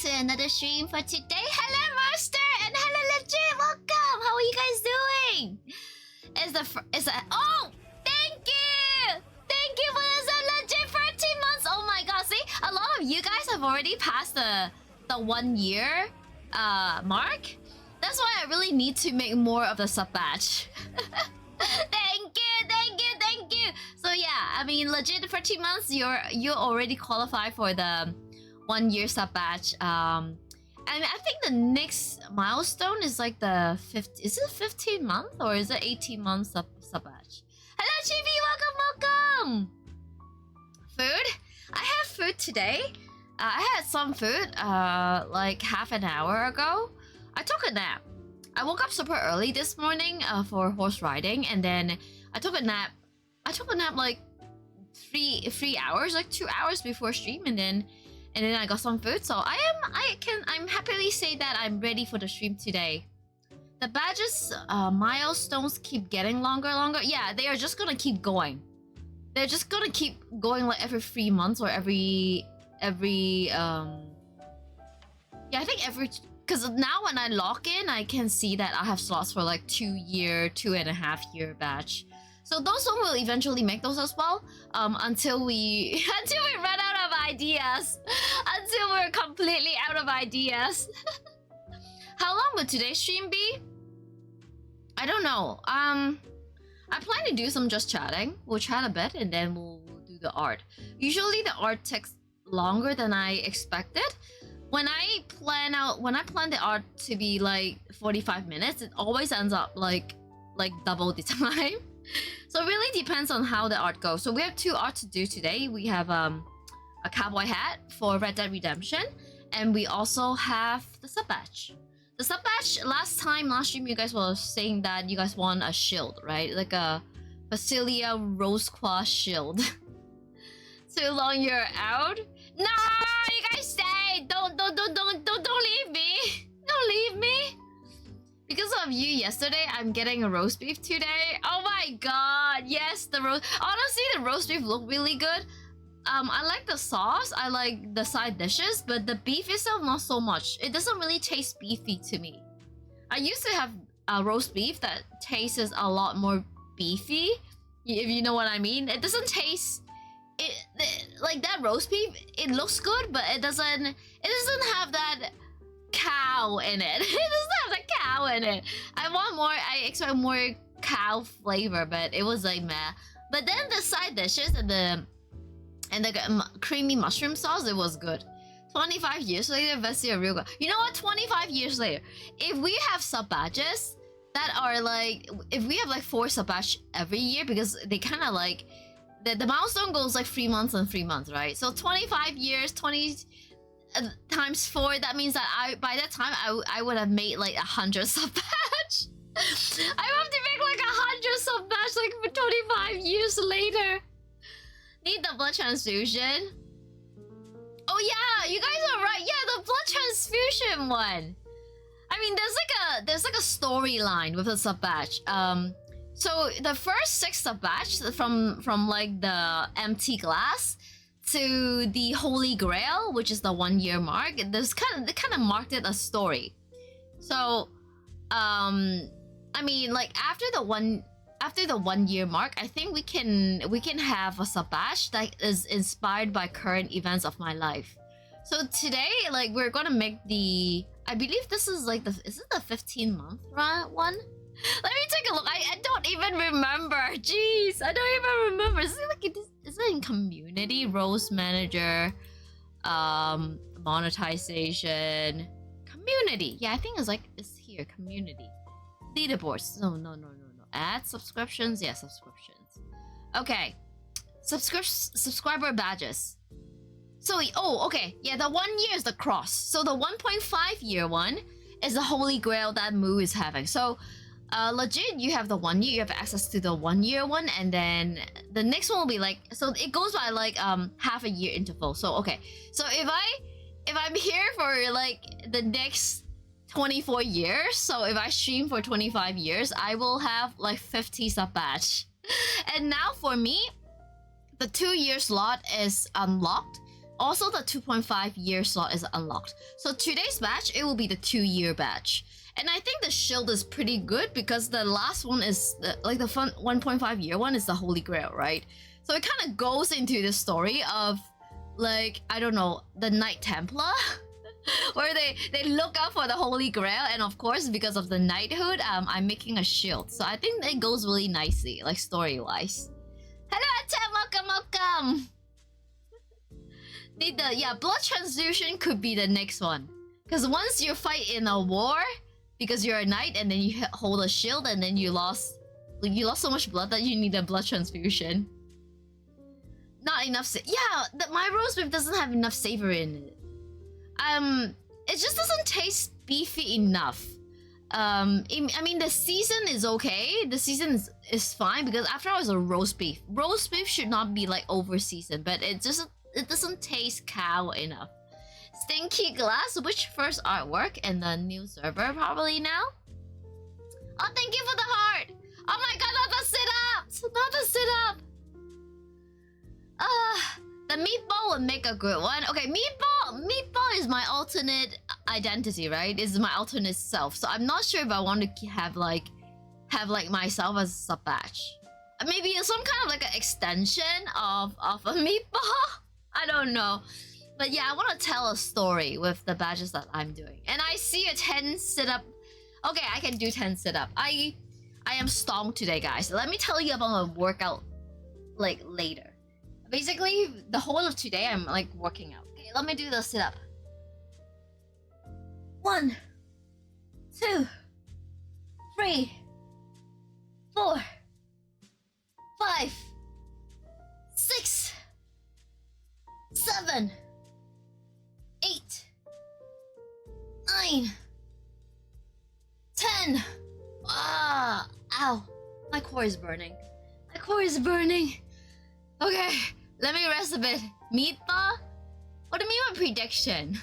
To another stream for today. Hello, Master, and hello, Legit. Welcome. How are you guys doing? Oh, thank you for the Legit 13 months. Oh my god, see, a lot of you guys have already passed the 1 year mark. That's why I really need to make more of the sub batch. Thank you. So yeah, I mean, Legit 13 months. You already qualify for the 1 year sub batch. And I think the next milestone is like the 50. Is it 15 month or is it 18 months sub batch? Hello, Chibi. Welcome. Food. I have food today. I had some food like half an hour ago. I took a nap. I woke up super early this morning for horse riding, and then I took a nap. I took a nap like three hours, like 2 hours before stream, and then I got some food. So I'm happily say that I'm ready for the stream today. The badges milestones keep getting longer. Yeah, they are just gonna keep going. They're just gonna keep going like every 3 months or every yeah, I think every, because now when I log in, I can see that I have slots for like 2.5 year batch. So those one will eventually make those as well, until we run out of ideas, until we're completely out of ideas. How long will today's stream be? I don't know. I plan to do some just chatting. We'll chat a bit and then we'll do the art. Usually the art takes longer than I expected. When I plan the art to be like 45 minutes, it always ends up like double the time. So it really depends on how the art goes. So we have 2 art to do today. We have a cowboy hat for Red Dead Redemption, and we also have the sub batch. The sub batch, last stream you guys were saying that you guys want a shield, right? Like a Vezelia Rose Quartz shield. Too long you're out? No, you guys stay. Don't leave me. Don't leave me. Because of you yesterday, I'm getting a roast beef today. Oh my god, yes, the roast. Honestly, the roast beef looked really good. I like the sauce, I like the side dishes, but the beef itself not so much. It doesn't really taste beefy to me. I used to have a roast beef that tastes a lot more beefy, if you know what I mean. It doesn't taste like that roast beef. It looks good, but it doesn't have that cow in it. It doesn't have the cow in it. I expect more cow flavor, but it was like meh. But then the side dishes and the creamy mushroom sauce, it was good. 25 years later, Vezelia real good. You know what? 25 years later, if we have sub badges that are like, if we have like 4 sub badge every year, because they kind of like the milestone goes like 3 months and 3 months, right? So 25 years, 20 times 4, that means that by that time I would have made like 100 sub batch. I have to make like 100 sub batch like for 25 years later. Need the blood transfusion. Oh yeah, you guys are right. Yeah, the blood transfusion one. I mean, there's like a storyline with the sub batch. So the first 6 sub batch from like the empty glass to the Holy Grail, which is the 1 year mark, they kind of marked it a story. So I mean, like after the 1 year mark, I think we can have a sub batch that is inspired by current events of my life. So today, like, we're gonna make the, I believe this is like is it the 15-month one? Let me take a look. I don't even remember. Jeez, I don't even remember. Is it in community, roles manager, monetization, community? Yeah, I think it's here, community, leaderboards. No. Add subscriptions. Yeah, subscriptions. Okay, subscriber badges. So, oh, okay. Yeah, the 1 year is the cross. So the 1.5 year one is the holy grail that Moo is having. So, legit, you have the 1 year, you have access to the 1 year one, and then the next one will be like, so it goes by like half a year interval. So okay, so if I'm here for like the next 24 years, so if I stream for 25 years, I will have like 50 sub badge. And now for me, the 2-year slot is unlocked. Also, the 2.5-year slot is unlocked. So today's batch, it will be the 2-year batch. And I think the shield is pretty good because the last one is like the fun 1.5-year one is the Holy Grail, right? So it kind of goes into the story of like, I don't know, the Knight Templar, where they look out for the Holy Grail, and of course because of the knighthood, I'm making a shield. So I think it goes really nicely, like story-wise. Hello, Atem, welcome. Yeah, blood transfusion could be the next one. Because once you fight in a war, because you're a knight and then you hold a shield and then you lost so much blood that you need a blood transfusion. Not enough yeah, my roast beef doesn't have enough savory in it. It just doesn't taste beefy enough. I mean, the season is okay. The season is fine because after all, it's a roast beef. Roast beef should not be like over seasoned, but it doesn't taste cow enough. Stinky Glass, which first artwork and the new server probably now? Oh, thank you for the heart. Oh my god, not the sit-up! Not the sit-up! The meatball would make a good one. Okay, meatball is my alternate identity, right? It's my alternate self. So I'm not sure if I want to have like myself as a sub batch. Maybe some kind of like an extension of a meatball. I don't know. But yeah, I want to tell a story with the badges that I'm doing. And I see a 10 sit-up. Okay, I can do 10 sit-up. I am stoned today, guys. Let me tell you about my workout like later. Basically, the whole of today, I'm like working out. Okay, let me do the sit-up. 1, 2, 3, 4, 5, 6, 7, 8, 9, 10. Ah, ow. My core is burning. My core is burning. Okay, let me rest a bit. Meatball? What do you mean by prediction?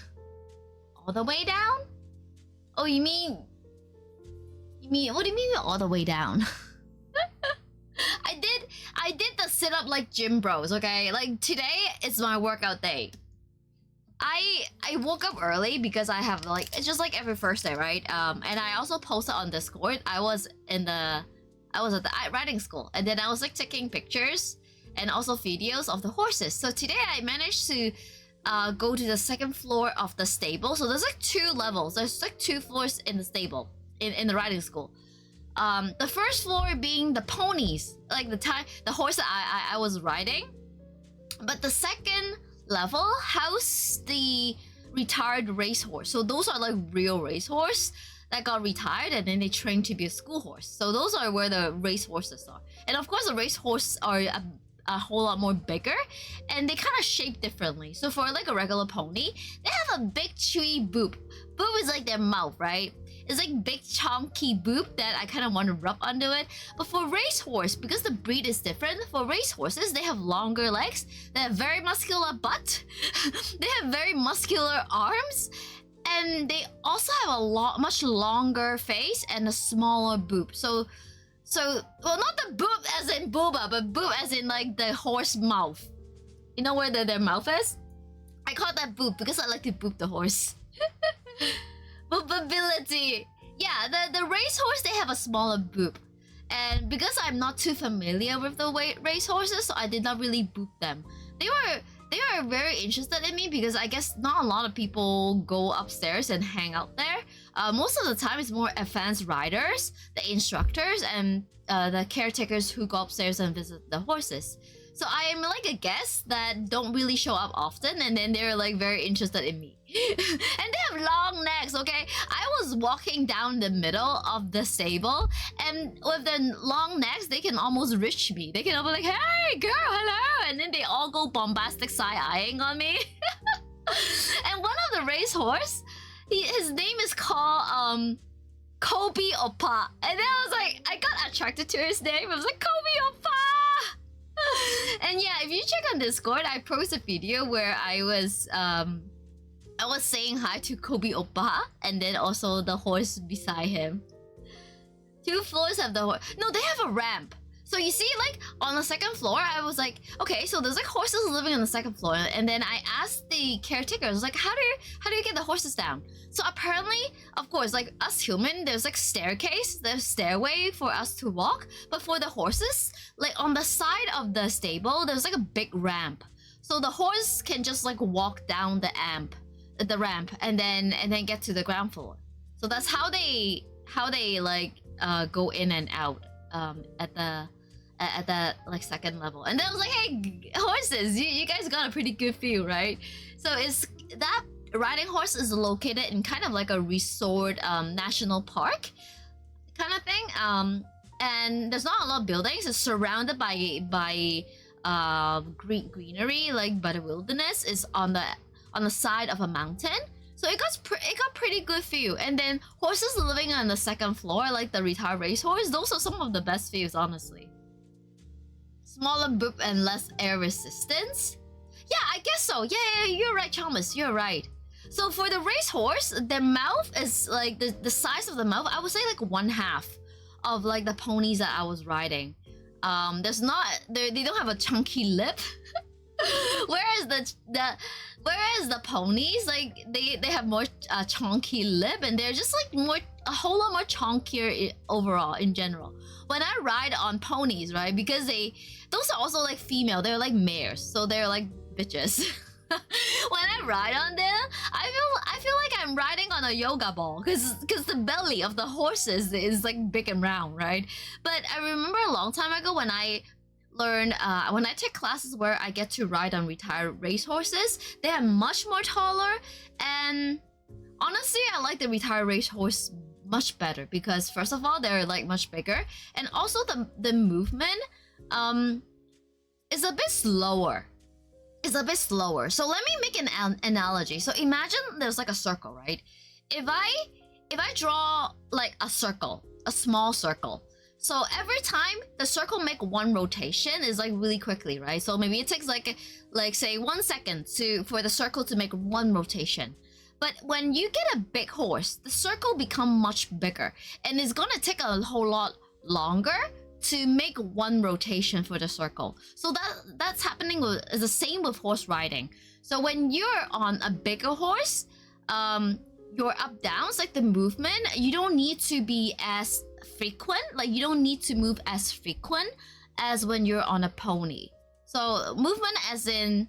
All the way down? Oh, you mean... what do you mean all the way down? I did the sit-up like gym bros, okay? Like, today is my workout day. I woke up early because I have like... It's just like every first day, right? And I also posted on Discord. I was at the riding school. And then I was like taking pictures and also videos of the horses. So today I managed to go to the second floor of the stable. So there's like 2 levels. There's like 2 floors in the stable, in the riding school. The first floor being the ponies, like the horse that I was riding. But the second level housed the retired racehorse. So those are like real racehorse that got retired and then they trained to be a school horse. So those are where the racehorses are. And of course the racehorses are a whole lot more bigger and they kind of shape differently. So for like a regular pony, they have a big chewy boob. Boob is like their mouth, right? It's like big chunky boob that I kind of want to rub onto it. But for racehorse, because the breed is different, for racehorses, they have longer legs, they have very muscular butt, they have very muscular arms, and they also have a much longer face and a smaller boob. So, well, not the boob as in booba, but boob as in like the horse mouth. You know where their mouth is? I call that boob because I like to boob the horse. Boobability. Yeah, the racehorse, they have a smaller boob. And because I'm not too familiar with the racehorses, so I did not really boob them. They were very interested in me because I guess not a lot of people go upstairs and hang out there. Most of the time it's more advanced riders, the instructors, and the caretakers who go upstairs and visit the horses. So I am like a guest that don't really show up often, and then they're like very interested in me. And they have long necks, okay? I was walking down the middle of the stable, and with their long necks, they can almost reach me. They can all be like, "Hey, girl, hello," and then they all go bombastic side-eyeing on me. And one of the racehorse, his name is called Kobe Oppa, and then I was like, I got attracted to his name. I was like, Kobe Oppa. And yeah, if you check on Discord, I posted a video where I was saying hi to Kobe Oppa, and then also the horse beside him. 2 floors have the horse. No, they have a ramp. So you see, like, on the 2nd floor, I was like, okay, so there's like horses living on the 2nd floor, and then I asked the caretakers, like, how do you get the horses down? So apparently, of course, like us human, there's like staircase, there's stairway for us to walk, but for the horses, like on the side of the stable, there's like a big ramp, so the horse can just like walk down the ramp, and then get to the ground floor. So that's how they like go in and out at the like 2nd level. And then I was like, hey, horses, you guys got a pretty good feel, right? So it's that riding horse is located in kind of like a resort national park kind of thing, and there's not a lot of buildings. It's surrounded by greenery, like by the wilderness. Is on the side of a mountain, so it got pretty good view. And then horses living on the 2nd floor, like the retired racehorse, those are some of the best views, honestly. Smaller boop and less air resistance. Yeah, I guess so. Yeah, you're right, Chalmers, you're right. So for the racehorse, their mouth is like the size of the mouth, I would say like 1/2 of like the ponies that I was riding. They don't have a chunky lip. Whereas the ponies, like they have more chunky lip, and they're just like a whole lot more chunkier overall in general. When I ride on ponies, right, because those are also like female, they're like mares, so they're like bitches. When I ride on them, I feel like I'm riding on a yoga ball, because the belly of the horses is like big and round, right? But I remember a long time ago when I learned when I take classes where I get to ride on retired racehorses, they are much more taller. And honestly, I like the retired racehorse much better, because first of all, they're like much bigger, and also the movement is a bit slower. It's a bit slower. So let me make an analogy. So imagine there's like a circle, right? If I draw like a circle, a small circle, so every time the circle make one rotation is like really quickly, right? So maybe it takes like say 1 second for the circle to make one rotation. But when you get a big horse, the circle become much bigger, and it's gonna take a whole lot longer to make one rotation for the circle. So that's happening is the same with horse riding. So when you're on a bigger horse, your up downs, like the movement, you don't need to be as frequent. Like you don't need to move as frequent as when you're on a pony. So movement as in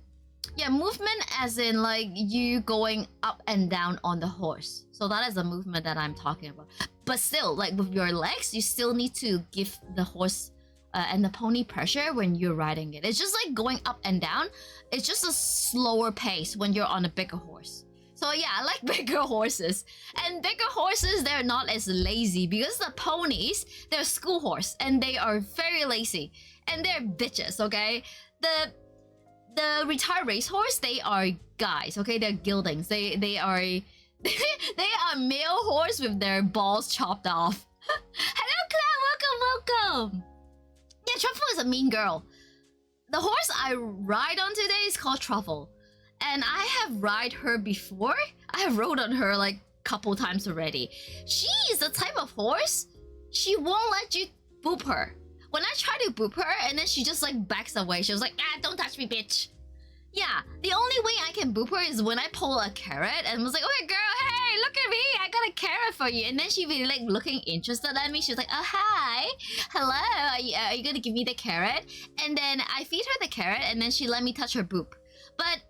like you going up and down on the horse. So that is the movement that I'm talking about. But still, like with your legs, you still need to give the horse and the pony pressure when you're riding it. It's just like going up and down. It's just a slower pace when you're on a bigger horse. So yeah, I like bigger horses. And bigger horses, they're not as lazy, because the ponies, they're school horse and they are very lazy. And they're bitches, okay? The retired racehorse, they are guys, okay? They're geldings. They are they are male horse with their balls chopped off. Hello, Claire. Welcome. Yeah, Truffle is a mean girl. The horse I ride on today is called Truffle, and I have ride her before. I have rode on her like couple times already. She is the type of horse, she won't let you boop her. When I try to boop her, and then she just like backs away. She was like, don't touch me, bitch. Yeah, the only way I can boop her is when I pull a carrot and was like, okay, girl, hey, look at me, I got a carrot for you. And then she'd be like looking interested at me. She was like, oh, hi, hello, are you gonna give me the carrot? And then I feed her the carrot, and then she let me touch her boop. But,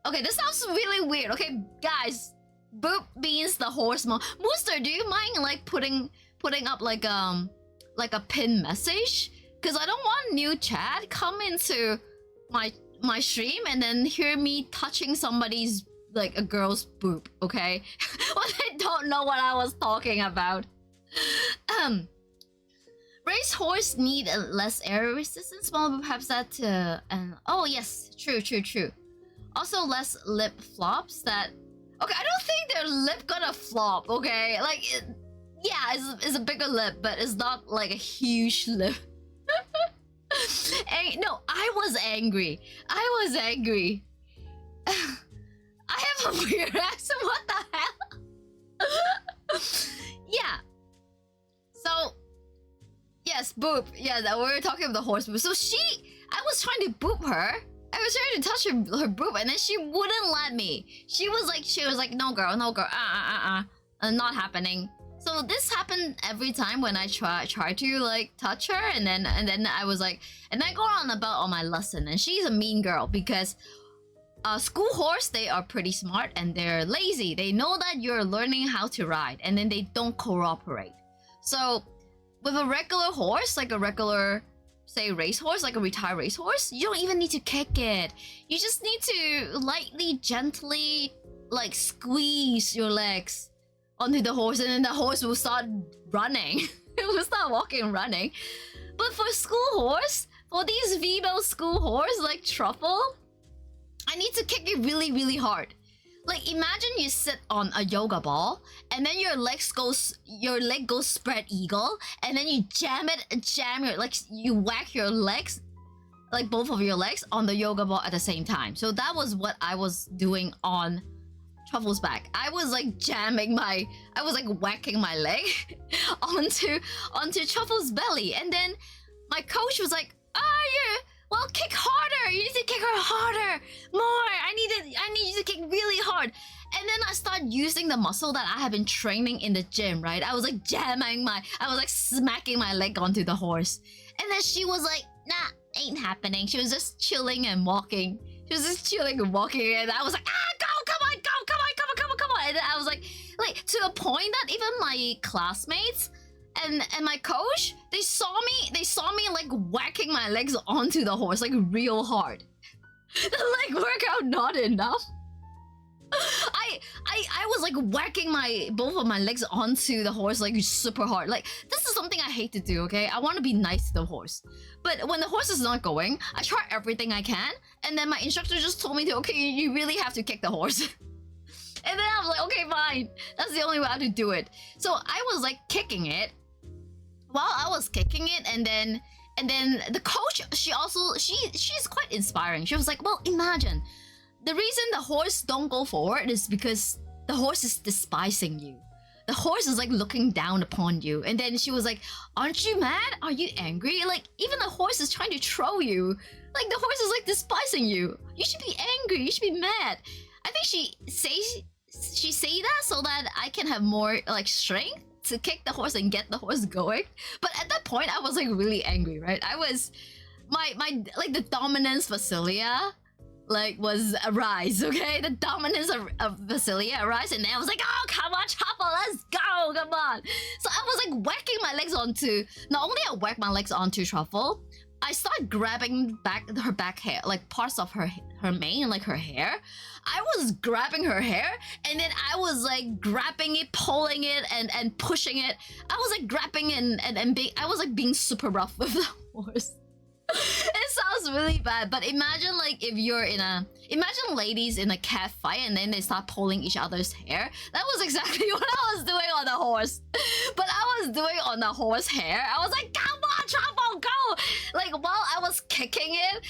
okay, this sounds really weird. Okay, guys, boop means the horse mom. Mooster, do you mind like putting up like a pin message? Because I don't want new chat come into my stream and then hear me touching somebody's, like, a girl's boob, okay? What I don't know what I was talking about. Racehorse need less air resistance, well, perhaps that and oh yes, true. Also less lip flops that okay, I don't think their lip gonna flop, okay? Like yeah, it's a bigger lip, but it's not like a huge lip. No, I was angry. I have a weird accent, what the hell? Yeah. So yes, boop. Yeah, that we were talking about the horse boop. So I was trying to boop her. I was trying to touch her boob, and then she wouldn't let me. She was like, no girl, not happening. So this happened every time when I try to like touch her, and then I was like, and I go on about on my lesson, and she's a mean girl because school horse, they are pretty smart and they're lazy. They know that you're learning how to ride, and then they don't cooperate. So with a regular horse, like a regular, say, racehorse, like a retired racehorse, you don't even need to kick it. You just need to lightly, gently, like squeeze your legs onto the horse, and then the horse will start running. It will start walking and running. But for school horse, for these female school horse like Truffle, I need to kick it really, really hard. Like imagine you sit on a yoga ball, and then your leg goes spread eagle, and then you you whack your legs, like both of your legs on the yoga ball at the same time. So that was what I was doing on Truffle's back. I was like whacking my leg onto Truffle's belly, and then my coach was like, well, kick harder. You need to kick her harder, more. I need you to kick really hard. And then I started using the muscle that I have been training in the gym, right? I was like smacking my leg onto the horse. And then she was like, nah, ain't happening. She was just chilling and walking. And I was like, go, come on. And then I was like to a point that even my classmates and my coach, they saw me like whacking my legs onto the horse like real hard. The leg workout not enough. I was like whacking both of my legs onto the horse like super hard. Like this is something I hate to do, okay? I want to be nice to the horse. But when the horse is not going, I try everything I can, and then my instructor just told me to, okay, you really have to kick the horse. And then I was like, okay, fine. That's the only way how to do it. So I was like kicking it. While I was kicking it, and then the coach, she's quite inspiring. She was like, well, imagine the reason the horse don't go forward is because the horse is despising you. The horse is like looking down upon you. And then she was like, aren't you mad? Are you angry? Like even the horse is trying to throw you. Like the horse is like despising you. You should be angry. You should be mad. I think she say that so that I can have more like strength to kick the horse and get the horse going. But at that point I was like really angry, right? I was my like the dominance Vezelia like was arise, okay? The dominance of Vezelia arise, and then I was like, oh come on, Truffle, let's go, come on. So I was like whacking my legs onto, not only I whacked my legs onto Truffle, I started grabbing her back hair, like parts of her mane, like her hair. I was grabbing her hair, and then I was like grabbing it, pulling it, and pushing it. I was like grabbing I was like being super rough with the horse. It sounds really bad, but imagine like if you're imagine ladies in a cat fight and then they start pulling each other's hair. That was exactly what I was doing on the horse. But I was doing on the horse hair. I was like, come on, Truffle, go! Like while I was kicking it,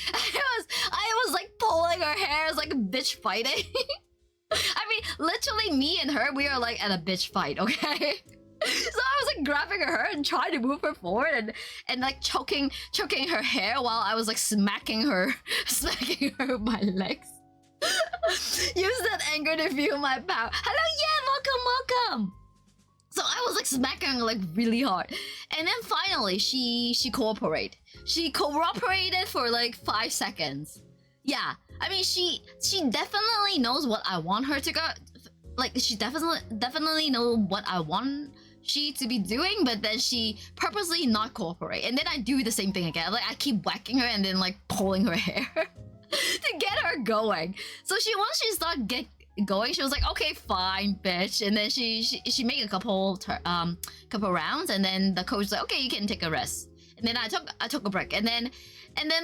I was like pulling her hair. It was like a bitch fighting. I mean, literally me and her, we are like at a bitch fight, okay? So I was like grabbing her and trying to move her forward and like choking her hair while I was like smacking her with my legs. Use that anger to fuel my power. Hello, welcome. So I was like smacking her like really hard. And then finally she cooperated. She cooperated for like 5 seconds. Yeah. I mean she definitely knows what I want her to go. Like she definitely know what I want she to be doing, but then she purposely not cooperate. And then I do the same thing again. Like I keep whacking her and then like pulling her hair to get her going. So once she start going. She was like, okay, fine, bitch. And then she made a couple rounds, and then the coach was like, okay, you can take a rest. And then I took a break, and then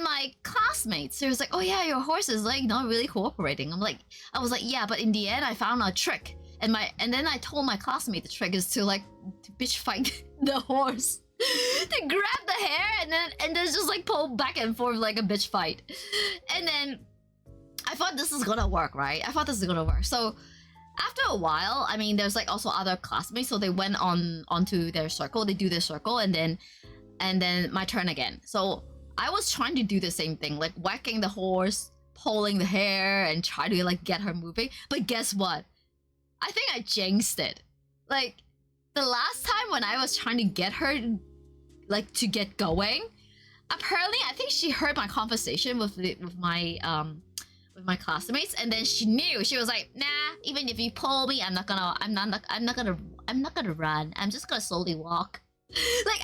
my classmates, they was like, oh yeah, your horse is like not really cooperating. I was like, yeah, but in the end I found a trick. And then I told my classmate the trick is to bitch fight the horse. To grab the hair and then just like pull back and forth like a bitch fight. And then I thought this is gonna work, right? So after a while, I mean, there's like also other classmates, so they went onto their circle. They do their circle, and then my turn again. So I was trying to do the same thing, like whacking the horse, pulling the hair, and try to like get her moving. But guess what? I think I jinxed it. Like the last time when I was trying to get her like to get going, apparently I think she heard my conversation with my classmates, and then she knew. She was like, nah, even if you pull me, I'm not gonna run. I'm just gonna slowly walk. Like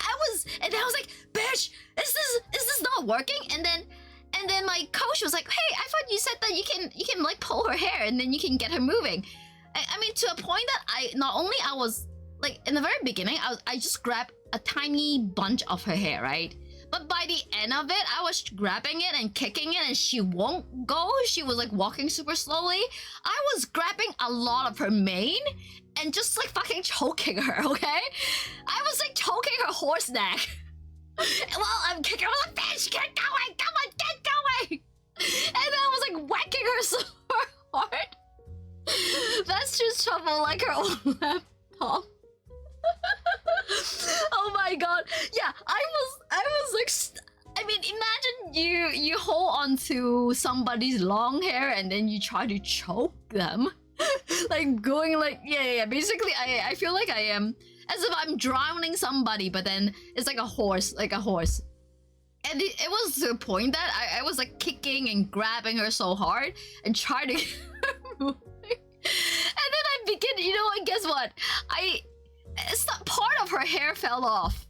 and then I was like, bitch, is this not working? And then my coach was like, hey, I thought you said that you can like pull her hair and then you can get her moving. I mean, to a point that I was like, in the very beginning, I just grabbed a tiny bunch of her hair, right? But by the end of it, I was grabbing it and kicking it, and she won't go. She was like walking super slowly. I was grabbing a lot of her mane and just like fucking choking her, okay? I was like choking her horse neck. Well, I'm kicking her, like, bitch, get going, come on, get going. And then I was like whacking her so hard. That's just trouble like her own laptop. Oh my god. Yeah, I was like, I mean, imagine you hold onto somebody's long hair and then you try to choke them. Like going like, yeah. Basically, I feel like I am as if I'm drowning somebody, but then it's like a horse. And it was to the point that I was like kicking and grabbing her so hard and trying to get her moving. And then I begin, you know what, guess what? It's not, part of her hair fell off.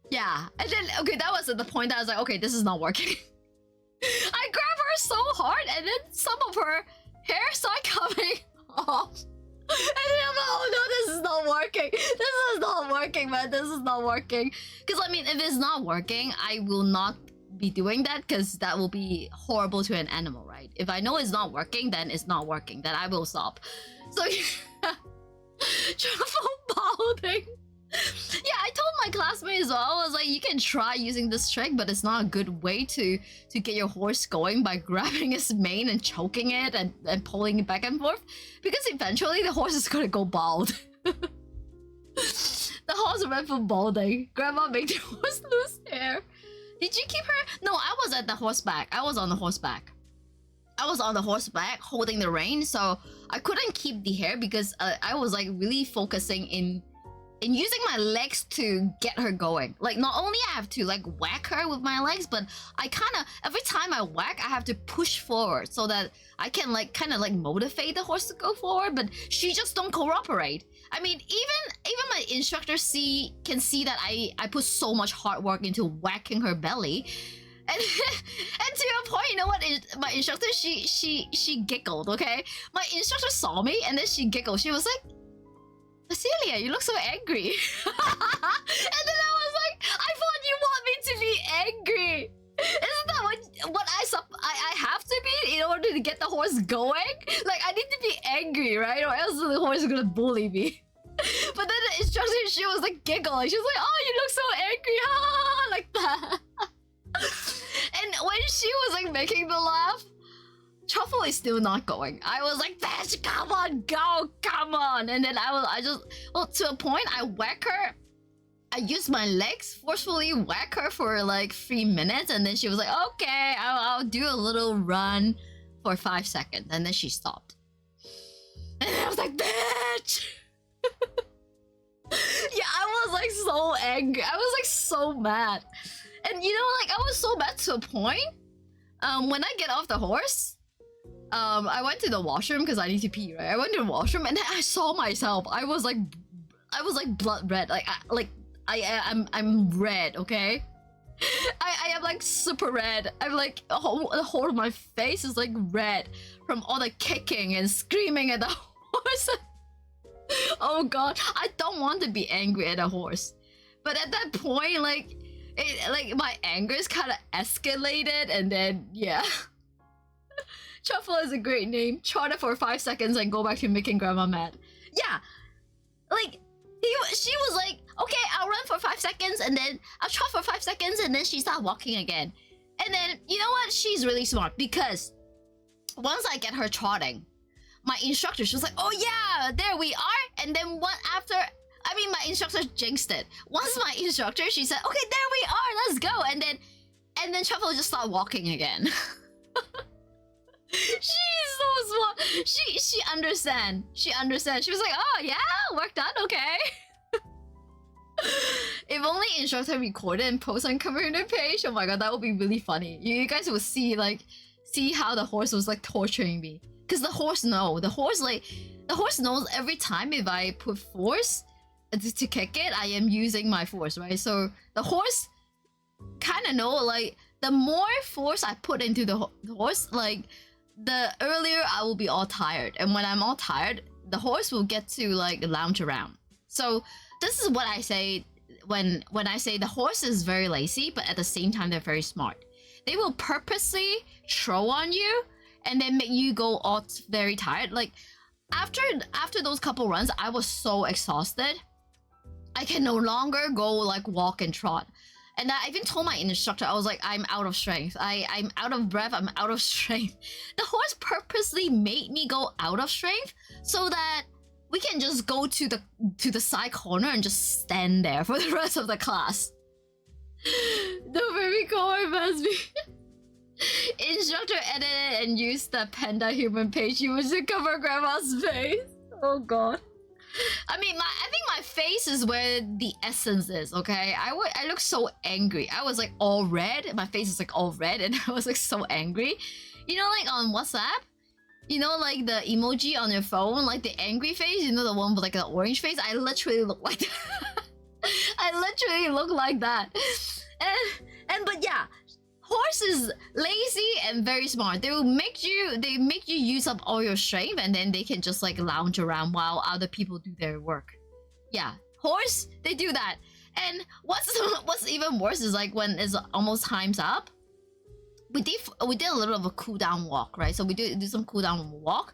Yeah, and then, okay, that was at the point that I was like, okay, this is not working. I grabbed her so hard, and then some of her hair started coming off. And then I'm like, oh no, this is not working. This is not working, man. This is not working. Because, I mean, if it's not working, I will not be doing that, because that will be horrible to an animal, right? If I know it's not working, then it's not working. Then I will stop. So, yeah. Truffle balding. Yeah, I told my classmate as well. I was like, you can try using this trick, but it's not a good way to get your horse going by grabbing its mane and choking it and pulling it back and forth, because eventually the horse is gonna go bald. The horse went for balding. Grandma made the horse lose hair. Did you keep her? No, I was at the horseback. I was on the horseback holding the rein, so I couldn't keep the hair because I was like really focusing in using my legs to get her going. Like, not only I have to like whack her with my legs, but I kind of, every time I whack, I have to push forward so that I can like kind of like motivate the horse to go forward, but she just don't cooperate. I mean, even my instructor can see that I put so much hard work into whacking her belly. And to a point, you know what? My instructor, she giggled, okay? My instructor saw me and then she giggled. She was like, Vezelia, you look so angry. And then I was like, I thought you want me to be angry. Isn't that what I have to be in order to get the horse going? Like, I need to be angry, right? Or else the horse is gonna bully me. But then the instructor, she was like giggling. She was like, oh, you look so angry, like that. And when she was like making the laugh, Truffle is still not going. I was like, bitch, come on, go, come on. And then I just, well, to a point, I whack her. I used my legs, forcefully whack her for like 3 minutes. And then she was like, okay, I'll do a little run for 5 seconds. And then she stopped. And I was like, bitch. Yeah, I was like so angry. I was like so mad. And you know, like, I was so mad to a point. When I get off the horse, I went to the washroom because I need to pee, right? I went to the washroom and then I saw myself. I was like blood red. I'm red, okay? I am like super red. I'm like the whole of my face is like red from all the kicking and screaming at the horse. Oh god, I don't want to be angry at a horse, but at that point, like, my anger is kind of escalated, and then yeah. Truffle is a great name. Trot it for 5 seconds and go back to making grandma mad. Yeah, like she was like, okay, I'll run for 5 seconds and then I'll trot for 5 seconds and then she started walking again. And then you know what? She's really smart because once I get her trotting, my instructor, she was like, oh yeah, there we are. And then my instructor jinxed it. Once my instructor, she said, okay, there we are, let's go. And then Truffle just started walking again. She's so smart. She understand. She understands. She was like, oh yeah, work done, okay. If only instructor recorded and post on community page, oh my god, that would be really funny. You guys will see how the horse was like torturing me. Cause the horse knows every time if I put force to kick it, I am using my force, right? So the horse kind of know, like, the more force I put into the horse, like, the earlier I will be all tired. And when I'm all tired, the horse will get to like lounge around. So this is what I say when I say the horse is very lazy, but at the same time they're very smart. They will purposely throw on you and then make you go all very tired. Like after those couple runs, I was so exhausted. I can no longer go like walk and trot. And I even told my instructor, I was like, I'm out of strength. I'm out of breath. I'm out of strength. The horse purposely made me go out of strength so that we can just go to the side corner and just stand there for the rest of the class. The baby core must be. Instructor edited and used the panda human page used to cover grandma's face. Oh god. I think my face is where the essence is, okay? I look so angry. I was like all red. My face is like all red and I was like so angry. You know, like on WhatsApp? You know, like the emoji on your phone, like the angry face, you know, the one with like the orange face? I literally look like that. I literally look like that. But yeah, horse is lazy and very smart. They make you use up all your strength and then they can just like lounge around while other people do their work. Yeah, horse, they do that. And what's even worse is like when it's almost time's up, we did a little of a cool down walk, right? So we do some cool down walk.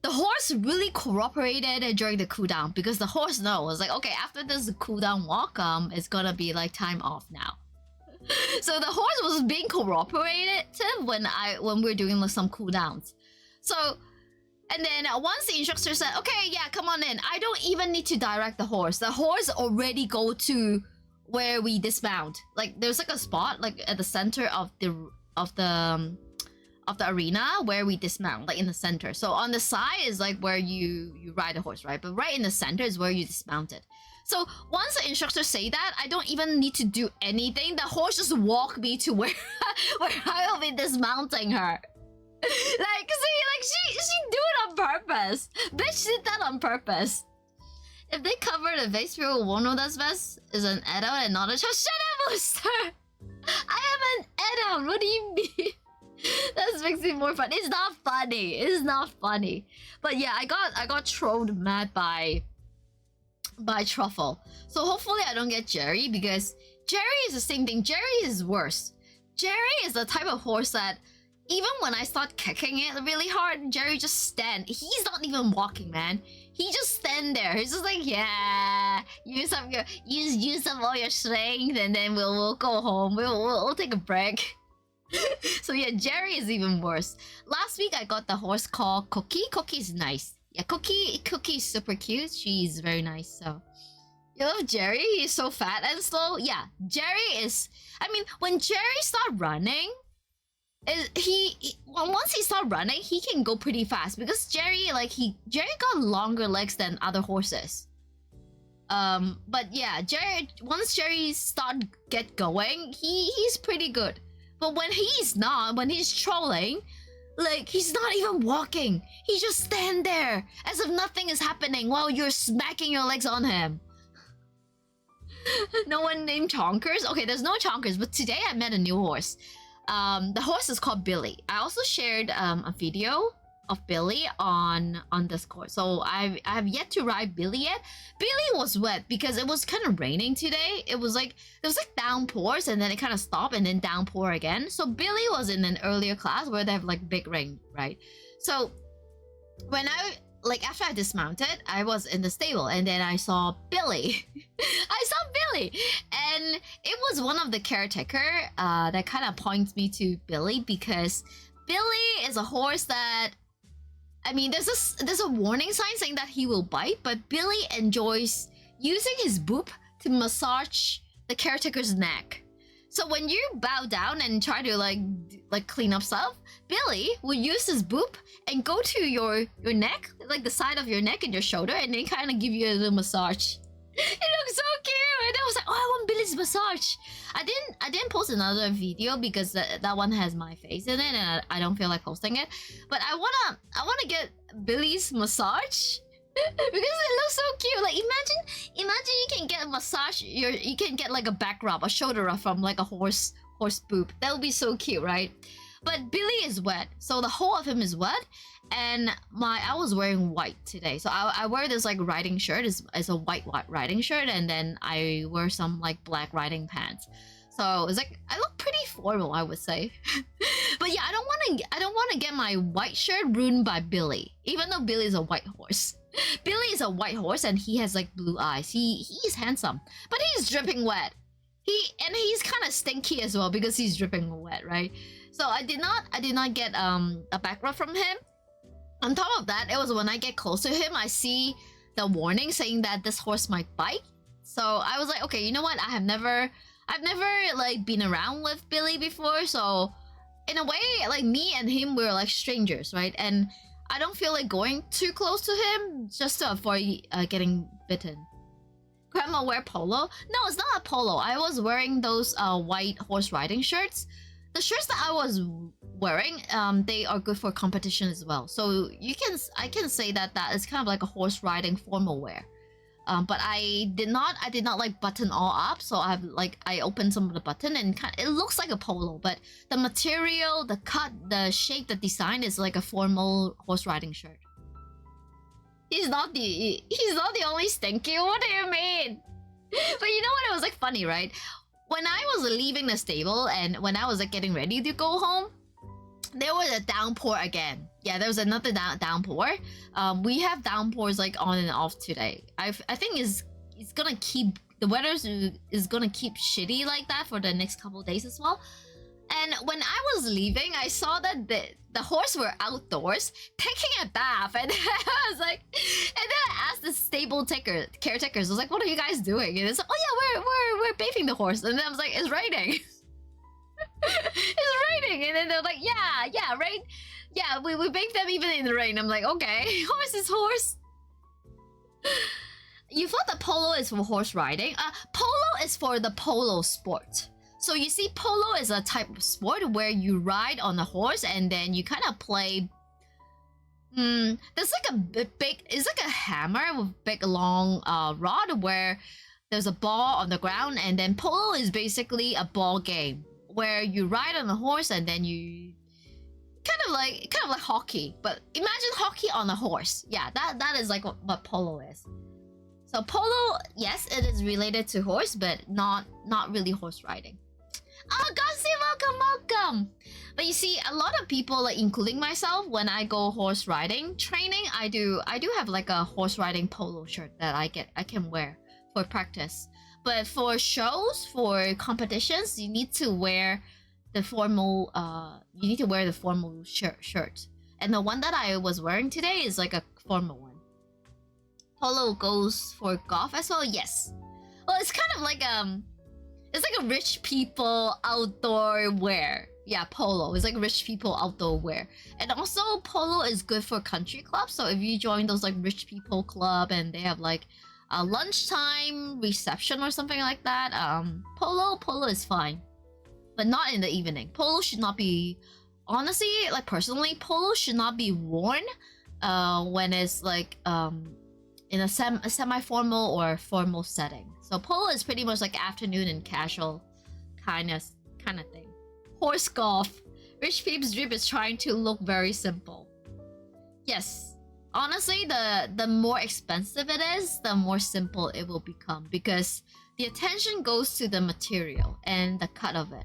The horse really cooperated during the cool down because the horse knows like, okay, after this cool down walk, it's gonna be like time off now. So the horse was being cooperative when we were doing like some cooldowns. So, and then once the instructor said, okay, yeah, come on in. I don't even need to direct the horse. The horse already go to where we dismount. Like there's like a spot like at the center of the arena where we dismount, like in the center. So on the side is like where you ride the horse, right? But right in the center is where you dismount it. So once the instructor say that, I don't even need to do anything. The horse just walk me to where I will be dismounting her. Like, see, like she do it on purpose. Bitch did that on purpose. If they cover the face, people won't know that's best is an adult and not a child. Shut up, Booster! I am an adult. What do you mean? That makes it more fun. It's not funny. It's not funny. But yeah, I got trolled mad by Truffle. So hopefully I don't get Jerry because Jerry is the same thing. Jerry is worse. Jerry is the type of horse that even when I start kicking it really hard, Jerry just stand. He's not even walking, man. He just stand there. He's just like, yeah, use up all your strength, and then we'll go home. We'll take a break. So yeah, Jerry is even worse. Last week I got the horse called Cookie. Cookie's nice. Yeah, Cookie's super cute. She's very nice. So you love Jerry? He's so fat and slow. Yeah, Jerry is. I mean, when Jerry start running, once he start running, he can go pretty fast because Jerry got longer legs than other horses. But yeah, once Jerry get going, he's pretty good. But when he's trolling, like he's not even walking. He just stand there as if nothing is happening while you're smacking your legs on him. No one named Chonkers. Okay, there's no Chonkers, but today I met a new horse. The horse is called Billy. I also shared a video of Billy on Discord. So I have yet to ride Billy yet. Billy was wet because it was kind of raining today. It was like there was like downpours and then it kind of stopped and then downpour again. So Billy was in an earlier class where they have like big rain, right? So when after I dismounted, I was in the stable and then I saw Billy. I saw Billy, and it was one of the caretaker that kind of points me to Billy because Billy is a horse that, I mean, there's a warning sign saying that he will bite, but Billy enjoys using his boop to massage the caretaker's neck. So when you bow down and try to like clean up stuff, Billy will use his boop and go to your neck, like the side of your neck and your shoulder, and then kind of give you a little massage. It looks so cute, and I was like, oh, I want Billy's massage. I didn't post another video because that one has my face in it, and I don't feel like posting it. But I wanna get Billy's massage. Because it looks so cute. Like imagine you can get a massage. You can get like a back rub, a shoulder rub from like a horse boop. That would be so cute, right? But Billy is wet, so the whole of him is wet. And I was wearing white today, so I wear this like riding shirt. It's a white riding shirt, and then I wear some like black riding pants. So it's like I look pretty formal, I would say. But yeah, I don't want to get my white shirt ruined by Billy, even though Billy is a white horse. Billy is a white horse and he has like blue eyes. He is handsome, but he's dripping wet. He's kind of stinky as well because he's dripping wet, right? So I did not get a back rub from him. On top of that, it was when I get close to him, I see the warning saying that this horse might bite. So I was like, okay, you know what? I've never like been around with Billy before, so in a way, like me and him were like strangers, right? And I don't feel like going too close to him just to avoid getting bitten. Grandma wear polo? No, it's not a polo. I was wearing those white horse riding shirts. The shirts that I was wearing, they are good for competition as well. So I can say that is kind of like a horse riding formal wear. But I did not like button all up. So I opened some of the button and it looks like a polo, but the material, the cut, the shape, the design is like a formal horse riding shirt. He's not the only stinky. What do you mean? But you know what? It was like funny, right? When I was leaving the stable and when I was like getting ready to go home, there was a downpour again. Yeah, there was another downpour. We have downpours like on and off today. I think it's gonna keep, the weather is gonna keep shitty like that for the next couple of days as well. And when I was leaving, I saw that the horse were outdoors taking a bath, and I was like, and then I asked the stable caretakers, I was like, what are you guys doing? And it's like, oh yeah, we're bathing the horse. And then I was like, it's raining. It's raining. And then they're like, yeah, rain. Yeah, we bathe them even in the rain. I'm like, okay, horse is horse. You thought the polo is for horse riding? Polo is for the polo sport. So you see, polo is a type of sport where you ride on a horse and then you kind of play. There's like a big, it's like a hammer with big long rod where there's a ball on the ground, and then polo is basically a ball game where you ride on a horse and then you kind of like hockey, but imagine hockey on a horse. Yeah, that is like what polo is. So polo, yes, it is related to horse, but not really horse riding. Oh, Gossi, welcome. But you see, a lot of people, like including myself, when I go horse riding training, I do have like a horse riding polo shirt that I can wear for practice. But for shows, for competitions, you need to wear the formal shirt. And the one that I was wearing today is like a formal one. Polo goes for golf as well. Yes. Well, it's kind of like it's like a rich people outdoor wear. Yeah, polo is like rich people outdoor wear. And also polo is good for country clubs. So if you join those like rich people club and they have like a lunchtime reception or something like that, polo is fine. But not in the evening. Polo should not be, honestly, like personally, polo should not be worn when it's like in a semi-formal or formal setting. So polo is pretty much like afternoon and casual kind of thing. Horse golf. Rich Peeps drip is trying to look very simple. Yes. Honestly, the more expensive it is, the more simple it will become because the attention goes to the material and the cut of it.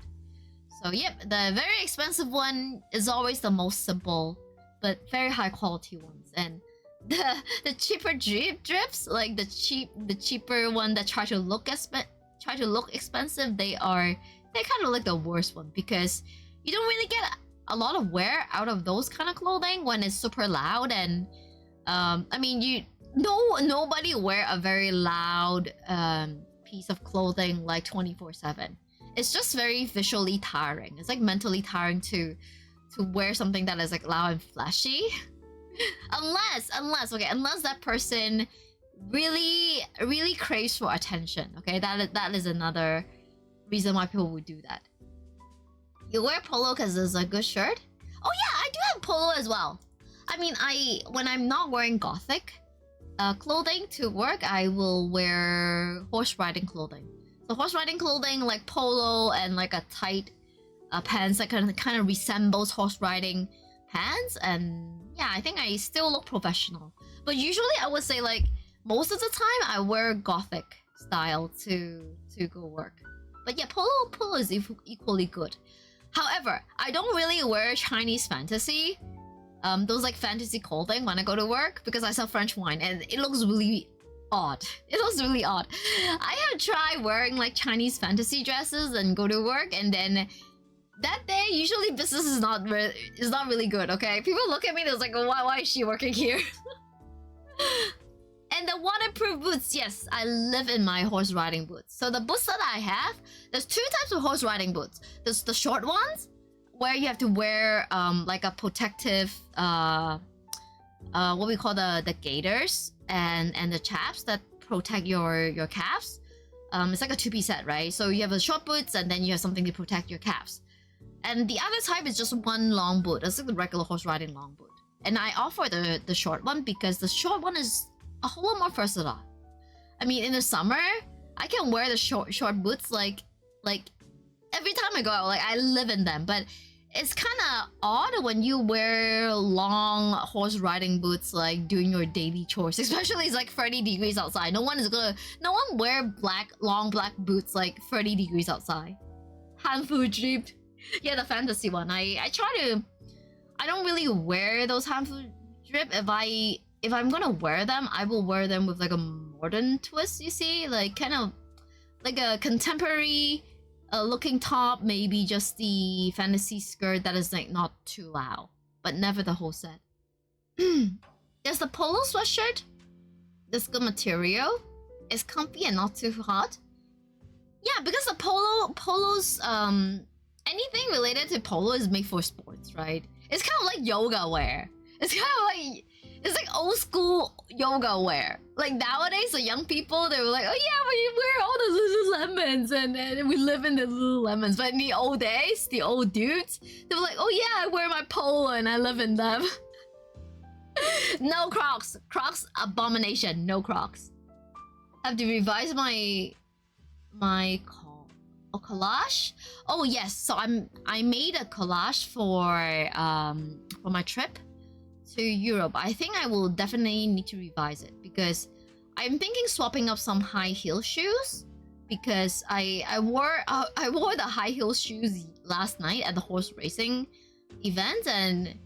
So yep, the very expensive one is always the most simple, but very high quality ones. And the cheaper drips, like the cheaper one that try to look expensive, they kind of like the worst one because you don't really get a lot of wear out of those kind of clothing when it's super loud. And I mean, nobody wear a very loud piece of clothing like 24/7. It's just very visually tiring. It's like mentally tiring to wear something that is like loud and flashy. unless that person really craves for attention. Okay, that is another reason why people would do that. You wear polo because it's a good shirt? Oh yeah, I do have polo as well. I mean, when I'm not wearing gothic clothing to work, I will wear horse riding clothing. So horse riding clothing like polo and like a tight pants that kind of resembles horse riding pants. And yeah, I think I still look professional. But usually I would say like most of the time I wear gothic style to go work. But yeah, polo is equally good. However, I don't really wear Chinese fantasy, those like fantasy clothing when I go to work because I sell French wine and it looks really odd. It looks really odd. I have tried wearing like Chinese fantasy dresses and go to work, and then that day usually business is not really good. Okay, people look at me and they're like, oh, why is she working here? And the waterproof boots, yes, I live in my horse riding boots. So the boots that I have, there's two types of horse riding boots. There's the short ones, where you have to wear like a protective, what we call the gaiters and the chaps that protect your calves. It's like a two-piece set, right? So you have the short boots and then you have something to protect your calves. And the other type is just one long boot. It's like the regular horse riding long boot. And I offer the short one because the short one is a whole lot more versatile. I mean, in the summer, I can wear the short boots like every time I go out. Like I live in them, but it's kind of odd when you wear long horse riding boots like doing your daily chores, especially it's like 30 degrees outside. No one wear long black boots like 30 degrees outside. Hanfu drip. Yeah, the fantasy one. I don't really wear those Hanfu drip. If I'm gonna wear them, I will wear them with like a modern twist, you see? Like kind of like a contemporary looking top, maybe just the fantasy skirt that is like not too loud, but never the whole set. There's the polo sweatshirt. This good material. It's comfy and not too hot. Yeah, because the polos anything related to polo is made for sports, right? It's kind of like yoga wear. It's like old school yoga wear. Like nowadays, the young people, they were like, oh yeah, we wear all the Lululemons and we live in the Lululemons. But in the old days, the old dudes, they were like, oh yeah, I wear my polo and I live in them. No Crocs. Crocs, abomination. No Crocs. Have to revise my collage. Oh yes, so I made a collage for my trip to Europe. I think I will definitely need to revise it because I'm thinking swapping up some high heel shoes because I wore the high heel shoes last night at the horse racing event and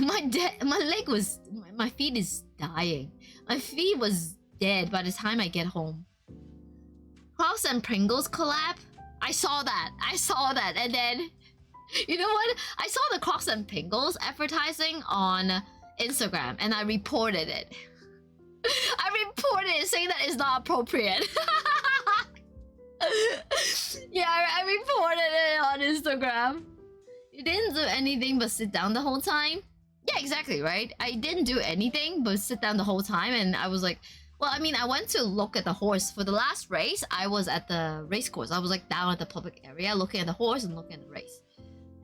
my feet is dying. My feet was dead by the time I get home. Crocs and Pringles collab. I saw that and then you know what? I saw the Crocs and Pringles advertising on Instagram and I reported it. I reported it saying that it's not appropriate. Yeah, I reported it on Instagram. You didn't do anything but sit down the whole time? Yeah, exactly, right? I didn't do anything but sit down the whole time and I was like, well, I mean, I went to look at the horse. For the last race, I was at the race course. I was like down at the public area looking at the horse and looking at the race.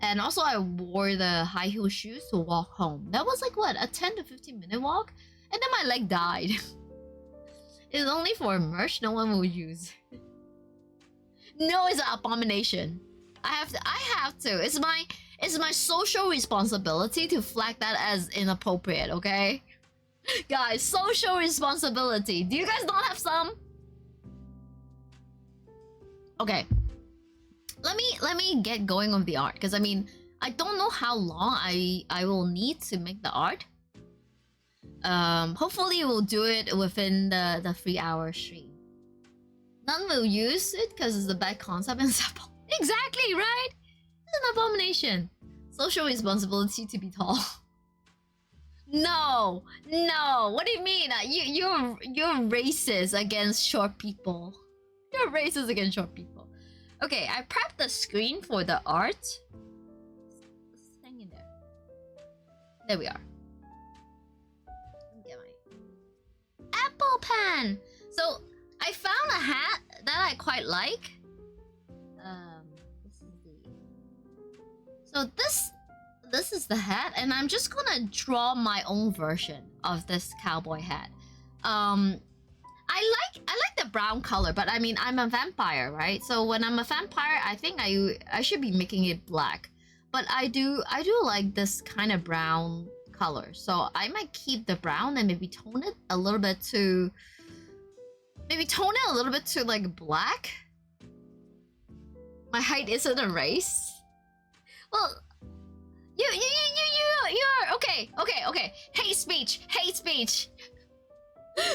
And also I wore the high heel shoes to walk home. That was like what, a 10 to 15 minute walk? And then my leg died. It's only for merch. No one will use. No, it's an abomination. I have to. It's my social responsibility to flag that as inappropriate, okay? Guys, social responsibility. Do you guys not have some? Okay. Let me get going on the art, because I mean, I don't know how long I will need to make the art. Hopefully we'll do it within the 3-hour stream. None will use it because it's a bad concept and stuff. Exactly, right? It's an abomination. Social responsibility to be tall. No, no. What do you mean? You're racist against short people. You're racist against short people. Okay, I prepped the screen for the art. Let's hang in there. There we are. Let me get my Apple Pen. So I found a hat that I quite like. This is the hat, and I'm just gonna draw my own version of this cowboy hat. I like the brown color, but I mean, I'm a vampire, right? So when I'm a vampire, I think I should be making it black. But I do like this kind of brown color, so I might keep the brown and maybe tone it a little bit to like black. My height isn't a race. Well, you're okay. Hate speech.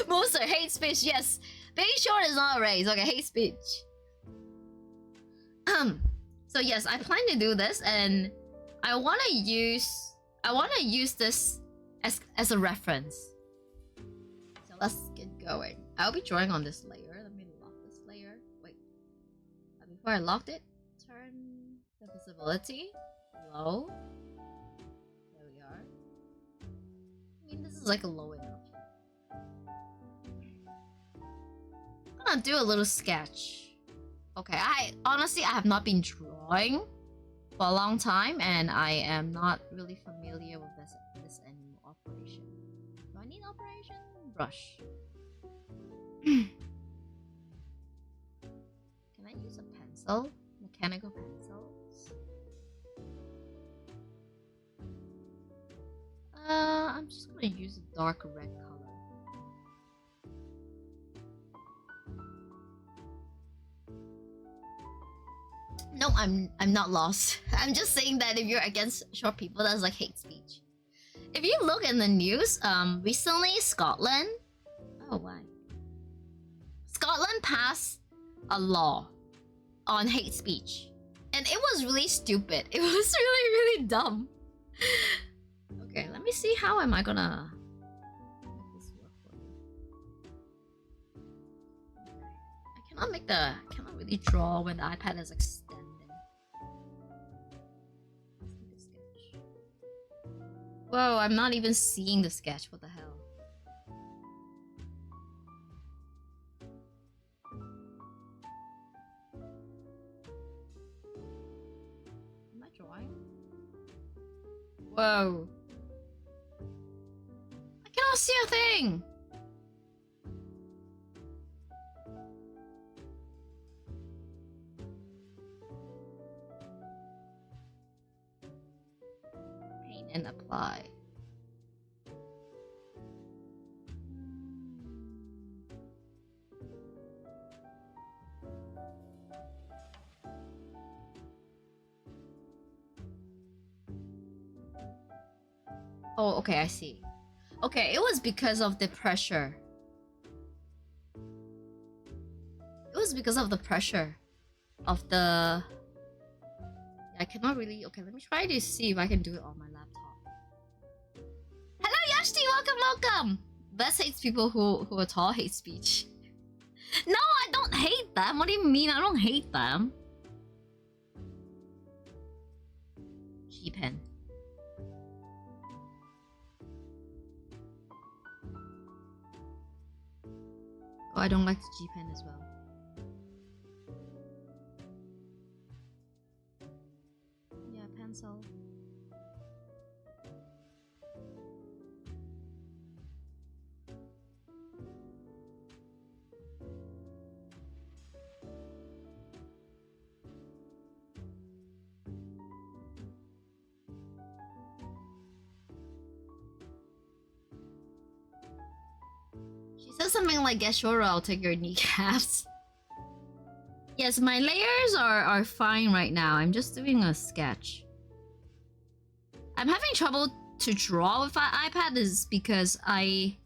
Monster, hate speech. Yes, being short is not a race. Okay, hate speech. So yes, I plan to do this, and I wanna use this as a reference. So let's get going. I'll be drawing on this layer. Let me lock this layer. Wait. Before I locked it, turn the visibility low. There we are. I mean, this is like a low enough. I'm gonna do a little sketch. Okay, I honestly have not been drawing for a long time, and I am not really familiar with this anymore. Operation. Do I need operation? Brush. Can I use a pencil? Mechanical pencils? I'm just gonna use a dark red color. No, I'm not lost. I'm just saying that if you're against short people, that's like hate speech. If you look in the news, recently Scotland. Oh, why? Scotland passed a law on hate speech, and it was really stupid. It was really dumb. Okay, let me see how am I gonna make this work for me. Okay. I cannot really draw when the iPad is extending. Let's make a sketch. Whoa, I'm not even seeing the sketch. What the hell? Am I drawing? Whoa. I cannot see a thing! Paint and apply. Oh, okay, I see. Okay, it was because of the pressure. It was because of the pressure of the... I cannot really... Okay, let me try to see if I can do it on my laptop. Hello, Yashti! Welcome! Best hates people who are tall, hate speech. No, I don't hate them! What do you mean? I don't hate them. G-pen. Oh, I don't like the G-pen as well. Yeah, pencil. says something like, "Yeah, sure, I'll take your kneecaps." Yes, my layers are fine right now. I'm just doing a sketch. I'm having trouble to draw with my iPad is because I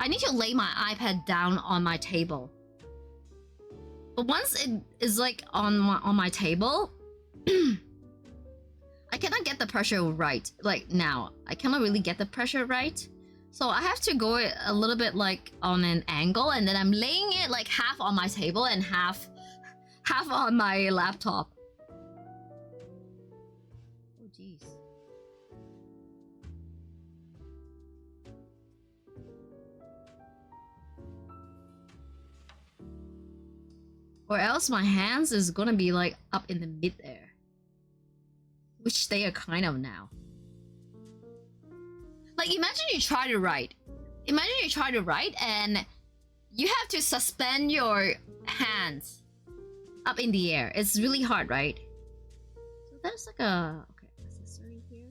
need to lay my iPad down on my table. But once it is like on my table, I cannot get the pressure right. Like now, I cannot really get the pressure right. So I have to go a little bit like on an angle, and then I'm laying it like half on my table and half on my laptop. Oh jeez. Or else my hands is gonna be like up in the mid-air. Which they are kind of now. Like imagine you try to write. Imagine you try to write and you have to suspend your hands up in the air. It's really hard, right? So there's like a accessory here.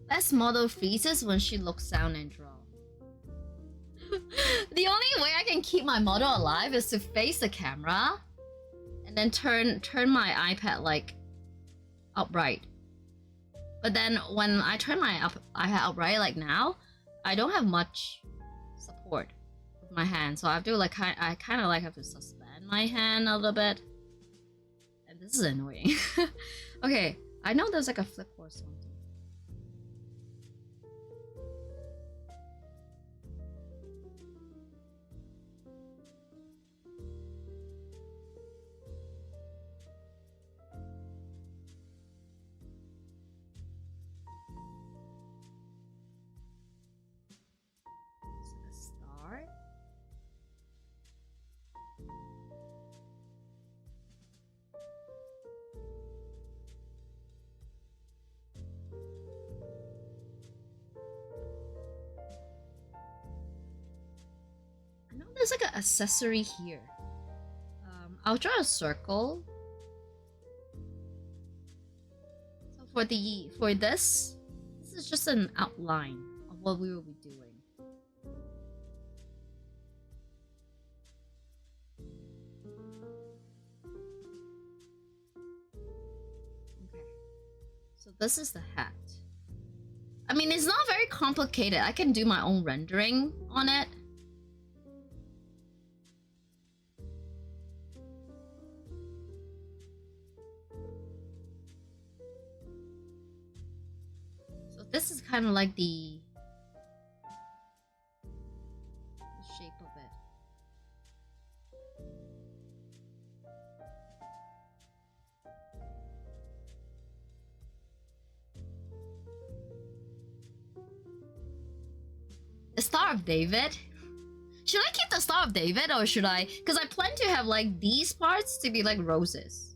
Best model freezes when she looks down and draw. The only way I can keep my model alive is to face the camera and then turn my iPad like upright. But then when I turn my iPad upright like now, I don't have much support with my hand, so I have to like I kind of like have to suspend my hand a little bit. And this is annoying. Okay, I know there's like a flip or something. There's like an accessory here. I'll draw a circle. So for this is just an outline of what we will be doing. Okay. So this is the hat. I mean, it's not very complicated. I can do my own rendering on it. This is kind of like the shape of it. The Star of David? Should I keep the Star of David or should I? Because I plan to have like these parts to be like roses.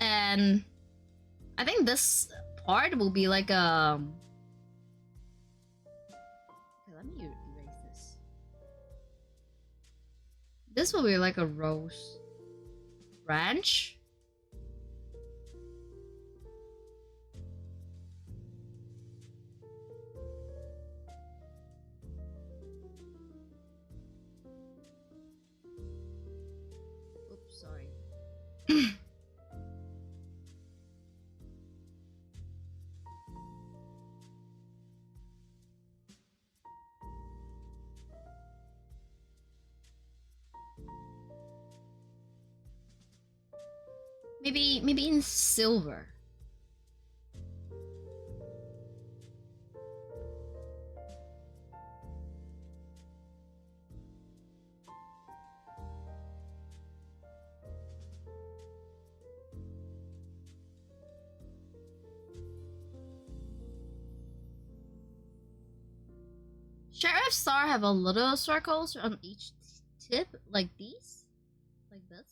And I think this part will be like okay, let me erase this. This will be like a rose branch. Oops, sorry. Maybe in silver. Sheriff Star have a little circles on each tip, like these, like this.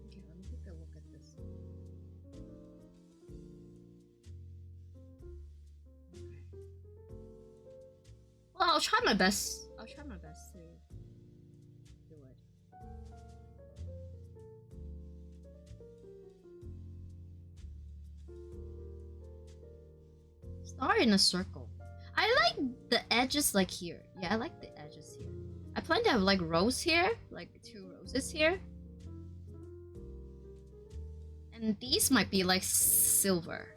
Okay, let me take a look at this. Okay. Well, I'll try my best. I'll try my best to do it. Star in a circle. I like the edges like here. Yeah, I like the edges here. I plan to have like rows here, like 2 roses here. And these might be like silver.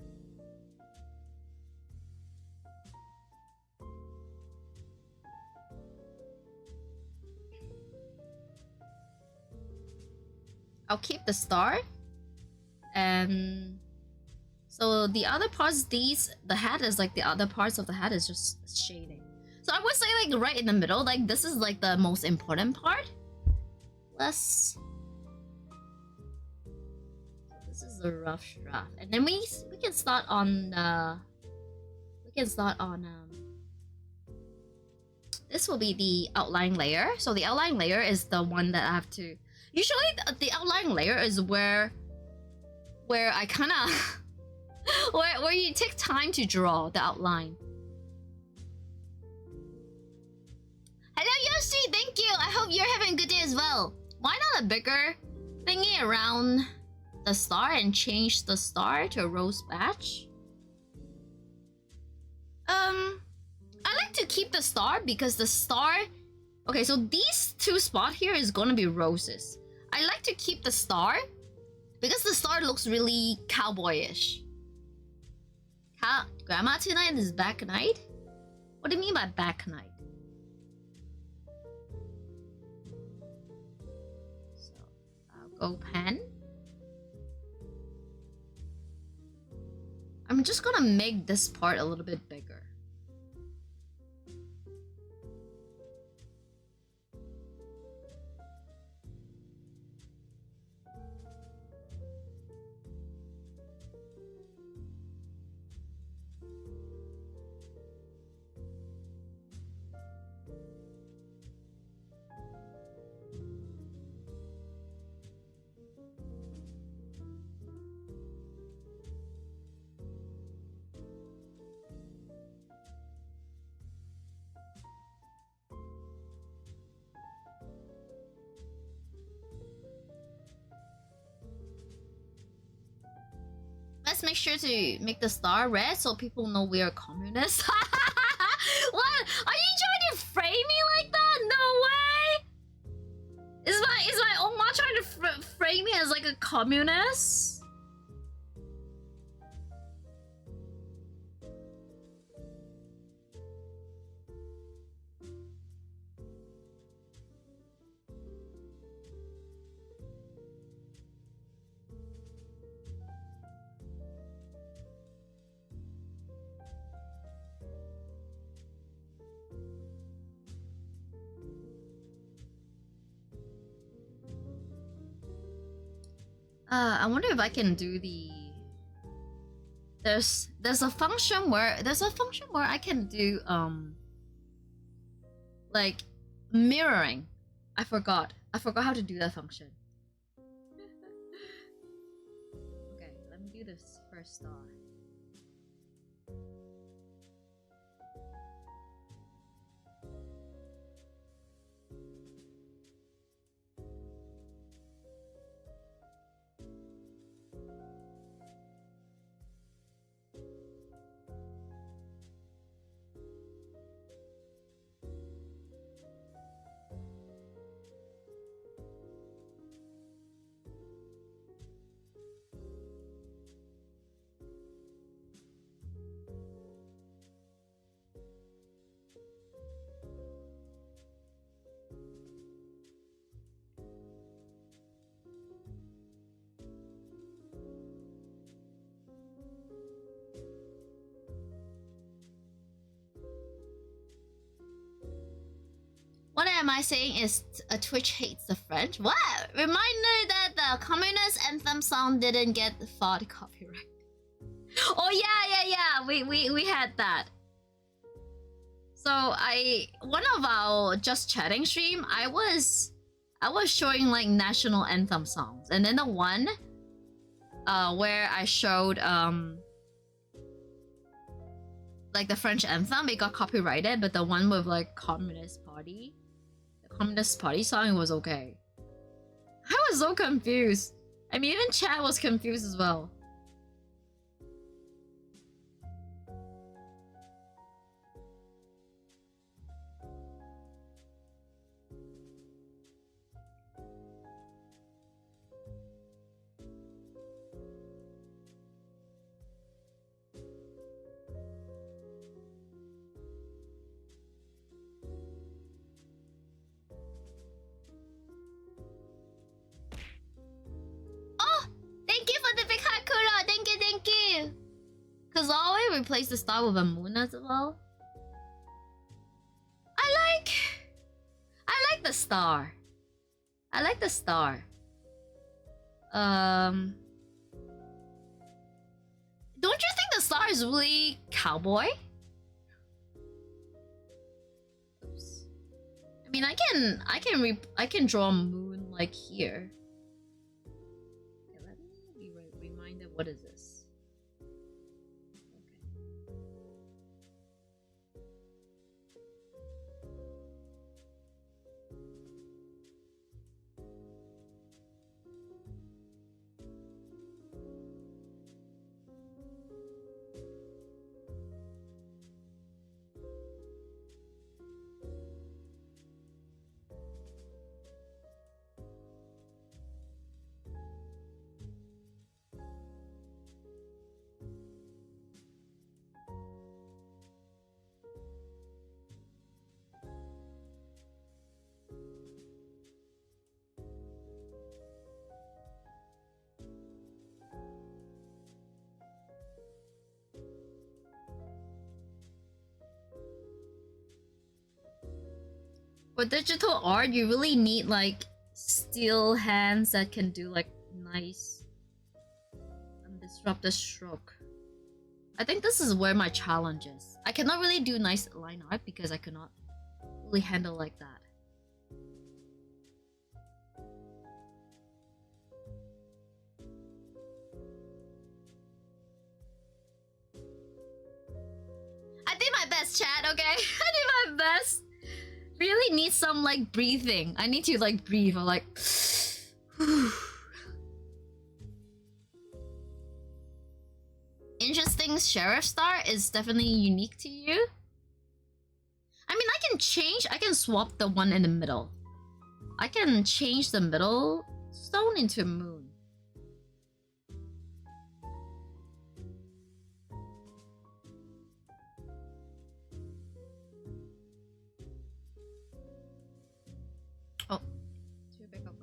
I'll keep the star. And so the other parts, the hat is like the other parts of the hat is just shading. So I would say like right in the middle, like this is like the most important part. So this is a rough draft. And then we can start on this will be the outline layer. So the outline layer is the one that I have to usually the outline layer is where I kind of where you take time to draw the outline. Hello Yoshi, thank you. I hope you're having a good day as well. Why not a bigger thingy around the star and change the star to a rose patch? I like to keep the star because the star. Okay, so these 2 spots here is gonna be roses. I like to keep the star because the star looks really cowboyish. Grandma tonight is back night? What do you mean by back night? So I'll go pen. I'm just gonna make this part a little bit bigger. Let's make sure to make the star red so people know we are communists. What? Are you trying to frame me like that? No way! Is my Oma trying to frame me as like a communist? I wonder if I can do the. There's a function where I can do like mirroring. I forgot how to do that function. Okay, let me do this first star. am I saying is a Twitch hates the French? What? Reminder that the communist anthem song didn't get FOD copyright. Oh yeah. We had that. So one of our just chatting stream, I was showing like national anthem songs, and then the one where I showed like the French anthem, it got copyrighted, but the one with like Communist Party, the Communist Party song was okay. I was so confused. I mean, even chat was confused as well. Thank you for the big heart, Kuro. Thank you. Cause I always replace the star with a moon as well. I like the star. I like the star. Don't you think the star is really cowboy? Oops. I mean, I can draw a moon like here. What is this? For digital art, you really need like steel hands that can do like nice undisrupted stroke. I think this is where my challenge is. I cannot really do nice line art because I cannot really handle like that. I did my best, chat, okay? I did my best. Really need some like breathing. I need to like breathe or like interesting sheriff star is definitely unique to you. I mean, I can swap the one in the middle. I can change the middle stone into a moon. Oh, to back up.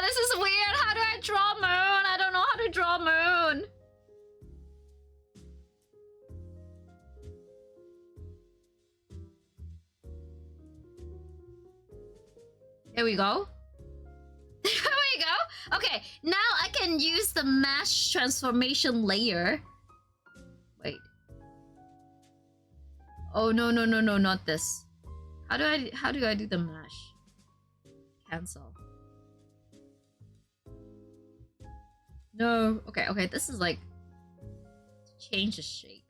This is weird. How do I draw moon? I don't know how to draw moon. There we go. There we go. Okay, now I can use the mesh transformation layer. Wait. Oh no, not this. How do I do the mesh? Cancel. No. Okay, this is like to change the shape.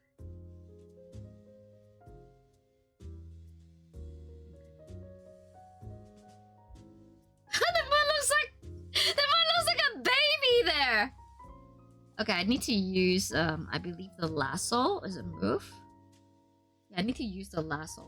The moon looks like a baby there. Okay, I need to use I believe the lasso. Is it move? Yeah, I need to use the lasso.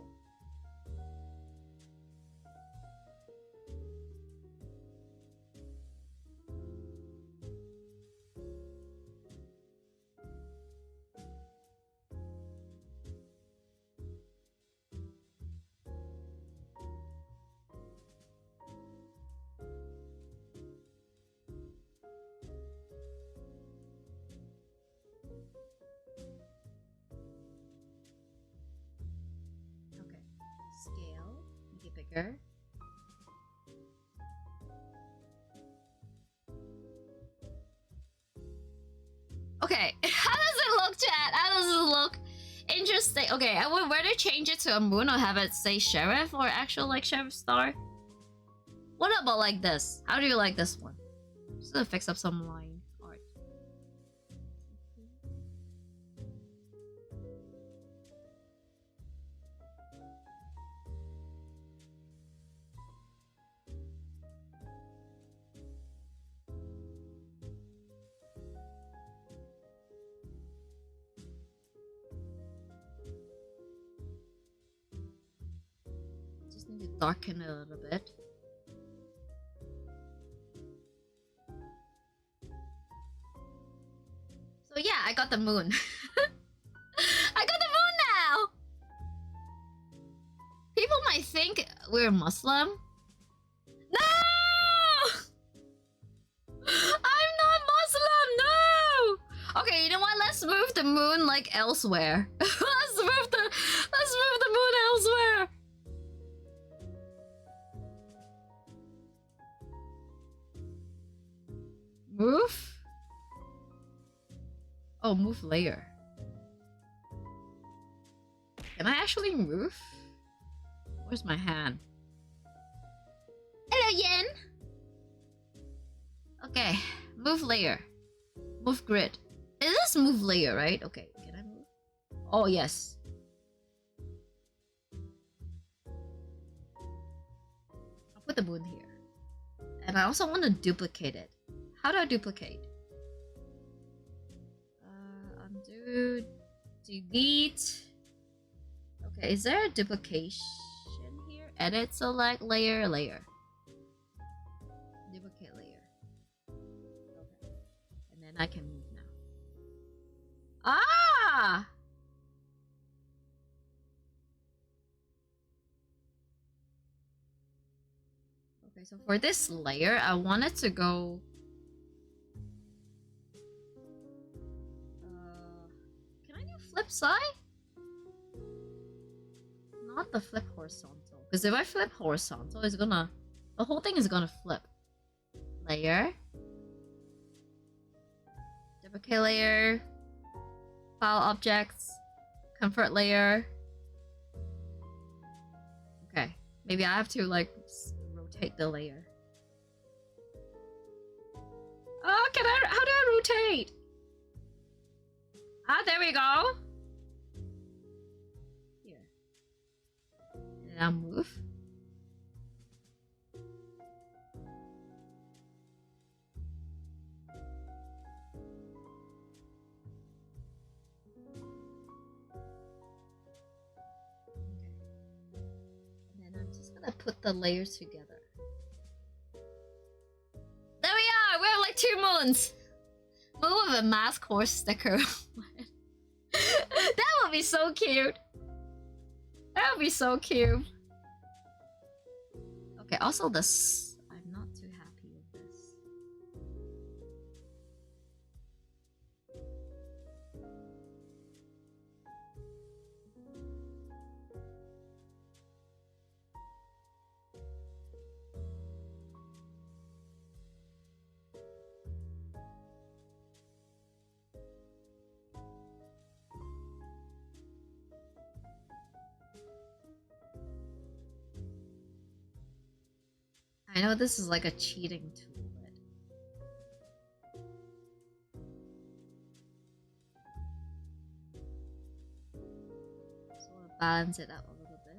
it bigger. Okay, how does it look, chat? How does it look? Interesting. Okay, I would rather change it to a moon or have it say sheriff or actual like sheriff star. What about like this? How do you like this one? Just gonna fix up some line art. Just need to darken it a little bit. So yeah, I got the moon. I got the moon now! People might think we're Muslim. No! I'm not Muslim, no! Okay, you know what? Let's move the moon like elsewhere. let's move the moon elsewhere. Move? Oh, move layer. Can I actually move? Where's my hand? Hello, Yen! Okay, move layer. Move grid. Is this move layer, right? Okay, can I move? Oh, yes. I'll put the moon here. And I also want to duplicate it. How do I duplicate? Undo, delete. Okay, is there a duplication here? Edit, select, layer, layer. Duplicate layer. Okay. And then I can move now. Ah! Okay, so for this layer, I wanted to go... can I do flip side? Not the flip horizontal. Because if I flip horizontal, it's gonna... the whole thing is gonna flip. Layer. Duplicate layer. File objects. Comfort layer. Okay. Maybe I have to like rotate the layer. Oh, can I... how do I rotate? Ah, there we go. Here. And I'll move. Okay. And then I'm just gonna put the layers together. There we are! We have like 2 moons! Moon with a mask horse sticker. That would be so cute. That would be so cute. Okay, also this... I'm not too happy with this. I know this is like a cheating tool, but... so I'll balance it out a little bit.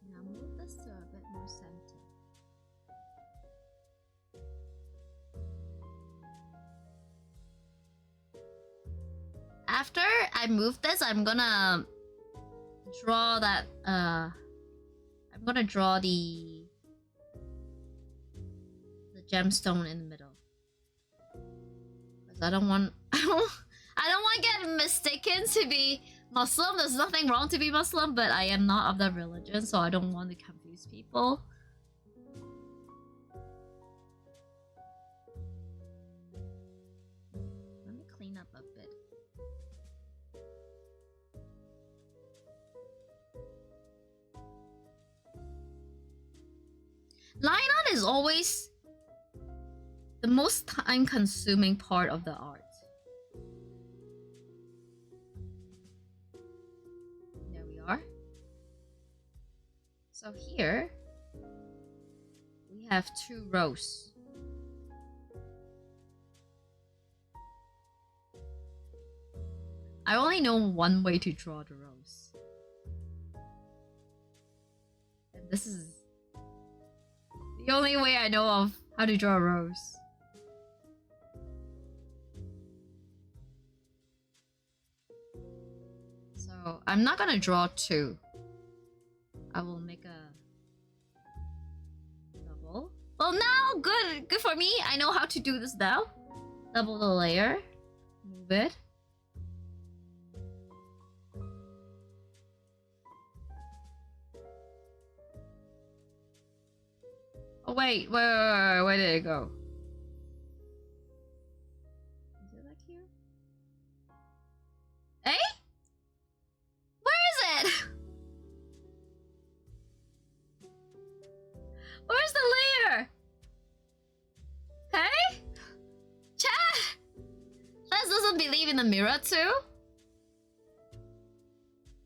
Now move this to a bit more center. After I move this, I'm gonna draw that I'm gonna draw the gemstone in the middle. Because I don't want I don't want to get mistaken to be Muslim. There's nothing wrong to be Muslim, but I am not of that religion, so I don't want to confuse people. Let me clean up a bit. Line art is always the most time-consuming part of the art. There we are. So here, we have 2 rows. I only know one way to draw the rows. And this is the only way I know of how to draw rows. So I'm not gonna draw 2. I will make a double. Well, now good for me. I know how to do this now. Double the layer, move it. Oh wait, where did it go? Is it like here? Eh? Where is it? Where's the layer? Hey? Chat! Les doesn't believe in the mirror too?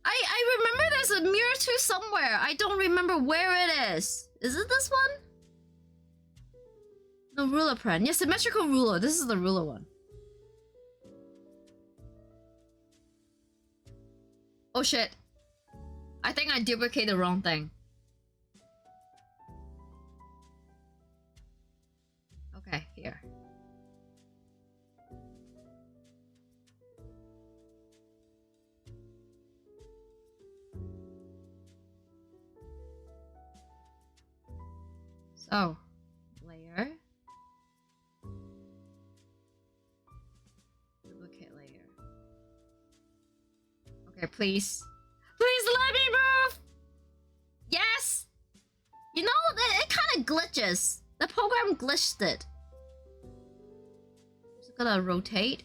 I remember there's a mirror too somewhere. I don't remember where it is. Is it this one? No, ruler pen. Yeah, symmetrical ruler. This is the ruler one. Oh shit. I think I duplicated the wrong thing. Okay, here. So, layer. Duplicate layer. Okay, please. Please let me move! Yes! You know, it kind of glitches. The program glitched it. Just gonna rotate.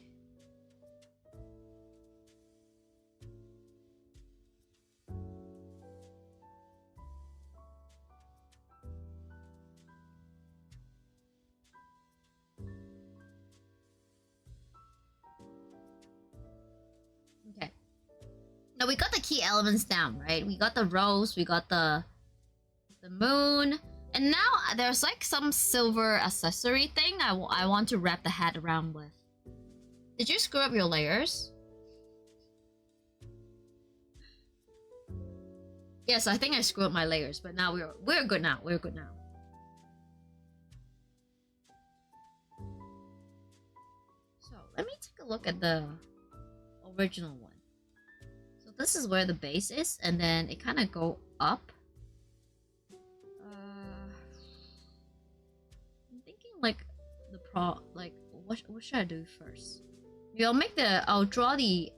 Okay. Now we got the key elements down, right? We got the rose, we got the moon, and now there's like some silver accessory thing I want to wrap the hat around with. Did you screw up your layers? Yes, I think I screwed up my layers, but now we're good now. We're good now. So let me take a look at the original one. So this is where the base is, and then it kind of go up. I'm thinking like what should I do first? Maybe I'll draw the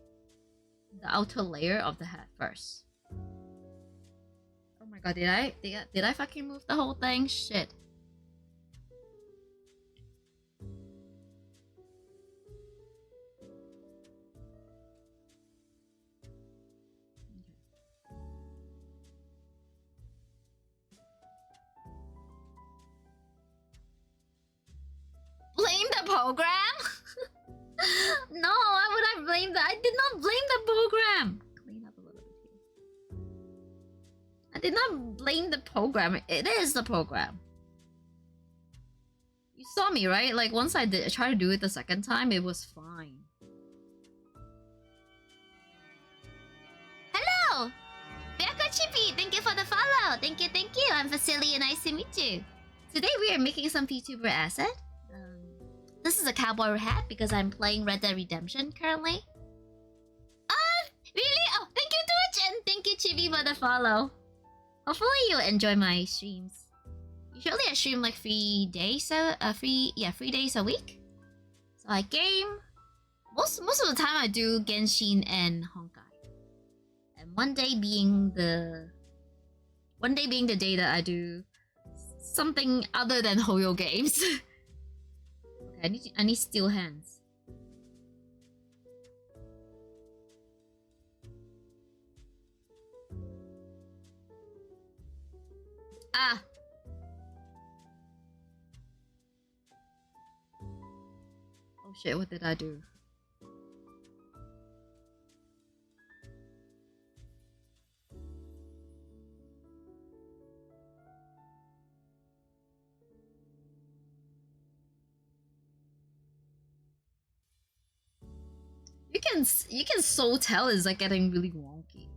outer layer of the hat first. Oh my god, did I fucking move the whole thing? Shit. Blame the program? No, why would I blame that? I did not blame the program. Clean up a little bit here. I did not blame the program. It is the program. You saw me, right? Like once I tried to do it the second time, it was fine. Hello! Biako Chippy, thank you for the follow. Thank you. I'm Vezelia, nice to meet you. Today we are making some Vtuber asset. This is a cowboy hat because I'm playing Red Dead Redemption currently. Really? Oh, thank you Twitch and thank you Chibi for the follow. Hopefully you'll enjoy my streams. Usually I stream like 3 days three days a week. So I game. Most of the time I do Genshin and Honkai. And one day being the day that I do something other than Hoyo games. Okay, I need steel hands. Ah. Oh shit, what did I do? You can so tell it's like getting really wonky.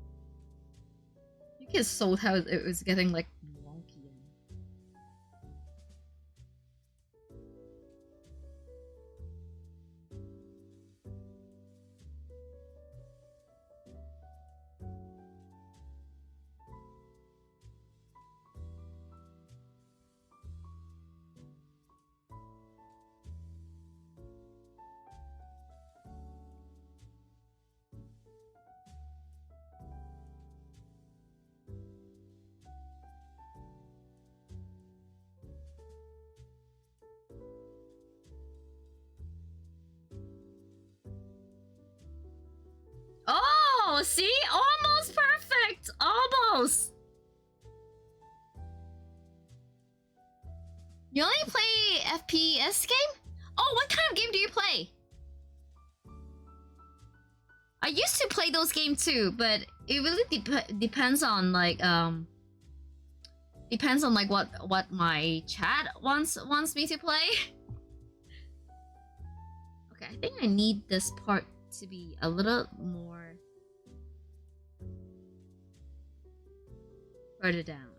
You can so tell it was getting like wonky. Oh, see? Almost perfect! Almost! You only play FPS game? Oh, what kind of game do you play? I used to play those games too, but it really depends on like what my chat wants me to play. Okay, I think I need this part to be a little more further down.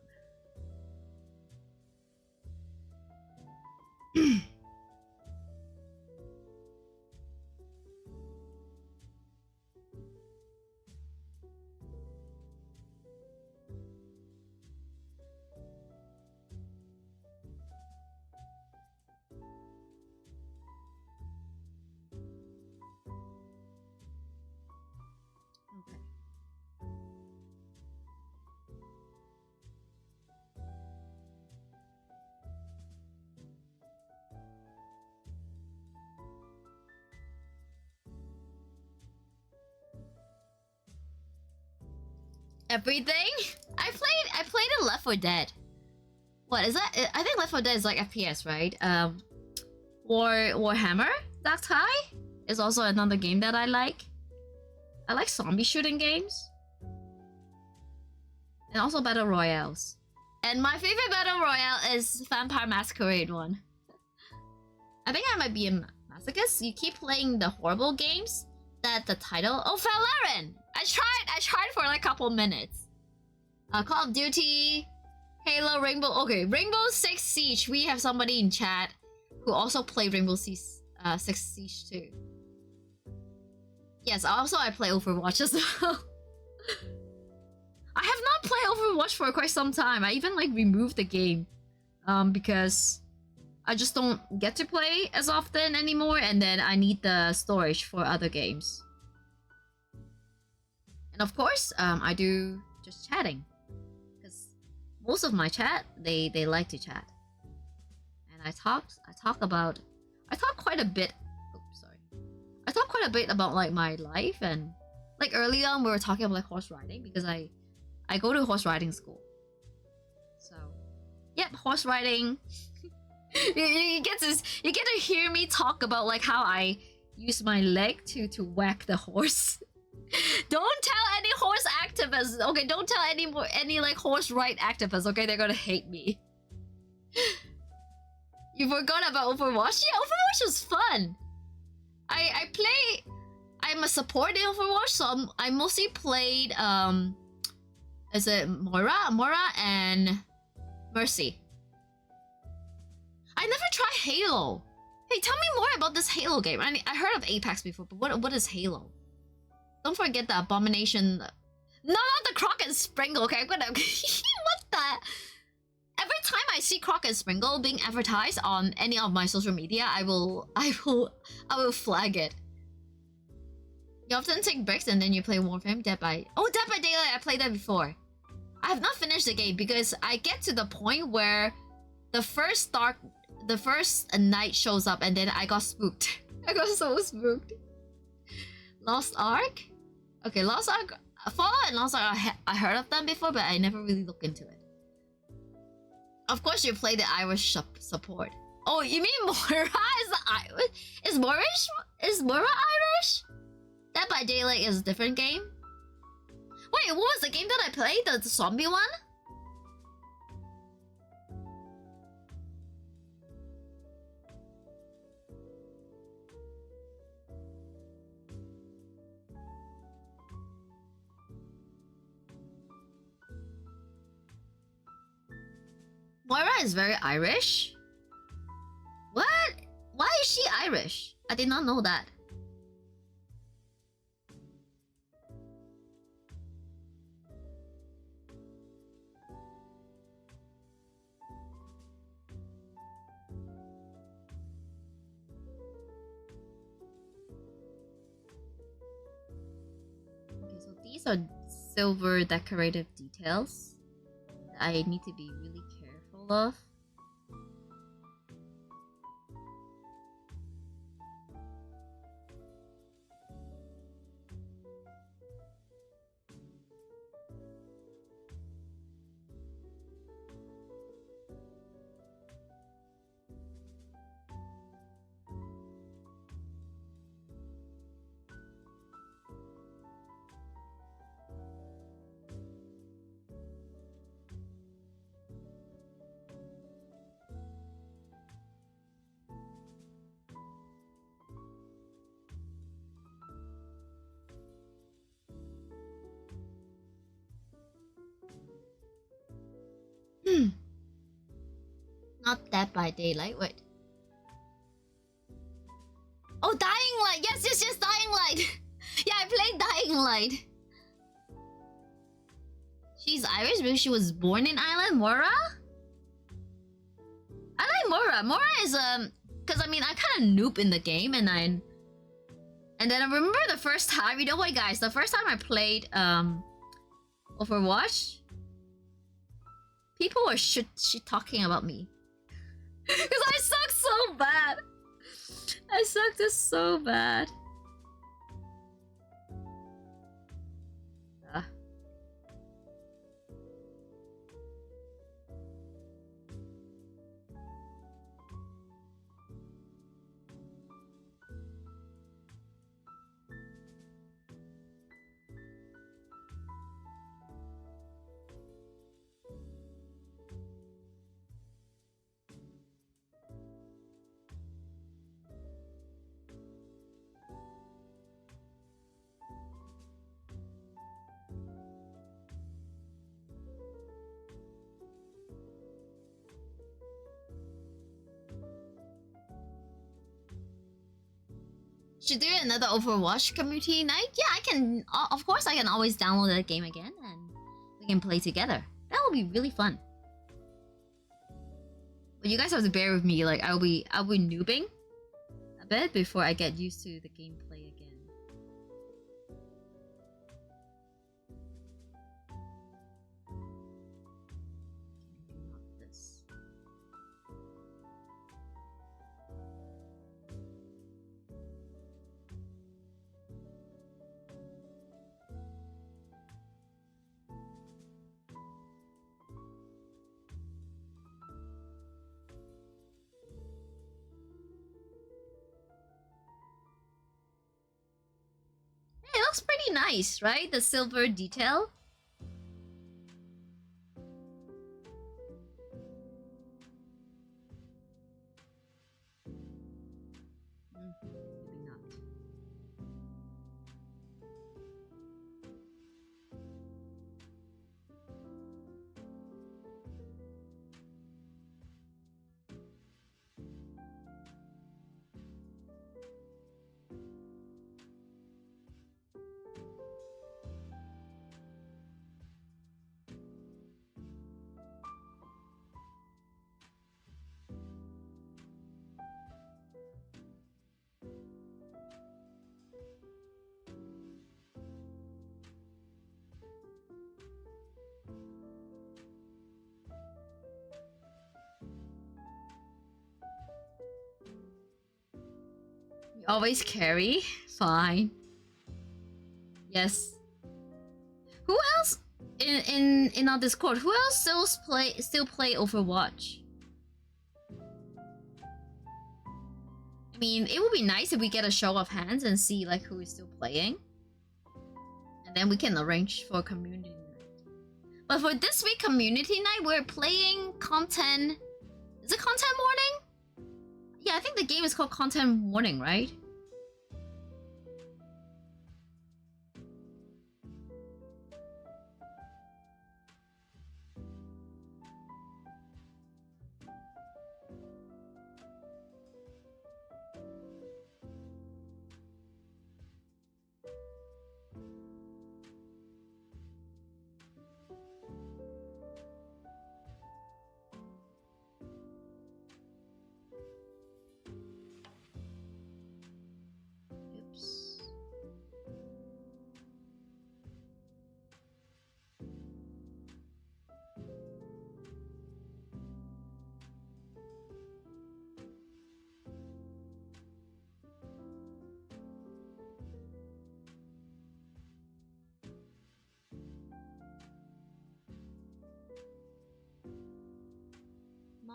Everything? I played a Left 4 Dead. What is that? I think Left 4 Dead is like FPS, right? Warhammer Dark Sky is also another game that I like. I like zombie shooting games. And also battle royales. And my favorite battle royale is Vampire Masquerade one. I think I might be a masochist. You keep playing the horrible games that the title. Oh, Valorant! I tried for like a couple minutes. Call of Duty, Halo, Rainbow. Okay, Rainbow Six Siege. We have somebody in chat who also played Rainbow Six Siege too. Yes, also I play Overwatch as well. I have not played Overwatch for quite some time. I even like removed the game because I just don't get to play as often anymore, and then I need the storage for other games. And of course, I do just chatting, because most of my chat they like to chat, and I talk quite a bit. Oh, sorry. I talk quite a bit about like my life, and like early on we were talking about like horse riding, because I go to horse riding school. So, yep, horse riding. you get to hear me talk about like how I use my leg to whack the horse. Don't tell any horse activists, okay? Don't tell any like horse right activists, okay? They're gonna hate me. You forgot about Overwatch? Yeah, Overwatch was fun. I'm a support in Overwatch, so I mostly played is it Moira and Mercy. I never tried Halo. Hey, tell me more about this Halo game. I heard of Apex before, but what is Halo? Don't forget the abomination. No, not the Croc and Springle, okay? I'm gonna... What that every time I see Croc and Sprinkle being advertised on any of my social media, I will flag it. You often take breaks and then you play Warframe. Dead by Daylight. I played that before. I have not finished the game because I get to the point where the first night shows up and then I got spooked. I got so spooked. Lost Ark? Okay, Lost Ark. Fallout and Lost Ark, I heard of them before, but I never really looked into it. Of course, you play the Irish support. Oh, you mean Moira is Moira Irish? Dead by Daylight is a different game. Wait, what was the game that I played? The zombie one? Moira is very Irish? What? Why is she Irish? I did not know that. Okay, so these are silver decorative details that I need to be really careful of. Not Dead by Daylight, wait. Oh, Dying Light! Yes, Dying Light! Yeah, I played Dying Light. She's Irish, maybe she was born in Ireland? Moira? I like Moira. Moira is, because I mean, I kind of noob in the game, and then I remember the first time, you know what, guys? The first time I played, Overwatch, people were shit talking about me. Because I suck so bad. I sucked it so bad. Should do another Overwatch community night? Yeah, I can. Of course, I can always download that game again and we can play together. That will be really fun. But you guys have to bear with me. Like I'll be noobing a bit before I get used to the gameplay again. Not this. It looks pretty nice, right? The silver detail. Maybe not. Always carry. Fine. Yes. Who else in our Discord? Who else still play Overwatch? I mean, it would be nice if we get a show of hands and see like who is still playing, and then we can arrange for community night. But for this week community night, we're playing content. Is it content morning? Yeah, I think the game is called Content Morning, right?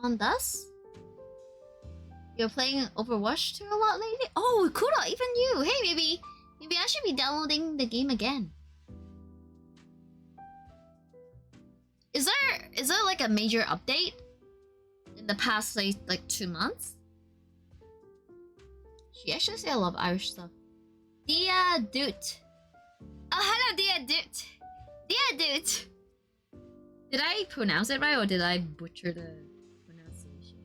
Mondas? You're playing Overwatch too a lot lately? Oh, Kuda, even you! Hey, maybe I should be downloading the game again. Is there like a major update in the past like 2 months? She actually say a lot of Irish stuff. Dia Doot. Oh, hello, Dia Doot. Dia Doot. Did I pronounce it right or did I butcher the pronunciation?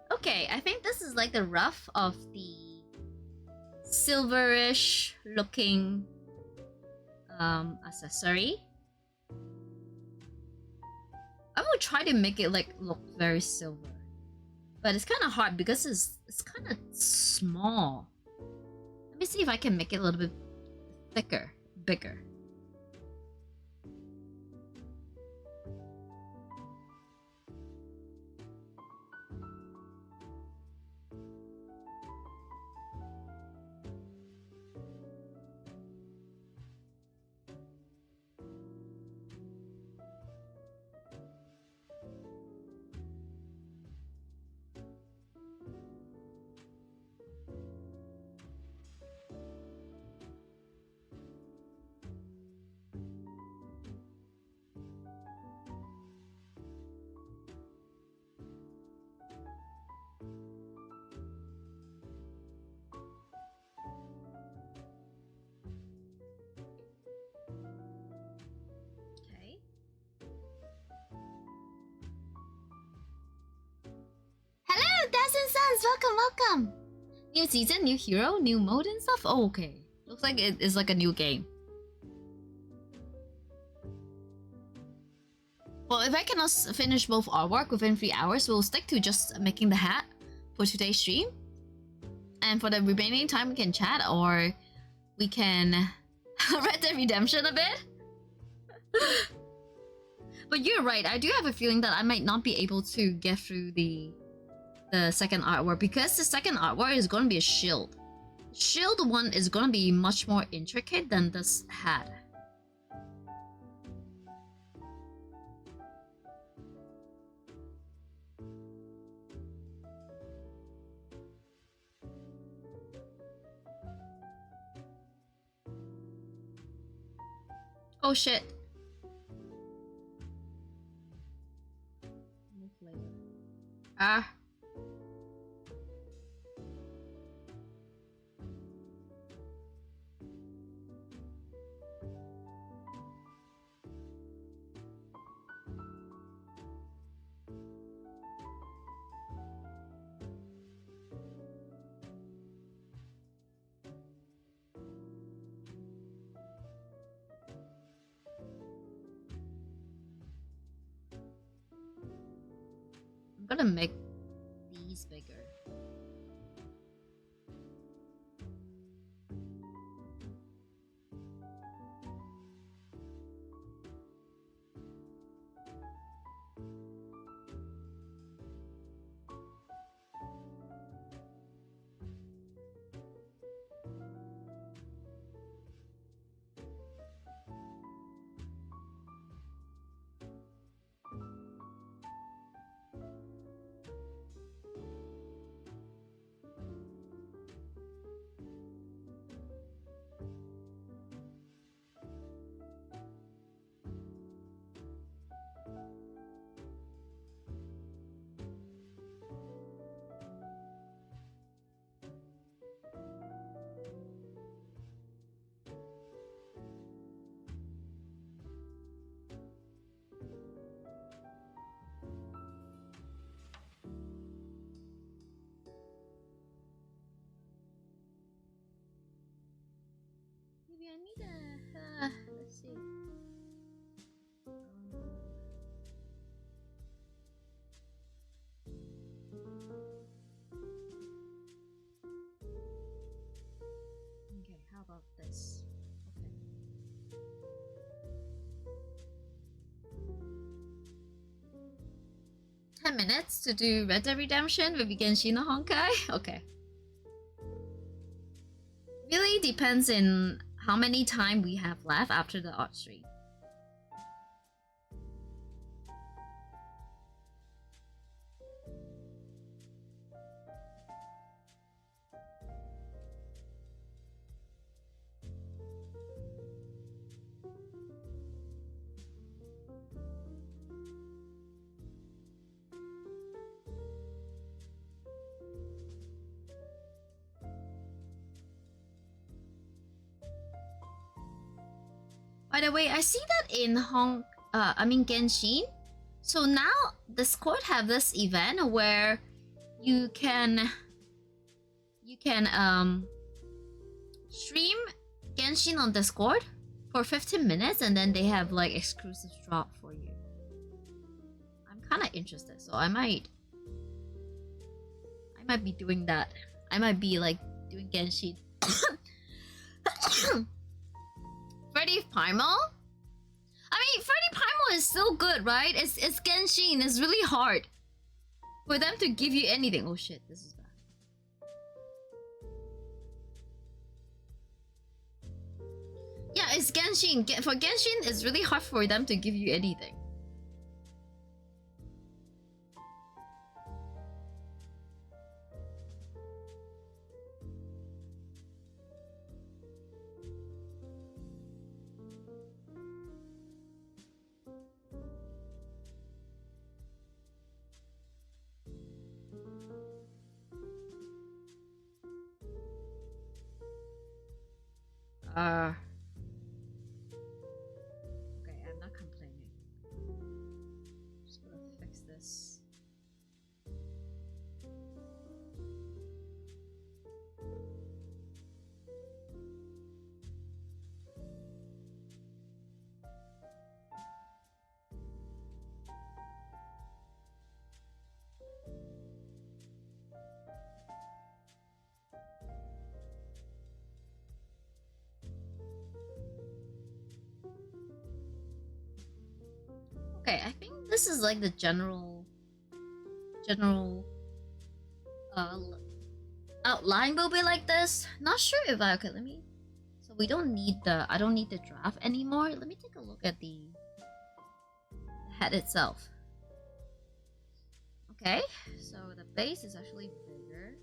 Okay, I think this is like the rough of the silverish looking accessory. I will try to make it like look very silver, but it's kind of hard because it's kind of small. Let me see if I can make it a little bit thicker, bigger. Welcome! New season, new hero, new mode and stuff? Oh, okay. Looks like it is like a new game. Well, if I cannot finish both artwork within 3 hours, we'll stick to just making the hat for today's stream. And for the remaining time, we can chat or we can Red Dead Redemption a bit. But you're right, I do have a feeling that I might not be able to get through the second artwork because the second artwork is going to be a shield. shield one is gonna be much more intricate than this hat. Oh shit. Ah. I'm gonna make these bigger. Maybe I need a... let's see. Okay, how about this? Okay. 10 minutes to do Red Dead Redemption with Genshin no Honkai? Okay. Really depends on how many time we have left after the art stream. By the way, I see that in Genshin. So now Discord have this event where you can stream Genshin on Discord for 15 minutes and then they have like exclusive drop for you. I'm kind of interested, so I might be doing that. I might be like doing Genshin. Freddy Primal? I mean, Freddy Primal is still good, right? It's Genshin. It's really hard for them to give you anything. Oh shit, this is bad. Yeah, it's Genshin. For Genshin, it's really hard for them to give you anything. Okay, I'm not complaining. Just gonna fix this. Okay, I think this is like the general outline will be like this. Not sure if okay, let me. So we don't need I don't need the draft anymore. Let me take a look at the head itself. Okay, so the base is actually bigger.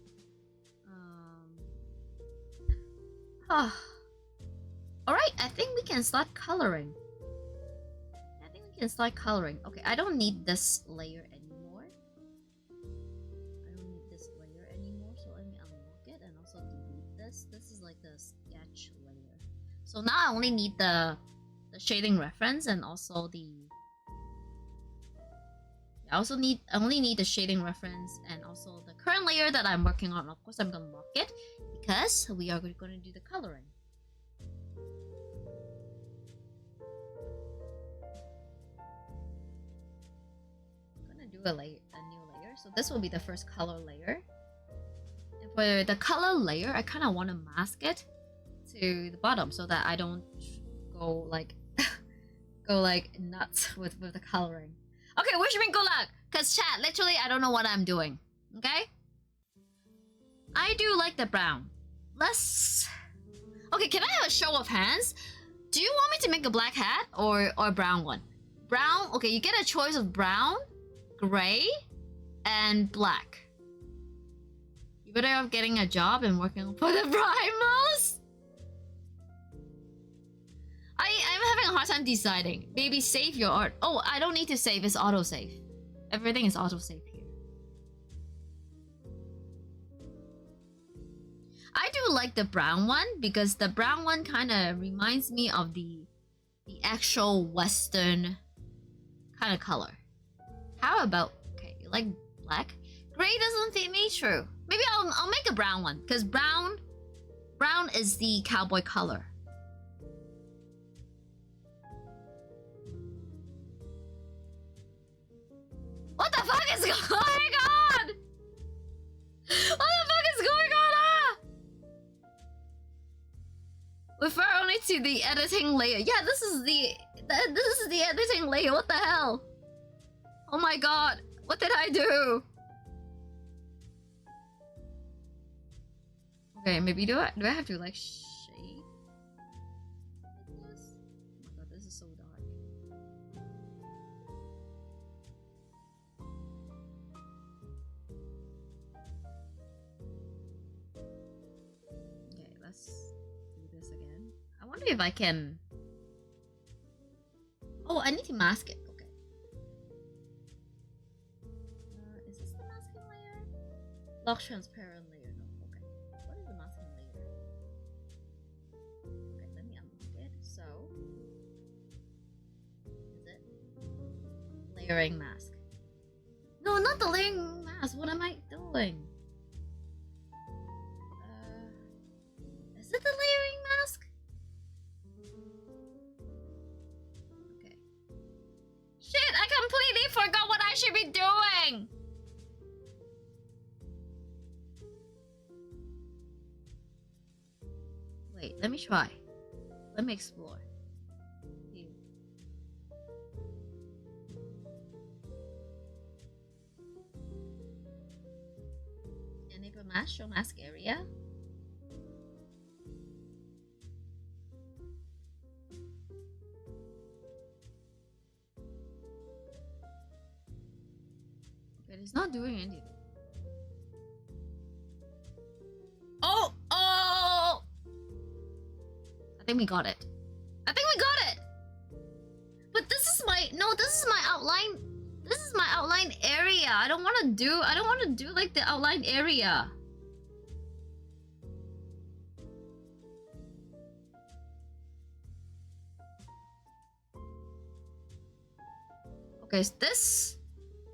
Alright, I think we can start coloring. Okay, I don't need this layer anymore. So let me unlock it and also delete this. This is like the sketch layer. So now I only need the shading reference and also the I only need the shading reference and also the current layer that I'm working on. Of course, I'm gonna lock it because we are going to do the coloring. I'm gonna do a new layer. So this will be the first color layer. And for the color layer, I kind of want to mask it to the bottom so that I don't go like nuts with the coloring. Okay, wish me good luck. Cause chat, literally, I don't know what I'm doing. Okay? I do like the brown. Okay, can I have a show of hands? Do you want me to make a black hat or a brown one? Brown, okay, you get a choice of brown, gray, and black. You better off getting a job and working for the primals. I'm having a hard time deciding. Baby, save your art. Oh, I don't need to save. It's autosave. Everything is autosave here. I do like the brown one because the brown one kind of reminds me of the actual Western kind of color. How about okay? You like black? Gray doesn't fit me. True. Maybe I'll make a brown one because brown is the cowboy color. What the fuck is going on? What the fuck is going on? Refer only to the editing layer. Yeah, this is the editing layer. What the hell? Oh my god. What did I do? Okay, maybe do I have to like shade this? Oh my god, this is so dark. Let's do this again. I wonder if I can... Oh, I need to mask it. Okay. Is this the masking layer? Lock transparent layer. No. Okay. What is the masking layer? Okay, let me unlock it. So... Is it? Layering mask. No, not the layering mask. What am I doing? Is it the layering mask? Okay. Shit, I completely forgot what I should be doing! Wait, let me try. Let me explore. View. Enable mask, show mask area. It's not doing anything. Oh! I think we got it. But this is my outline. This is my outline area. I don't want to do like the outline area. Okay, so this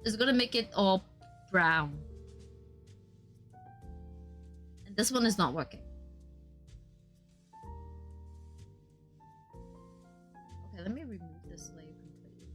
is gonna make it all brown. And this one is not working. Okay, let me remove this layer completely.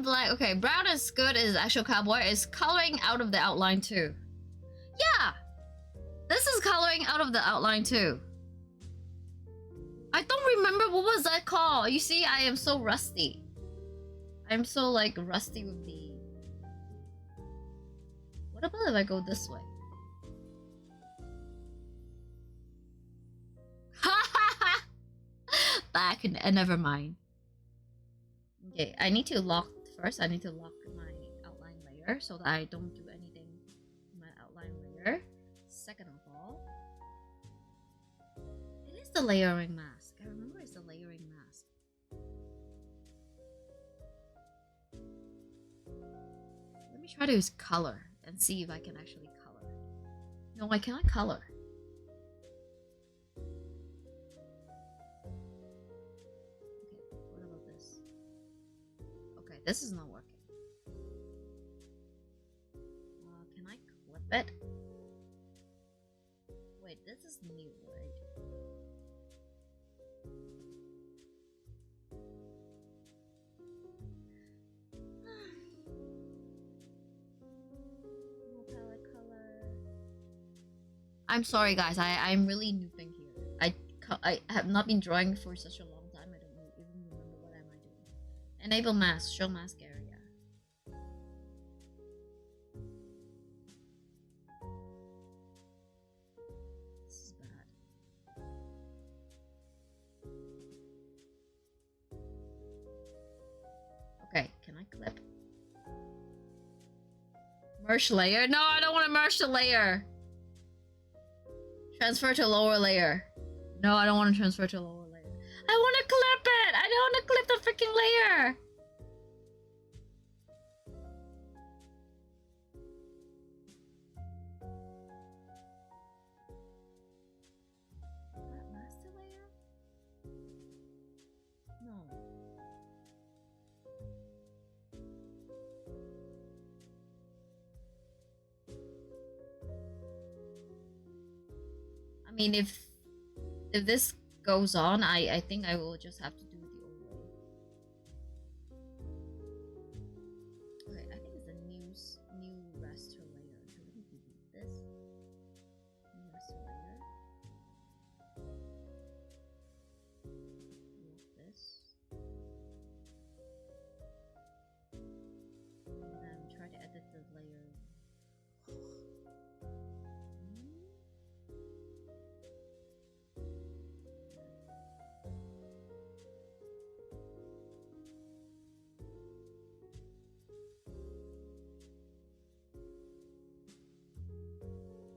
of the line. Okay, brown is good. Is actual cowboy. Is coloring out of the outline too. Yeah, this is coloring out of the outline too. I don't remember what was that called. You see, I am so rusty. I'm so like rusty with the. What about if I go this way? Back and never mind. Okay, I need to lock first. I need to lock my outline layer so that I don't do anything to my outline layer. Second of all, it is the layering mask. I remember it's the layering mask. Let me try to use color and see if I can actually color. No, I cannot color. This is not working. Can I clip it? Wait, this is new, right? No palette color. I'm sorry, guys. I'm really noobing here. I have not been drawing for such a long time. I don't even remember what am I doing. Enable mask. Show mask area. This is bad. Okay, can I clip? Merge layer? No, I don't want to merge the layer. Transfer to lower layer. No, I don't want to transfer to lower layer. I want to clip it! I don't want to clip the freaking layer! That master layer? No. I mean, if this goes on, I think I will just have to do it the old way. Okay, I think it's a new raster layer. So let me delete this. New raster layer. Remove this. And then try to edit the layer.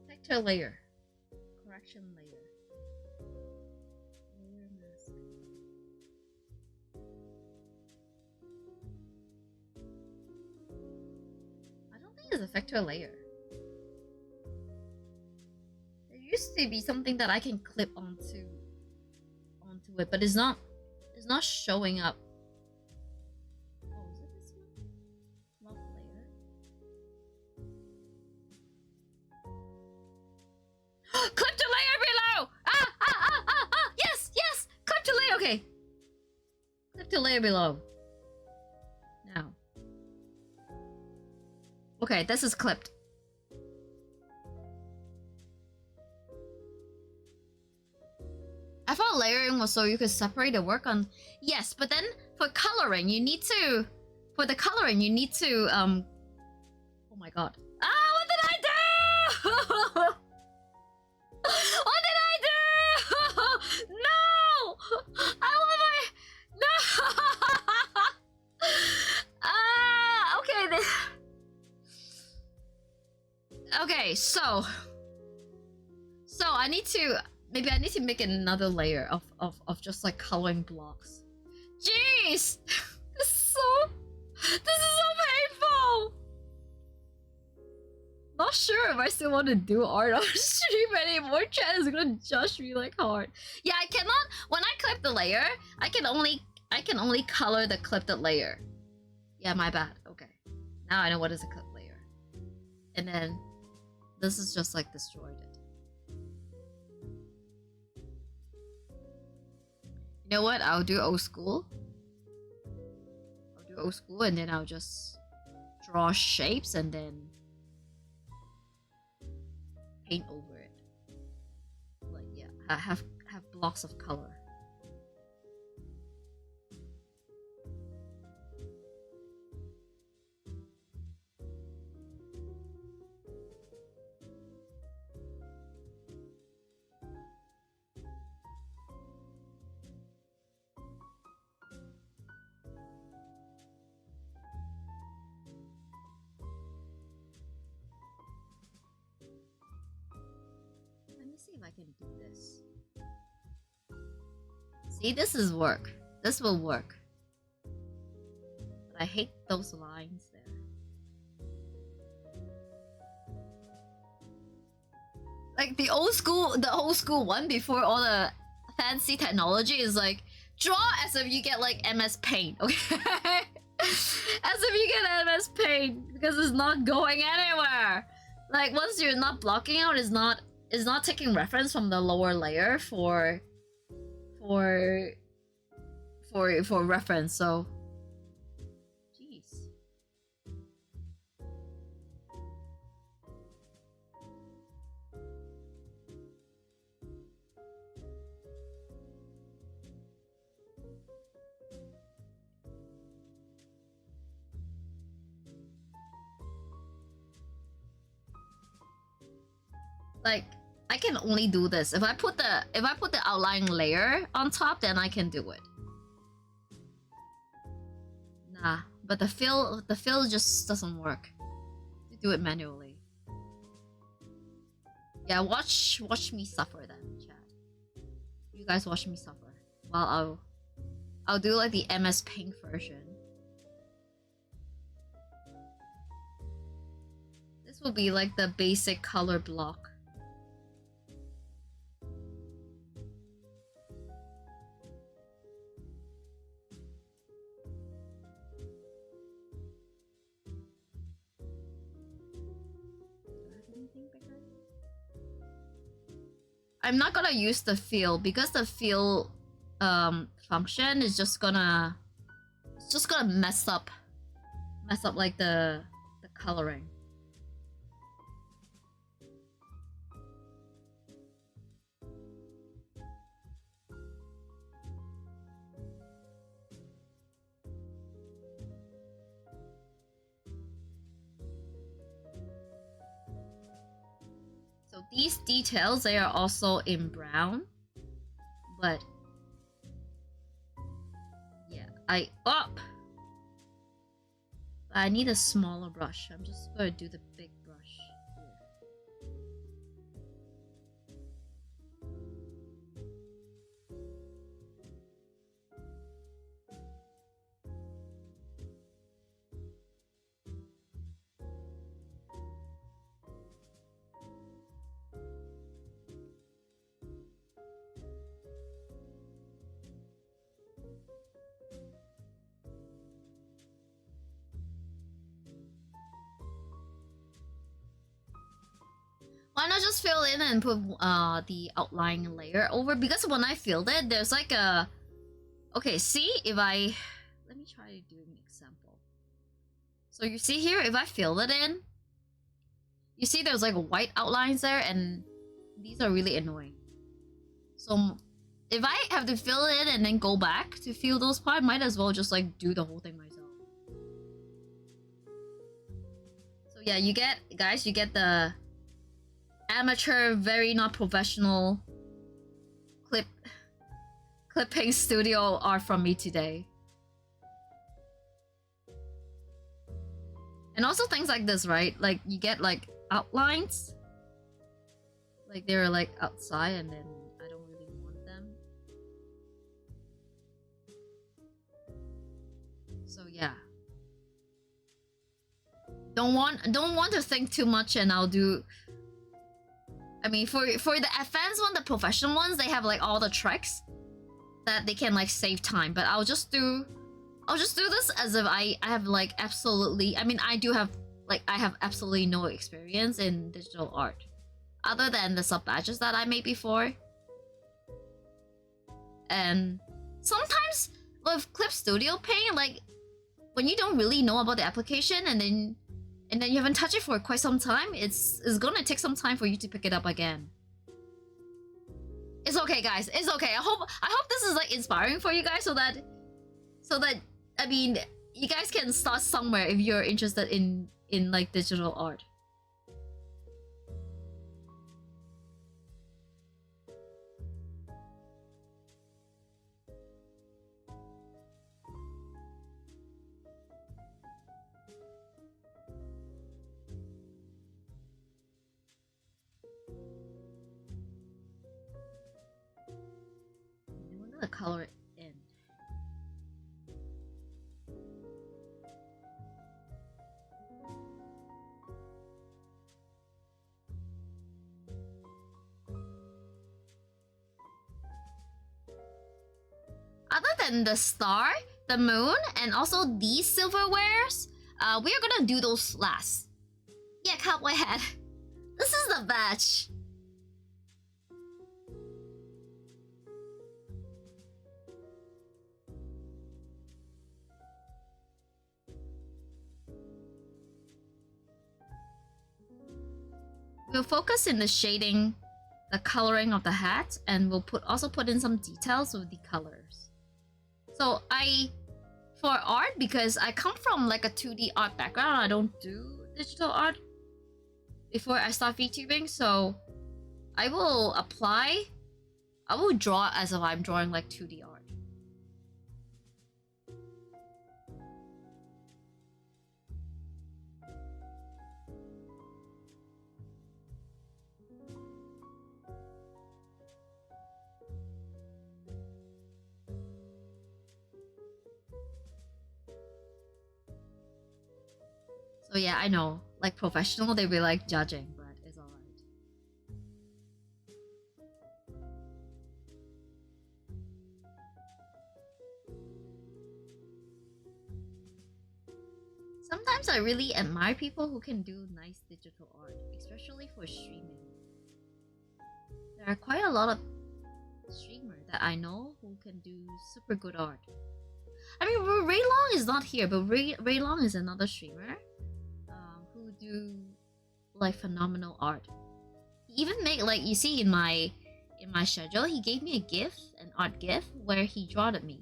Texture layer. Correction layer. Layer mask. I don't think it's a vector layer. There used to be something that I can clip onto it, but it's not showing up. Oh, is it this one? Lock layer. Clip the layer below! Yes! Clip the layer, okay. Clip the layer below. Now. Okay, this is clipped. I thought layering was so you could separate the work on. Yes, but then for coloring, you need to. For the coloring, you need to. Oh my god! Ah, what did I do? What did I do? No! I want my. No! Ah, okay. Okay, so I need to. Maybe I need to make another layer of just like coloring blocks. Jeez! This is so painful! Not sure if I still want to do art on stream anymore. Chat is gonna judge me like hard. Yeah, I cannot. When I clip the layer, I can only color the clipped layer. Yeah, my bad. Okay, now I know what is a clip layer. And then this is just like destroyed it. You know what? I'll do old school. old school, and then I'll just draw shapes and then paint over it. Like yeah, I have blocks of color. See if I can do this. See, this is work. This will work. But I hate those lines there. Like the old school one before all the fancy technology is like draw as if you get like MS Paint, okay? As if you get MS Paint because it's not going anywhere. Like once you're not blocking out, it's not taking reference from the lower layer for reference, so jeez. Like I can only do this if I put the outline layer on top, then I can do it. Nah, but the fill just doesn't work. You do it manually. Yeah, watch me suffer then, chat. You guys watch me suffer while I'll do like the MS Paint version. This will be like the basic color block. I'm not gonna use the fill because the fill function is just gonna mess up like the coloring. So these details, they are also in brown, but yeah, I need a smaller brush. I'm just gonna do the big brush here. Why not just fill in and put the outline layer over? Because when I filled it, there's like a... Okay, see if I... Let me try to do an example. So you see here, if I fill it in, you see there's like white outlines there, and these are really annoying. So if I have to fill it in and then go back to fill those parts, I might as well just like do the whole thing myself. So yeah, you get, guys, you get the amateur, very not professional clipping studio art from me today. And also things like this, right? Like you get like outlines, like they're like outside, and then I don't really want them. So yeah, don't want to think too much, and I'll do. I mean, for the advanced one, the professional ones, they have like all the tricks that they can like save time. But I'll just do this as if I have like absolutely. I mean, I have absolutely no experience in digital art, other than the sub badges that I made before. And sometimes with Clip Studio Paint, like when you don't really know about the application and then you haven't touched it for quite some time, it's gonna take some time for you to pick it up again. It's okay, guys. It's okay. I hope this is like inspiring for you guys so that I mean you guys can start somewhere if you're interested in like digital art. I'm gonna color it in. Other than the star, the moon, and also these silverwares, we are gonna do those last. Yeah, cowboy hat. This is the batch. We'll focus in the shading, the coloring of the hat, and we'll also put in some details with the colors. So for art, because I come from like a 2D art background, I don't do digital art before I start VTubing, so I will draw as if I'm drawing like 2D art. So yeah, I know, like professional, they'd be like judging, but it's alright. Sometimes I really admire people who can do nice digital art, especially for streaming. There are quite a lot of streamers that I know who can do super good art. I mean, Ray Long is not here, but Ray Long is another streamer who do like phenomenal art. He even make, like you see in my schedule, he gave me a gift, an art gift where he drawed at me,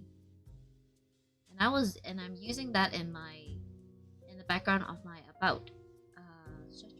and I'm using that in the background of my about schedule.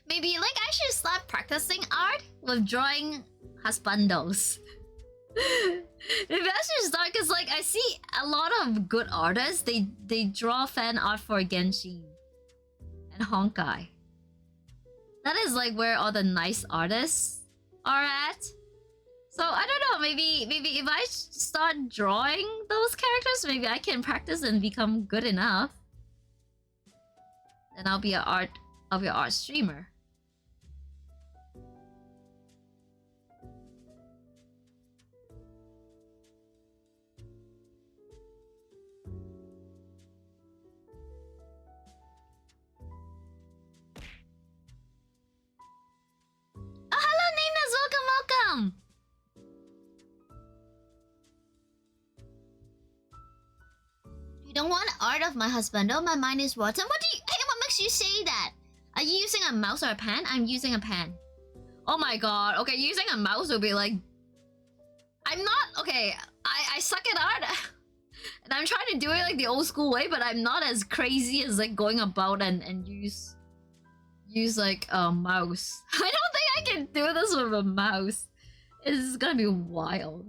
Maybe like I should start practicing art with drawing husbandos. Maybe I should start, because like I see a lot of good artists, they draw fan art for Genshin and Honkai. That is like where all the nice artists are at. So I don't know, maybe if I start drawing those characters, maybe I can practice and become good enough. Then I'll be an art streamer. Oh, hello Ninas, welcome. You don't want art of my husband? Oh, my mind is rotten. Hey, what makes you say that? Are you using a mouse or a pen? I'm using a pen. Oh my god. Okay, using a mouse would be like... I'm not... Okay, I suck at art. And I'm trying to do it like the old school way, but I'm not as crazy as like going about and use like a mouse. I don't think I can do this with a mouse. It's gonna be wild.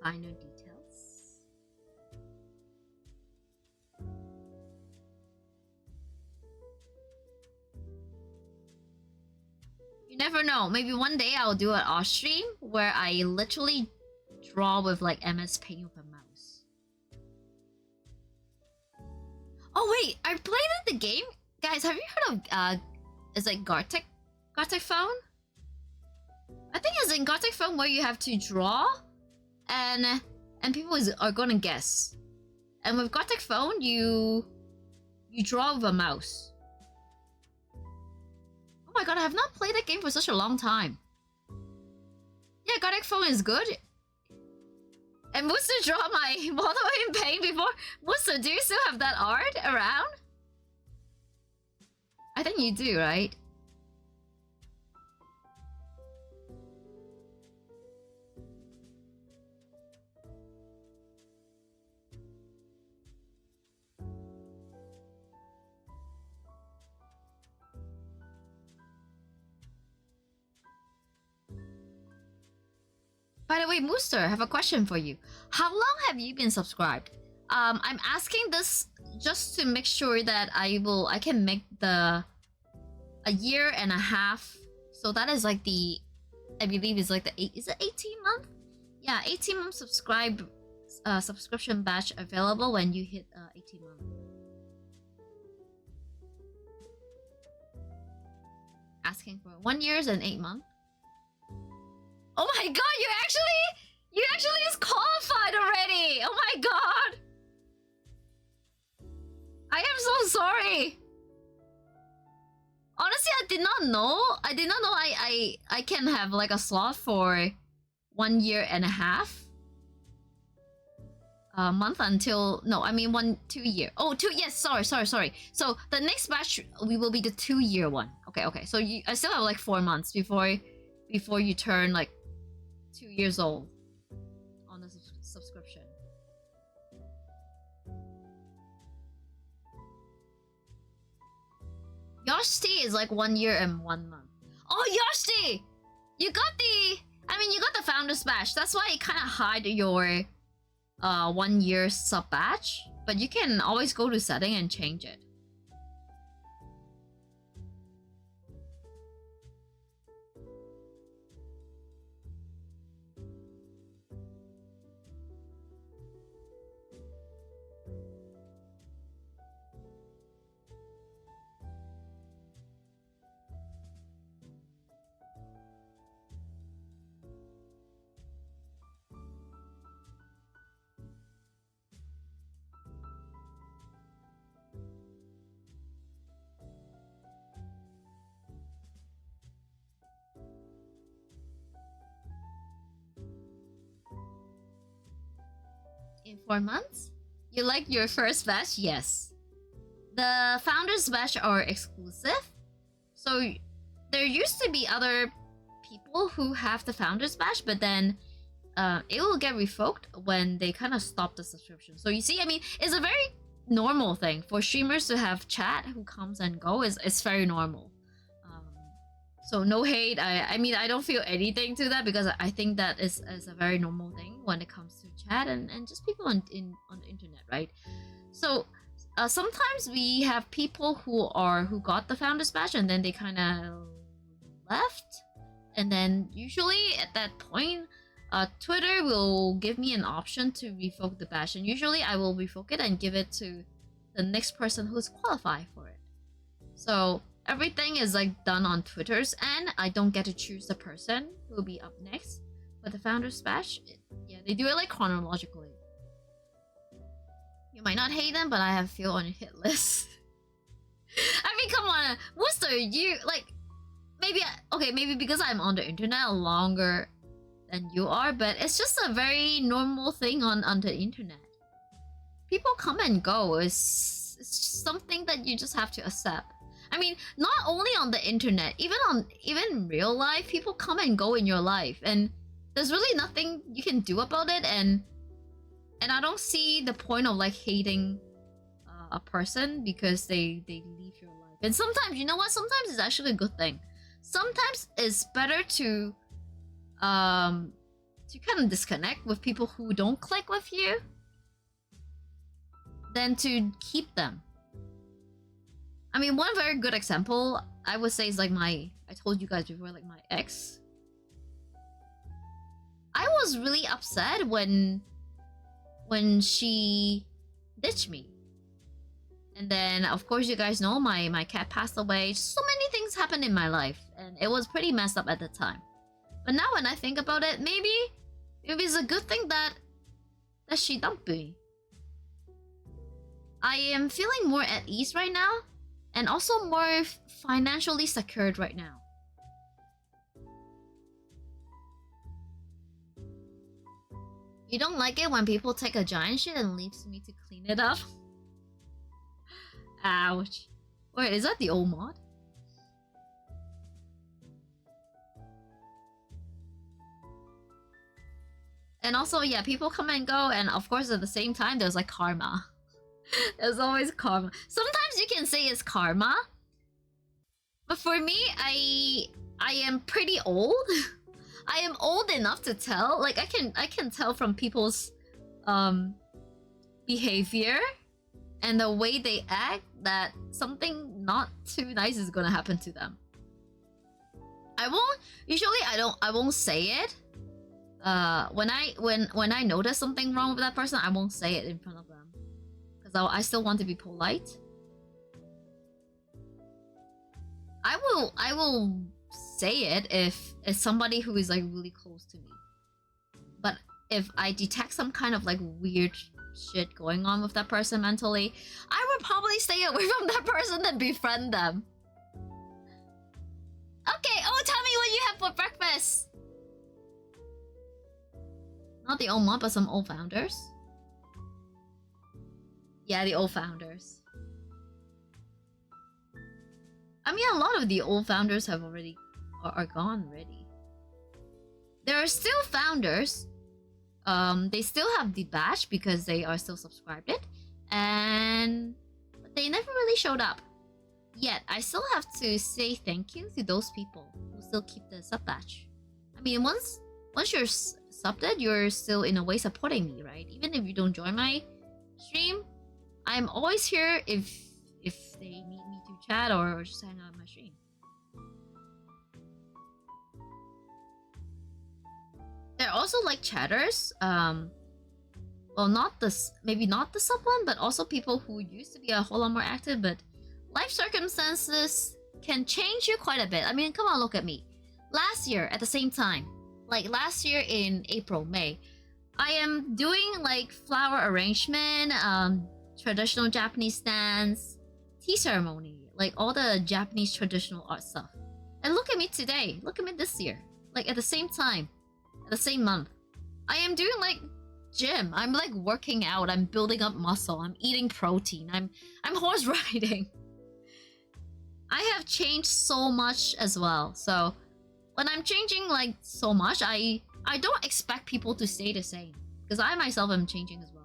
finer details. You never know. Maybe one day I'll do an off stream where I literally draw with like MS Paint with a mouse. Oh wait, I played the game. Guys, have you heard of it's like Gartic phone? I think it's in Gartic phone where you have to draw and people are gonna guess. And with Gartic phone you draw with a mouse. Oh my god, I have not played that game for such a long time. Yeah, Gartic phone is good. And Musa draw my model in paint before. Musa, do you still have that art around? I think you do, right? By the way, Mooster, I have a question for you. How long have you been subscribed? I'm asking this just to make sure that I can make a year and a half. So that is like I believe is like is it 18 month? Yeah, 18 month subscription badge available when you hit 18 months. Asking for 1 year and 8 months. Oh my god, you actually is qualified already! Oh my god! I am so sorry! Honestly, I did not know I can have like a slot for 1 year and a half. Month until, no, I mean 2 year. Oh, 2, yes, sorry. So the next batch we will be the 2 year one. Okay. So I still have like 4 months before you turn like 2 years old on the subscription. Yoshti is like 1 year and 1 month. Oh, Yoshti! You got the Founders Badge. That's why it kind of hide your 1 year sub badge. But you can always go to setting and change it. In 4 months? You like your first batch? Yes. The Founders Batch are exclusive. So there used to be other people who have the Founders Batch, but then it will get revoked when they kind of stop the subscription. So you see, I mean, it's a very normal thing for streamers to have chat who comes and go. It's very normal. So no hate. I mean, I don't feel anything to that because I think that is a very normal thing when it comes to chat and just people on the internet, right? So sometimes we have people who got the Founders Badge and then they kind of left, and then usually at that point, Twitter will give me an option to revoke the badge, and usually I will revoke it and give it to the next person who's qualified for it. So everything is like done on Twitter's end. I don't get to choose the person who will be up next. But the Founders Badge, yeah, they do it like chronologically. You might not hate them, but I have Phil on your hit list. I mean, come on, Wooster, you like maybe because I'm on the internet longer than you are, but it's just a very normal thing on the internet. People come and go. It's something that you just have to accept. I mean, not only on the internet, even real life, people come and go in your life, and there's really nothing you can do about it. And I don't see the point of like hating a person because they leave your life. And sometimes, you know what? Sometimes it's actually a good thing. Sometimes it's better to to kind of disconnect with people who don't click with you than to keep them. I mean, one very good example I would say is like I told you guys before, like my ex. I was really upset when she ditched me. And then, of course, you guys know my cat passed away. So many things happened in my life, and it was pretty messed up at the time. But now when I think about it, maybe it's a good thing that she dumped me. I am feeling more at ease right now, and also more financially secured right now. You don't like it when people take a giant shit and leaves me to clean it up? Ouch. Wait, is that the old mod? And also, yeah, people come and go, and of course at the same time there's like karma. There's always karma. Sometimes you can say it's karma, but for me, I am pretty old. I am old enough to tell. Like I can tell from people's behavior and the way they act that something not too nice is gonna happen to them. I won't say it. When I notice something wrong with that person, I won't say it in front of them, because I still want to be polite. I will say it if it's somebody who is like really close to me. But if I detect some kind of like weird shit going on with that person mentally, I would probably stay away from that person and befriend them. Okay, oh, tell me what you have for breakfast. Not the old mod, but some old founders. Yeah, the old founders. I mean, a lot of the old founders have already are gone already. There are still founders. They still have the badge because they are still subscribed it, and they never really showed up. Yet, I still have to say thank you to those people who still keep the sub badge. I mean, once you're subbed it, you're still in a way supporting me, right? Even if you don't join my stream, I'm always here if they need me to chat or just hang out on my stream. There are also like chatters, well, maybe not the sub one, but also people who used to be a whole lot more active, but life circumstances can change you quite a bit. I mean, come on, look at me. Last year, at the same time, like last year in April, May, I am doing like flower arrangement, traditional Japanese dance, tea ceremony, like all the Japanese traditional art stuff. And look at me today. Look at me this year. Like at the same time, at the same month, I am doing like gym. I'm like working out. I'm building up muscle. I'm eating protein. I'm horse riding. I have changed so much as well. So when I'm changing like so much, I don't expect people to stay the same, because I myself am changing as well.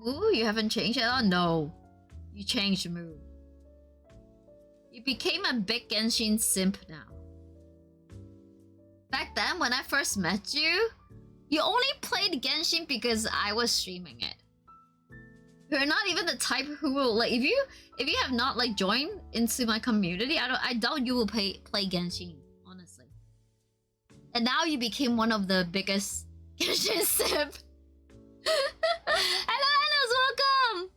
Ooh, you haven't changed at all? No. You changed, Moo. You became a big Genshin simp now. Back then, when I first met you, you only played Genshin because I was streaming it. You're not even the type who will like if you have not like joined into my community, I doubt you will play Genshin, honestly. And now you became one of the biggest Genshin simp. Hello, welcome!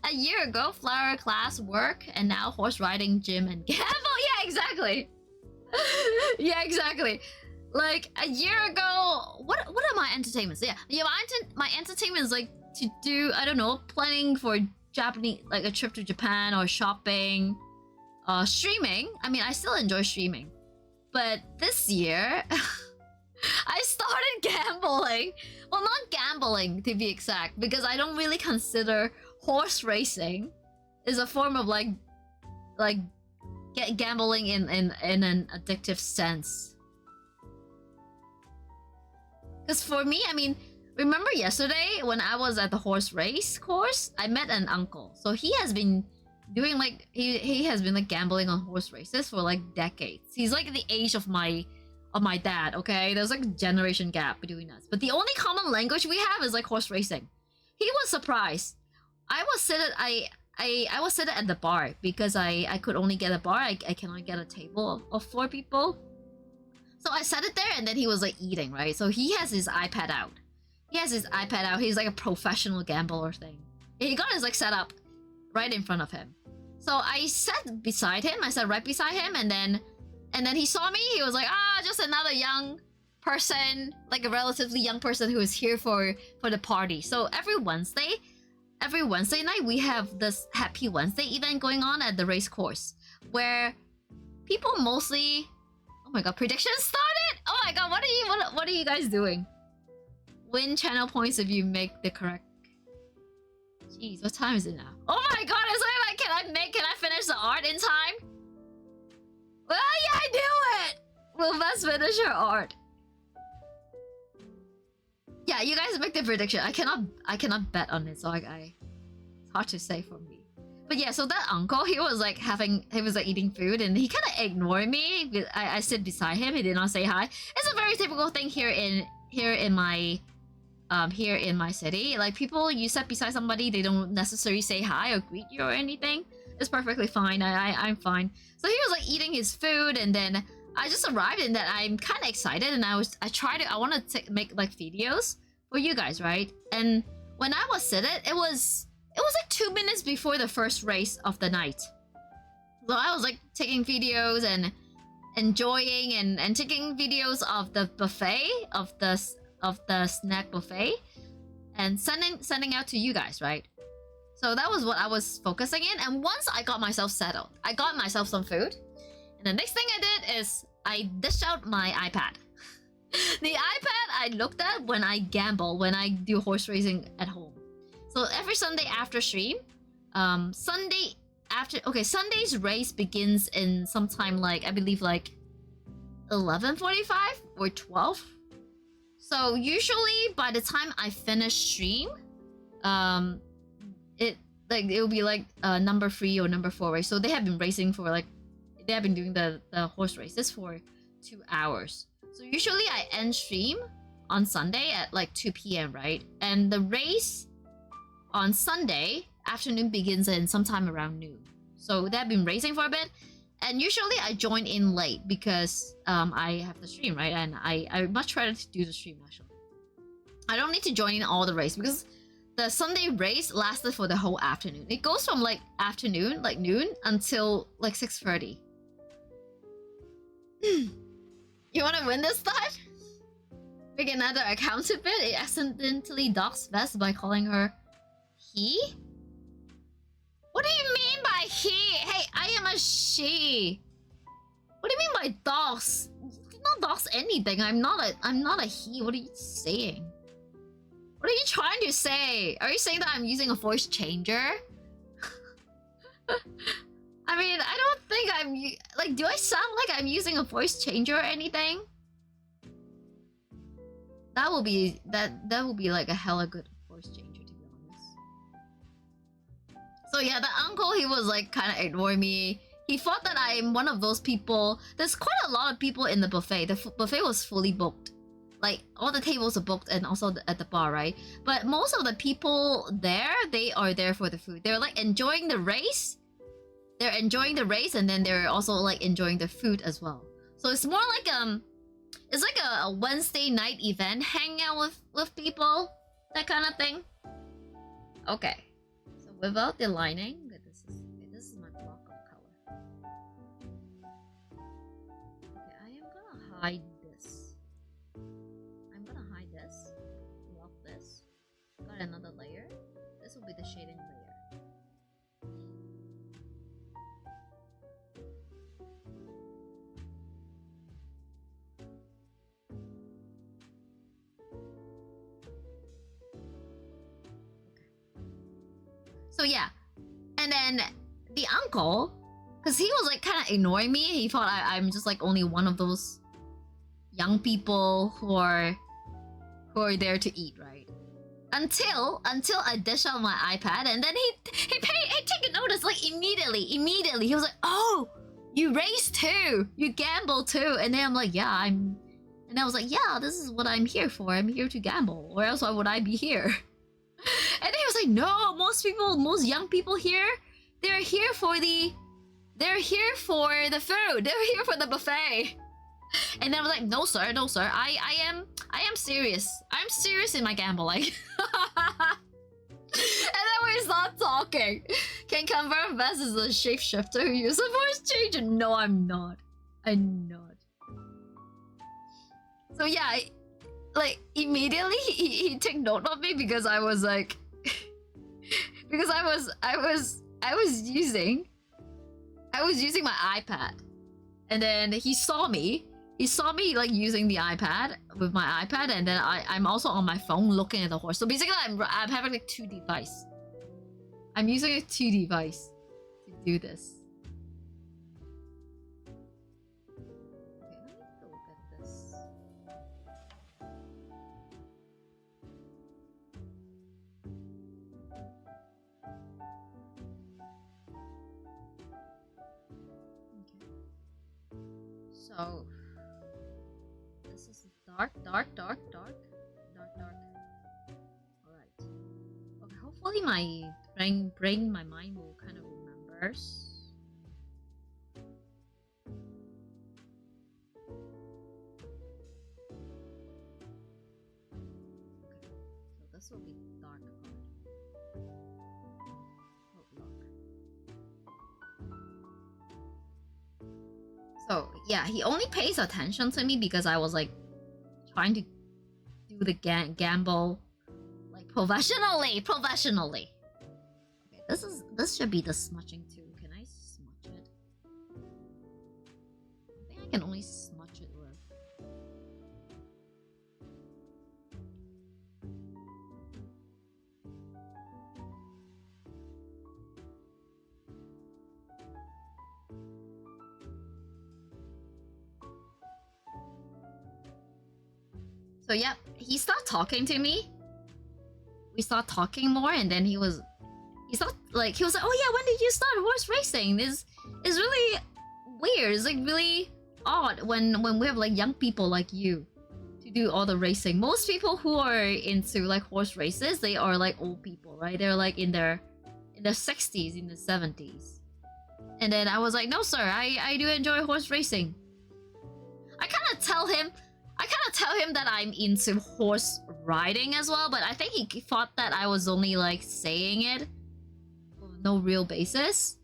A year ago, flower class, work, and now horse riding, gym, and gamble. Yeah, exactly. Yeah, exactly. Like a year ago, what are my entertainments? Yeah, my entertainment is like to do, I don't know, planning for Japanese, like a trip to Japan or shopping, streaming. I mean, I still enjoy streaming, but this year I started gambling. Well, not gambling to be exact, because I don't really consider horse racing is a form of like gambling in an addictive sense. Because for me, I mean, remember yesterday when I was at the horse race course, I met an uncle. So he has been doing like he has been like gambling on horse races for like decades. He's like the age of my dad, okay? There's like a generation gap between us. But the only common language we have is like horse racing. He was surprised. I was seated at the bar because I could only get a bar. I cannot get a table of 4 people. So I sat it there and then he was like eating, right? So he has his iPad out. He's like a professional gambler thing. He got his like setup right in front of him. So I sat beside him. I sat right beside him, and then he saw me. He was like, just another young person, like a relatively young person who is here for the party. So every Wednesday night we have this Happy Wednesday event going on at the race course where people mostly. Oh my god, predictions started? Oh my god, what are you guys doing? Win channel points if you make the correct. Jeez, what time is it now? Oh my god, is it like can I finish the art in time? Well, yeah, I do it! We'll best finish your art. Yeah, you guys make the prediction. I cannot bet on it, so it's hard to say for me. But yeah, so that uncle, he was like eating food, and he kind of ignored me. I sit beside him. He did not say hi. It's a very typical thing here in my city. Like, people, you sit beside somebody, they don't necessarily say hi or greet you or anything. It's perfectly fine. I'm fine. So he was like eating his food, and then I just arrived, and then I'm kind of excited, and I want to make like videos for you guys, right? And when I was seated, it was like 2 minutes before the first race of the night. So I was like taking videos and enjoying and taking videos of the buffet, of the snack buffet, and sending out to you guys, right? So that was what I was focusing in. And once I got myself settled, I got myself some food, and the next thing I did is I dished out my iPad. The iPad I looked at when I gamble, when I do horse racing at home. So every Sunday after stream, Sunday's race begins in sometime like, I believe like 11:45 or 12. So usually by the time I finish stream, it'll be like number 3 or number 4 race. So they have been doing the horse races for 2 hours. So usually I end stream on Sunday at like 2 p.m., right? And the race on Sunday afternoon begins in sometime around noon. So they've been racing for a bit, and usually I join in late because I have the stream, right? And I much rather to do the stream actually. I don't need to join in all the race because the Sunday race lasted for the whole afternoon. It goes from like afternoon, like noon, until like 6:30. You want to win this time? Make another account a bit. It accidentally doxed Vest by calling her he? What do you mean by he? Hey, I am a she. What do you mean by dox? You cannot dox anything. I'm not a he. What are you saying? What are you trying to say? Are you saying that I'm using a voice changer? I mean, I don't think I'm like. Do I sound like I'm using a voice changer or anything? That will be like a hella good voice changer, to be honest. So yeah, the uncle, he was like kind of ignoring me. He thought that I'm one of those people. There's quite a lot of people in the buffet. The buffet was fully booked. Like, all the tables are booked, and also at the bar, right? But most of the people there, they are there for the food. They're like enjoying the race. They're enjoying the race, and then they're also like enjoying the food as well. So it's more like it's like a Wednesday night event, hang out with people, that kind of thing. Okay, so without the lining, this is my block of color. Okay, I am gonna hide this. I'm gonna hide this, lock this. Got another layer. This will be the shading layer. So yeah, and then the uncle, because he was like kind of ignoring me. He thought I'm just like only one of those young people who are there to eat, right? Until I dish out my iPad, and then he take a notice like immediately. He was like, "Oh, you race too, you gamble too," and then I'm like, "Yeah, I'm." And I was like, "Yeah, this is what I'm here for. I'm here to gamble. Or else why would I be here?" And he was like, "No, most young people here, they're here for the food. They're here for the buffet." And then I was like, no sir, I am serious. I'm serious in my gambling. And then we start talking. Can confirm Vess is a shapeshifter who uses voice changer. No, I'm not. I'm not. So yeah, like immediately he took note of me because I was like because I was using my iPad. And then he saw me like using the iPad with my iPad, and then I'm also on my phone looking at the horse. So basically I'm having like two devices. I'm using a two device to do this. Okay, let me take a look at this. Okay. So this is dark. Alright. Okay, hopefully my brain, my mind will kind of remembers. Okay, so this will be dark part. So yeah, he only pays attention to me because I was like trying to do the gamble like professionally. Okay, this should be the smudging too. Can I smudge it? I think I can only smudge it with. So yeah, he started talking to me. We started talking more, and then he was like, "Oh yeah, when did you start horse racing? This is really weird. It's like really odd when we have like young people like you to do all the racing. Most people who are into like horse races, they are like old people, right? They're like in their 60s, in the 70s." And then I was like, "No sir, I do enjoy horse racing." I kind of tell him that I'm into horse riding as well, but I think he thought that I was only like saying it with no real basis.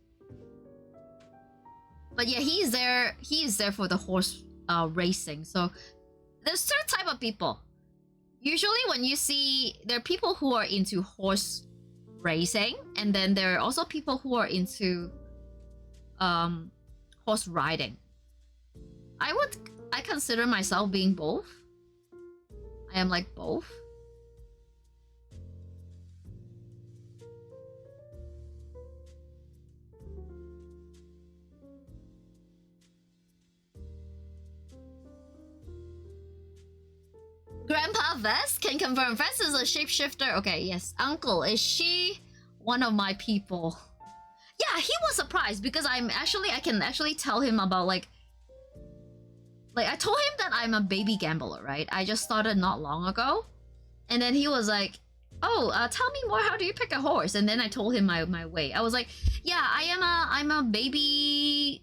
But yeah, he is there for the horse racing. So there's two type of people. Usually when you see, there are people who are into horse racing, and then there are also people who are into horse riding. I consider myself being both. I am like both. Grandpa Vest can confirm Vest is a shapeshifter. Okay, yes. Uncle, is she one of my people? Yeah, he was surprised because I can actually tell him about like I told him that I'm a baby gambler, right? I just started not long ago. And then he was like, "Oh, tell me more, how do you pick a horse?" And then I told him my way. I was like, "Yeah, I'm a baby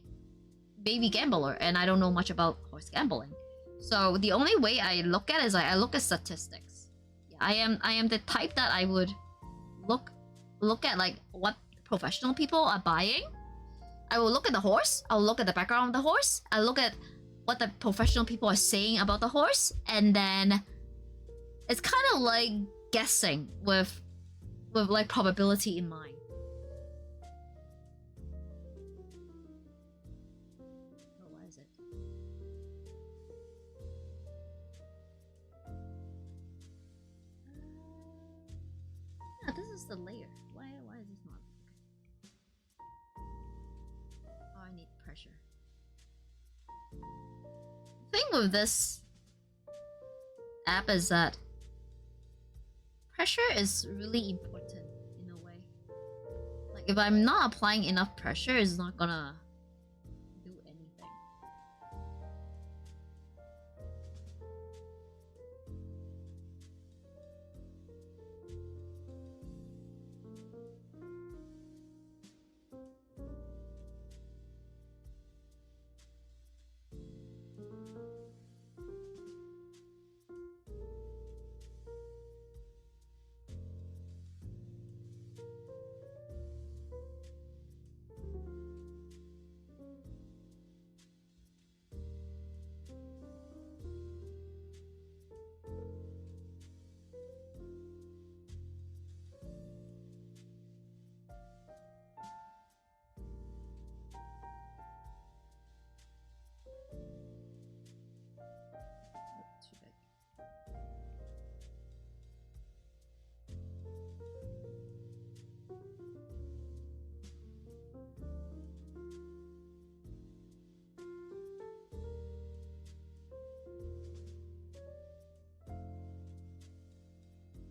gambler, and I don't know much about horse gambling. So the only way I look at is I look at statistics. Yeah, I am the type that I would look at like what professional people are buying. I will look at the horse, I'll look at the background of the horse, I look at what the professional people are saying about the horse, and then it's kind of like guessing with like probability in mind." Oh, what is it? Yeah, this is the layer. Why is this not? pressure. The thing with this app is that pressure is really important in a way. Like if I'm not applying enough pressure, it's not gonna do anything. Too big.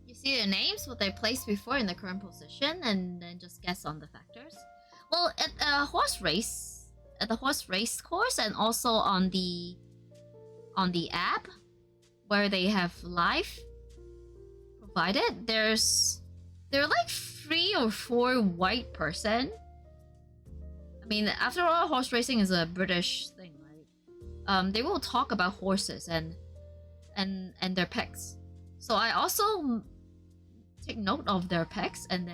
You see the names, what they placed before in the current position, and then just guess on the factors. Well, at the horse race course, and also on the app where they have live provided, there are like 3 or 4 white person. I mean, after all, horse racing is a British thing, right? They will talk about horses and their picks. So I also take note of their picks and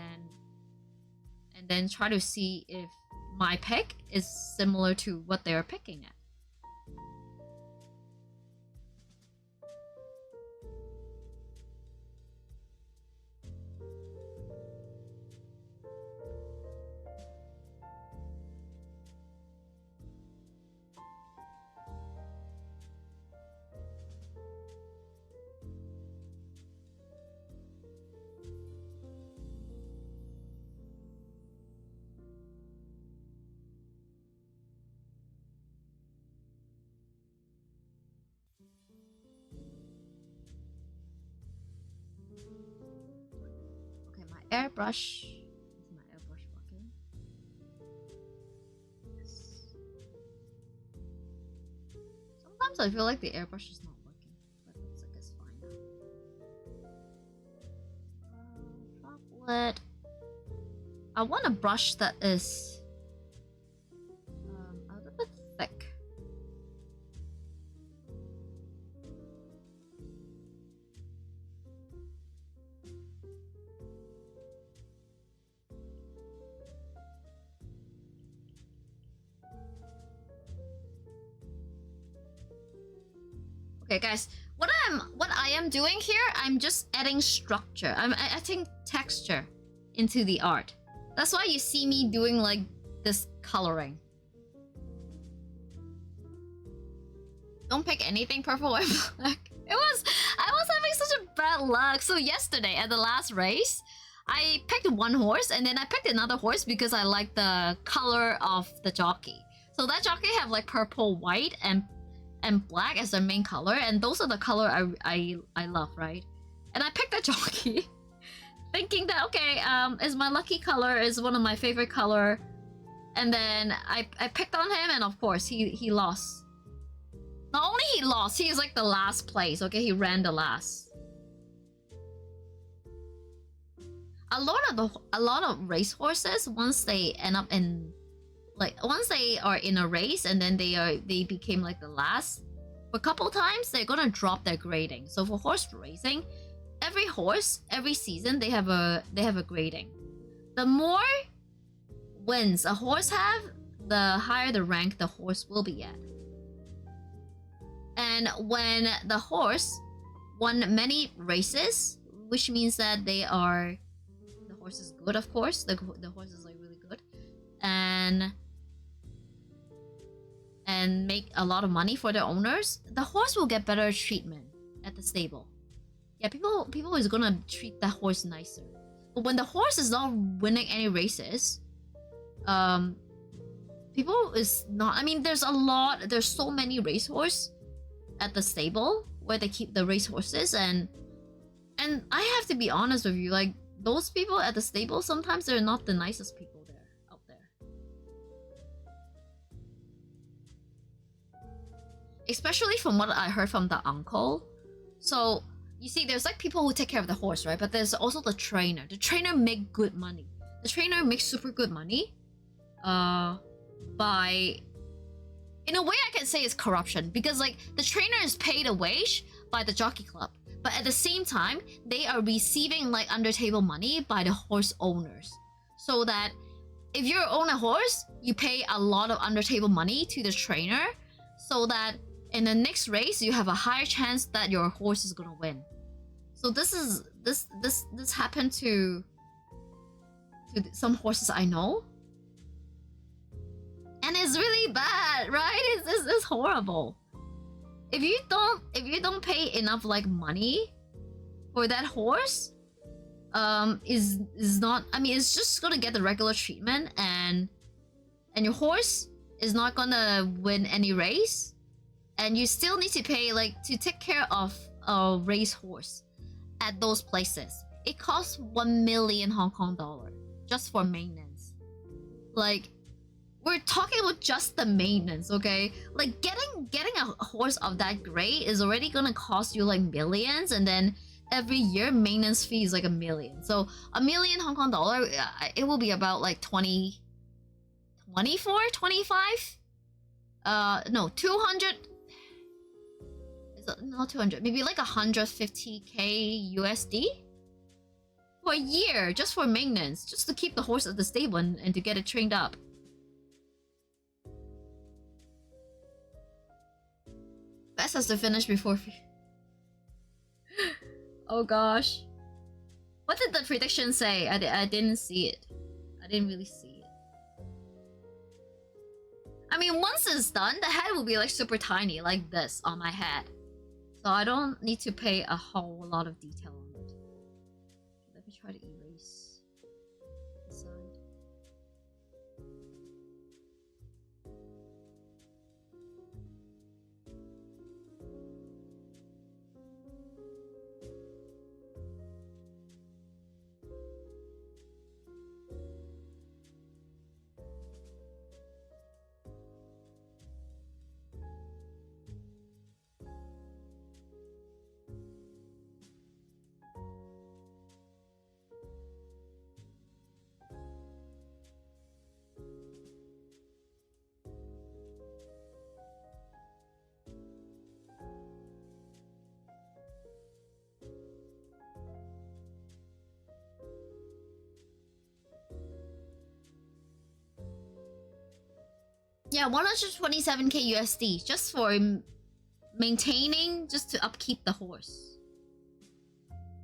then try to see if my pick is similar to what they are picking at. Okay, my airbrush. Is my airbrush working? Yes. Sometimes I feel like the airbrush is not working, but it looks like it's fine now. Droplet. I want a brush that is a little bit thick. Okay, guys, what I am doing here, I'm just adding structure. I'm adding texture into the art. That's why you see me doing like this coloring. Don't pick anything purple or black. I was having such a bad luck. So yesterday at the last race, I picked one horse and then I picked another horse because I like the color of the jockey. So that jockey have like purple, white, and black as their main color, and those are the color I love, right? And I picked a jockey, thinking that okay, is my lucky color, is one of my favorite color, and then I picked on him, and of course he lost. Not only he lost, he is like the last place. Okay, he ran the last. A lot of race horses, once they end up in once they are in a race and then they became like the last, a couple times they're gonna drop their grading. So for horse racing, every horse, every season they have a grading. The more wins a horse have, the higher the rank the horse will be at. And when the horse won many races, which means that the horse is good, of course. The horse is like really good, and make a lot of money for their owners, the horse will get better treatment at the stable. Yeah, people is gonna treat that horse nicer. But when the horse is not winning any races, people is not. I mean, there's so many racehorse at the stable where they keep the racehorses, and I have to be honest with you, like those people at the stable, sometimes they're not the nicest people there out there. Especially from what I heard from the uncle. So you see, there's like people who take care of the horse, right? But there's also the trainer. The trainer make good money. The trainer makes super good money. By, in a way, I can say it's corruption, because like the trainer is paid a wage by the jockey club, but at the same time they are receiving like under table money by the horse owners. So that if you own a horse, you pay a lot of under table money to the trainer, so that in the next race you have a higher chance that your horse is gonna win. So this happened to some horses I know, and it's really bad, right? It's horrible. If you don't pay enough like money for that horse, is not. I mean, it's just gonna get the regular treatment, and your horse is not gonna win any race, and you still need to pay like to take care of a race horse at those places. It costs 1 million Hong Kong dollar just for maintenance. Like, we're talking about just the maintenance, okay? Like getting a horse of that grade is already gonna cost you like millions, and then every year maintenance fee is like 1 million. So 1 million Hong Kong dollar, it will be about like 20, 24, 25. No, 200. Not 200, maybe like 150k USD for a year, just for maintenance, just to keep the horse at the stable and to get it trained up. Best has to finish before. Oh gosh, what did the prediction say? I didn't see it. I didn't really see it. I mean, once it's done, the head will be like super tiny, like this on my head. So I don't need to pay a whole lot of detail on it. Let me try to erase the side. Yeah, 127k USD just for maintaining, just to upkeep the horse.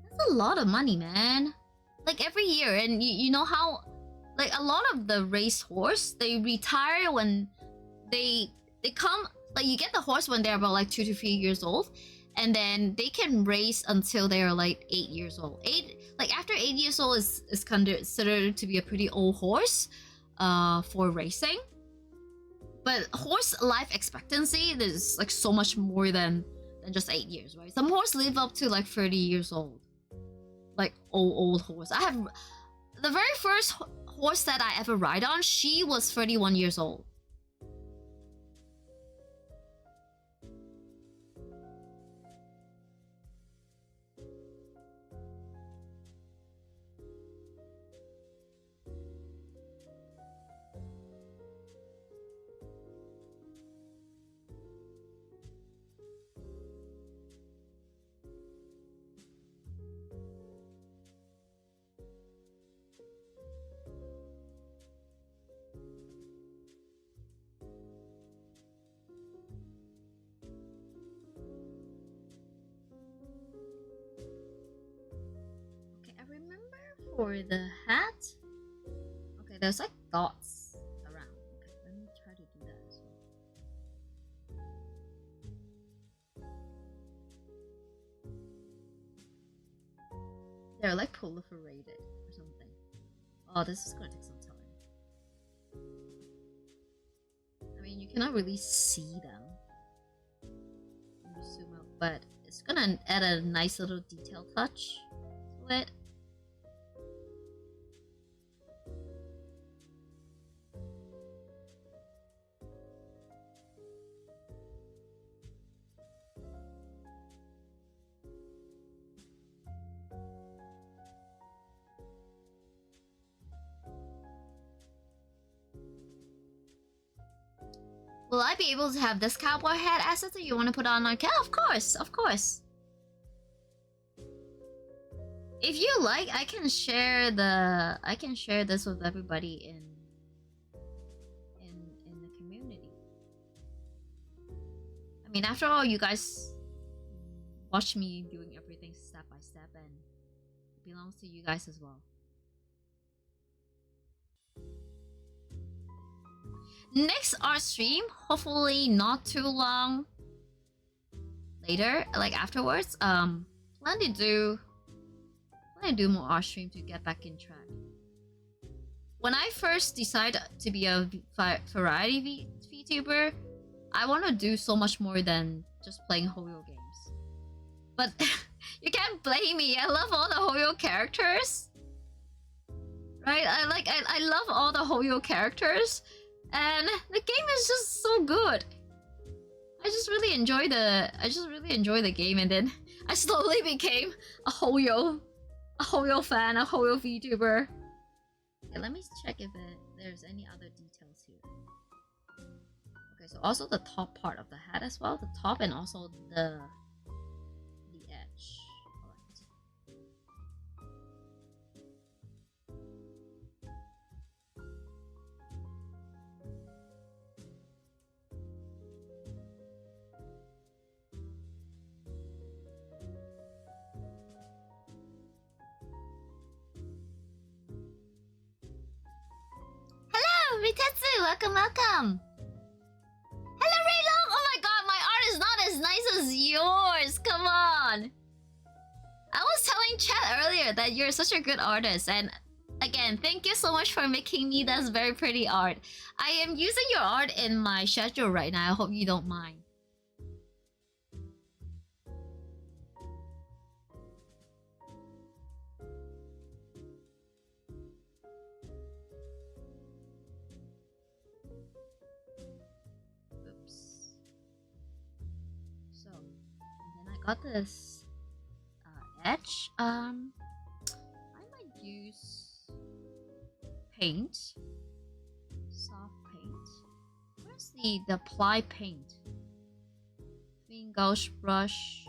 That's a lot of money, man. Like every year, and you know how, like a lot of the race horse, they retire when they come. Like you get the horse when they're about like 2 to 3 years old, and then they can race until they're like 8 years old. After 8 years old is considered to be a pretty old horse, for racing. But horse life expectancy is like so much more than just 8 years, right? Some horse live up to like 30 years old. Like old horse. I have the very first horse that I ever ride on, she was 31 years old. For the hat, okay, there's like dots around. Okay, let me try to do that as well. They're like proliferated or something. Oh, this is gonna take some time. cannot really see them. Let me zoom out, but it's gonna add a nice little detail touch to it. Will I be able to have this cowboy hat asset that you want to put on? Like, yeah, of course, of course. If you like, I can share this with everybody in the community. I mean, after all, you guys watch me doing everything step by step, and it belongs to you guys as well. Next art stream, hopefully not too long later, like afterwards. Plan to do more art stream to get back in track. When I first decided to be a variety VTuber, I want to do so much more than just playing Hoyo games. But you can't blame me. I love all the Hoyo characters, right? I love all the Hoyo characters. And the game is just so good. I just really enjoy the game, and then I slowly became a Hoyo fan, a Hoyo VTuber. Okay, let me check if there's any other details here. Okay, so also the top part of the hat as well, the top and also the edge. Ritetsu, welcome. Hello, Raylong! Oh my god, my art is not as nice as yours. Come on. I was telling chat earlier that you're such a good artist, and again, thank you so much for making me this very pretty art. I am using your art in my schedule right now. I hope you don't mind. Got this edge. I might use paint, soft paint. Where's the apply paint? Clean gouache brush,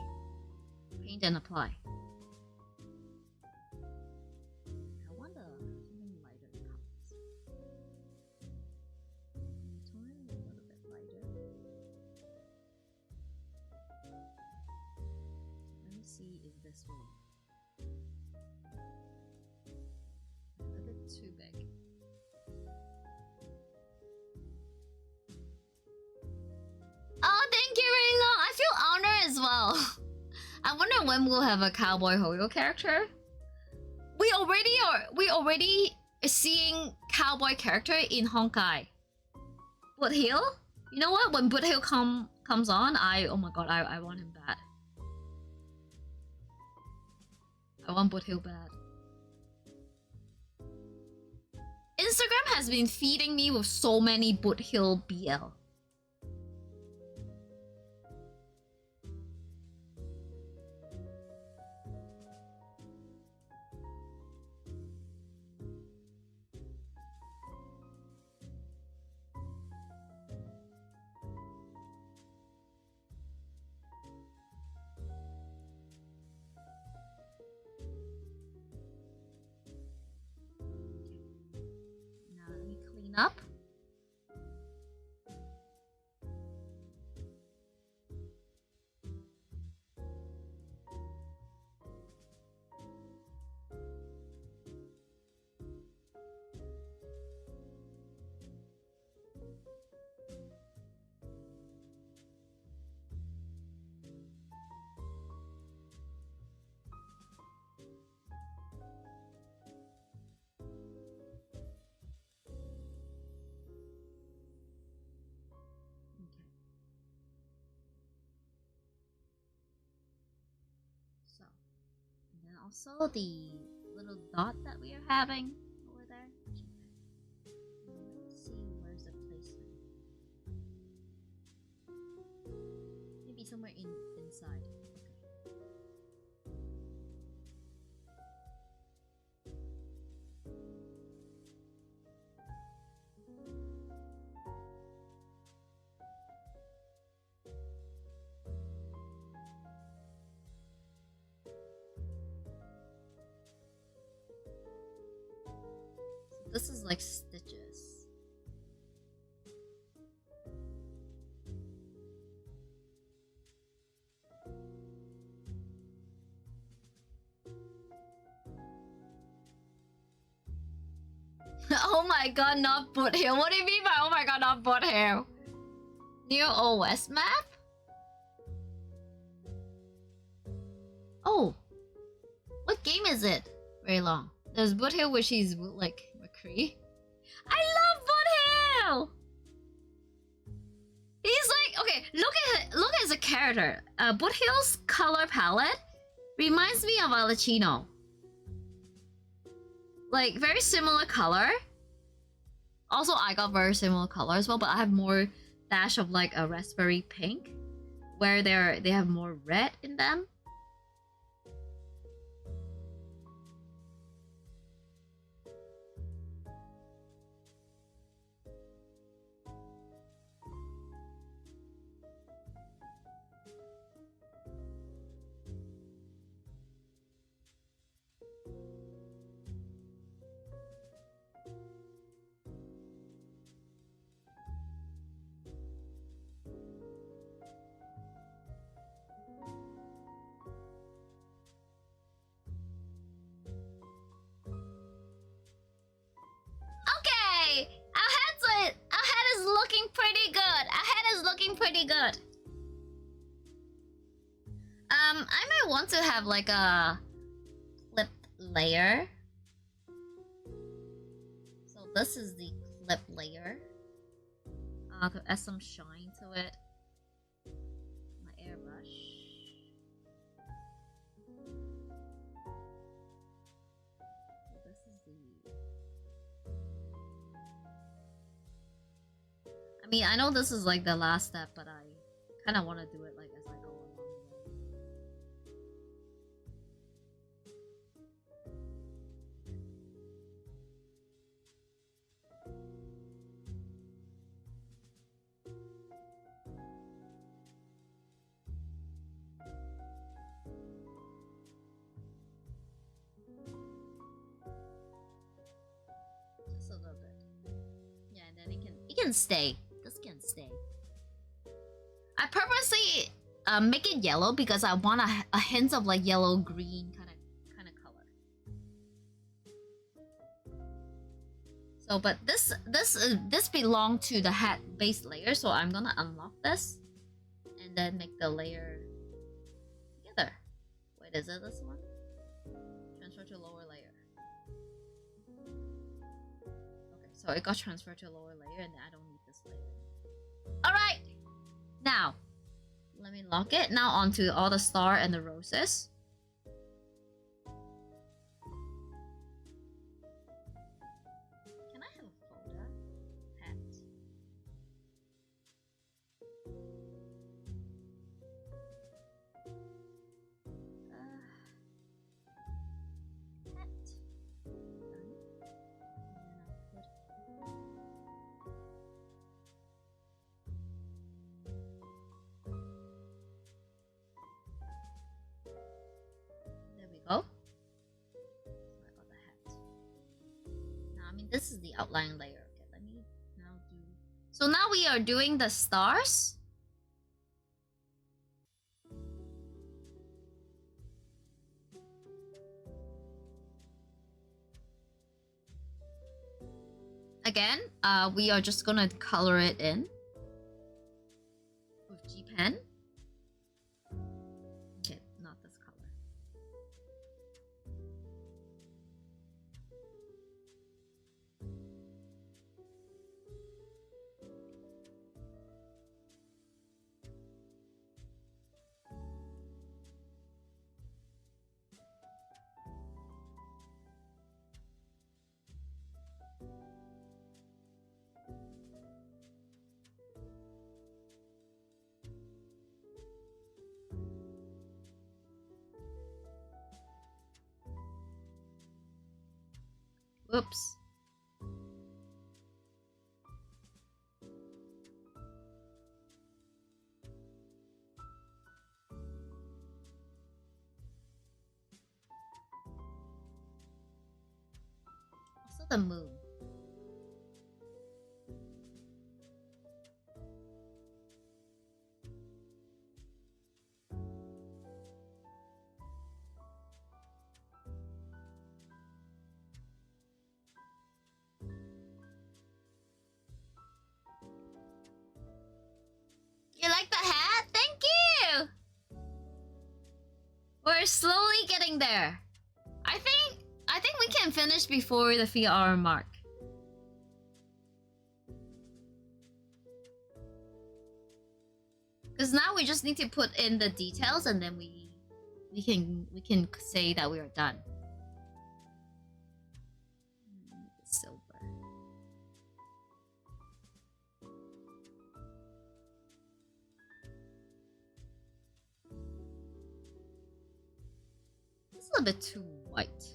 paint and apply. I want something lighter colors. Tone it a little bit lighter. See if this will a bit too big. Oh, thank you, Raylong. I feel honored as well. I wonder when we'll have a Cowboy Hoyo character. We already seeing Cowboy character in Honkai. Boot Hill? You know what? When Boot Hill comes on, oh my god, I want him bad. I want Boot Hill bad. Instagram has been feeding me with so many Boot Hill BL. Up. also the little dot that we are having over there. Let's see where's the placement. Maybe somewhere inside. This is like stitches. Oh my god, not Boot Hill. What do you mean by oh my god, not Boot Hill? New OS map? Oh. What game is it? Very long. There's Boot Hill, which is like McCree. I love Boot Hill! He's like, okay, look at the character. Boot Hill's color palette reminds me of Alachino. Like, very similar color. Also, I got very similar color as well, but I have more dash of like a raspberry pink, where they have more red in them. Our head is looking pretty good. Our head is looking pretty good. I might want to have like a clip layer. So this is the clip layer. To add some shine to it. My airbrush. This is the... I mean, I know this is like the last step, but I kind of want to do it like as I go along the way. Just a little bit. Yeah, and then it can stay. This can stay. I purposely make it yellow because I want a hint of like yellow green kind of color. So, but this belongs to the hat base layer, so I'm gonna unlock this and then make the layer together. Wait, is it this one? Transfer to lower layer. Okay, so it got transferred to lower layer, and I don't need this layer. Alright! Now, let me lock it. Now onto all the star and the roses. Can I have a folder? Hat. Hat. Done. And then I'll put... There we go. So I got the hat. Now, I mean, this is the outline layer. Okay, let me now do... So now we are doing the stars. Again, we are just gonna color it in with G pen. Okay, not this color. Oops. Also the moon. You like the hat? Thank you! We're slowly getting there. I think we can finish before the 3-hour mark. Because now we just need to put in the details and then we can say that we are done. Silver. It's a little bit too white.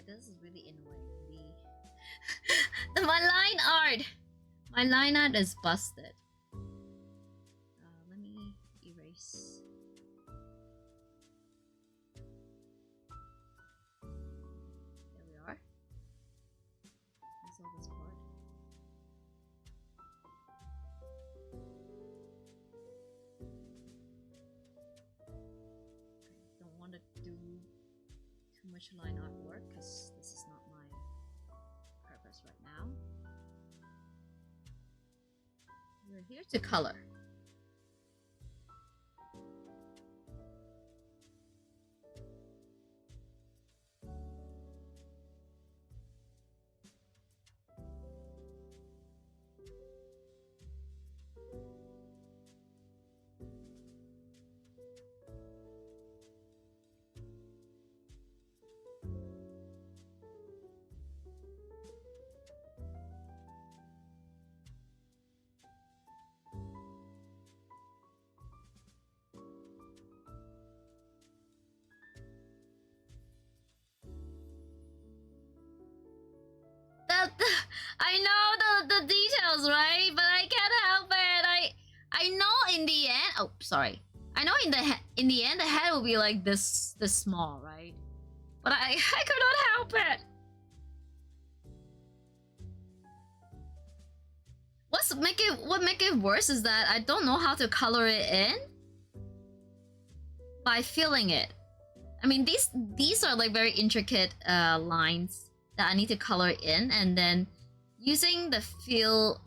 This is really in the way. My line art is busted. Let me erase. There we are. That's all this part. Okay, don't want to do too much line art work because this is not my purpose right now. We're here to color. I know the details, right? But I can't help it. I know in the end. Oh, sorry. I know in the end the head will be like this small, right? But I could not help it. What make it worse is that I don't know how to color it in by feeling it. I mean these are like very intricate lines that I need to color in, and then using the feel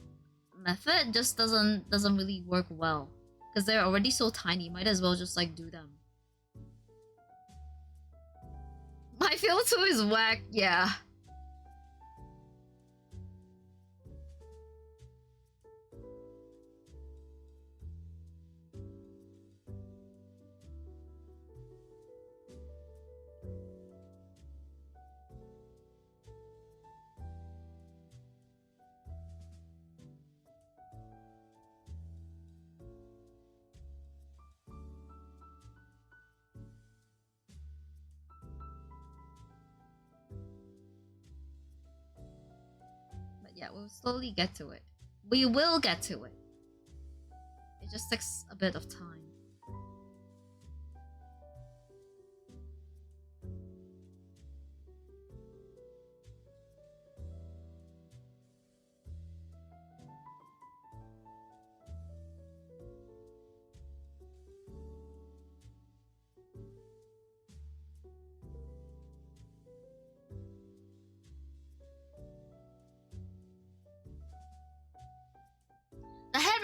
method just doesn't really work well because they're already so tiny. Might as well just like do them. My feel too is whack, yeah. Yeah, we'll slowly get to it. We will get to it. It just takes a bit of time.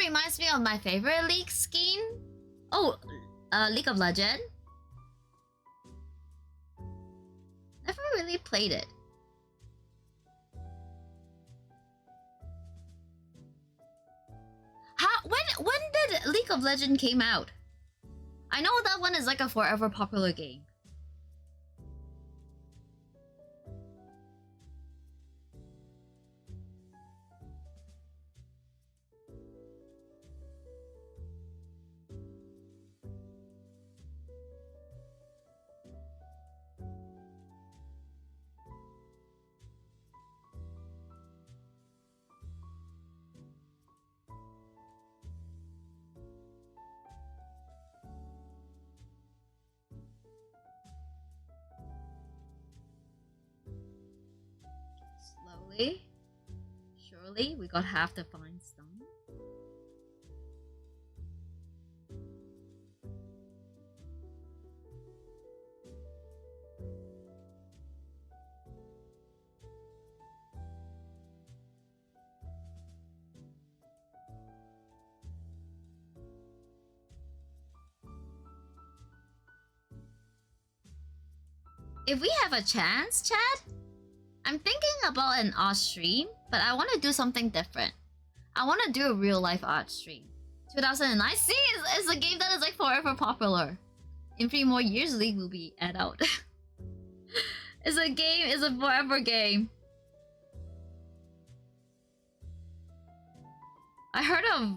reminds me of my favorite League skin. Oh, League of Legends. Never really played it. When did League of Legends came out? I know that one is like a forever popular game. Slowly, surely, we got half the fine stone. If we have a chance, Chad, I'm thinking about an art stream, but I want to do something different. I want to do a real life art stream. 2009, see, it's a game that is like forever popular. In 3 more years, League will be add out. It's a game, it's a forever game. I heard of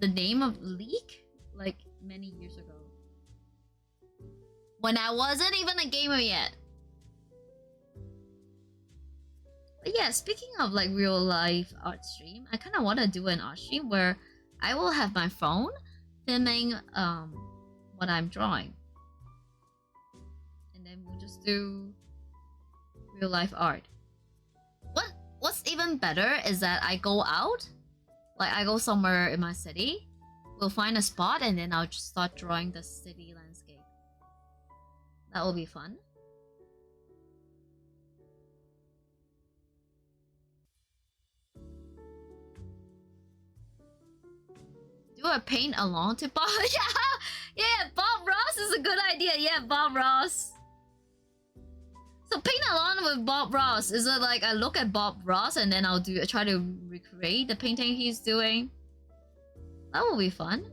the name of League like many years ago. When I wasn't even a gamer yet. But yeah, speaking of like real life art stream, I kind of want to do an art stream where I will have my phone filming what I'm drawing. And then we'll just do real life art. What's even better is that I go out, like I go somewhere in my city, we'll find a spot and then I'll just start drawing the city landscape. That will be fun. Do a paint along to Bob. Yeah, Bob Ross is a good idea. Yeah, Bob Ross. So paint along with Bob Ross. Is it like I look at Bob Ross and then I'll try to recreate the painting he's doing? That will be fun.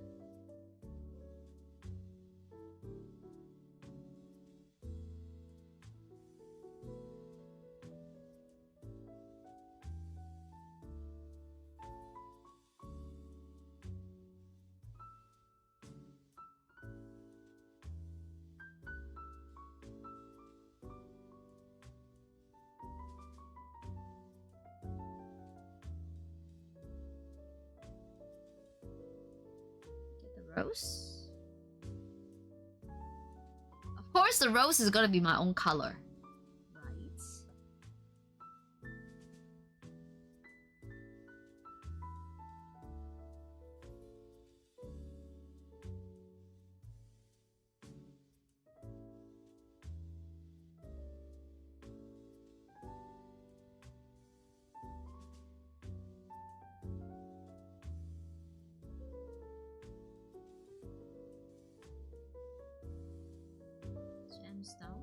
Rose. Of course, the rose is gonna be my own color, right? Gemstone.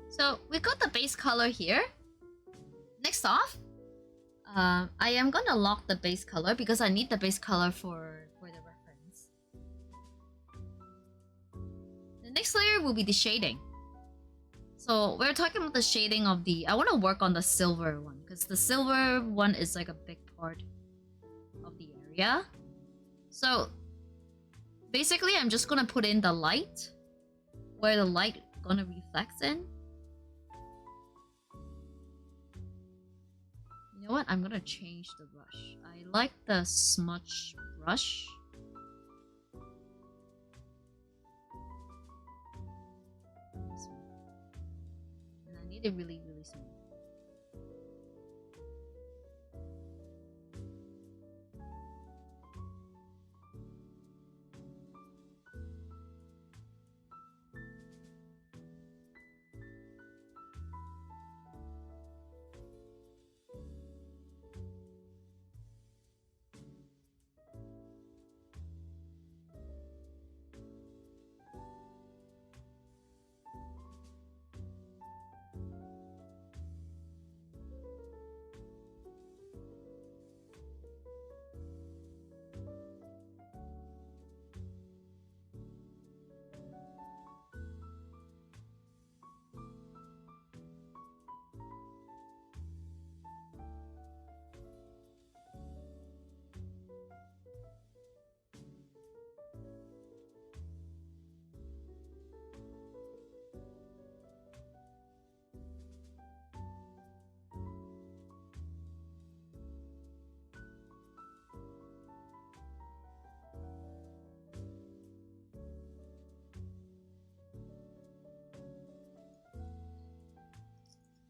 So we got the base color here. Next off, I am gonna lock the base color because I need the base color for the reference. The next layer will be the shading. So we're talking about the shading of the... I want to work on the silver one because the silver one is like a big part of the area. So basically I'm just gonna put in the light where the light gonna reflect in. You know what? I'm gonna change the brush. I like the smudge brush. This one. And I need it really, really smooth.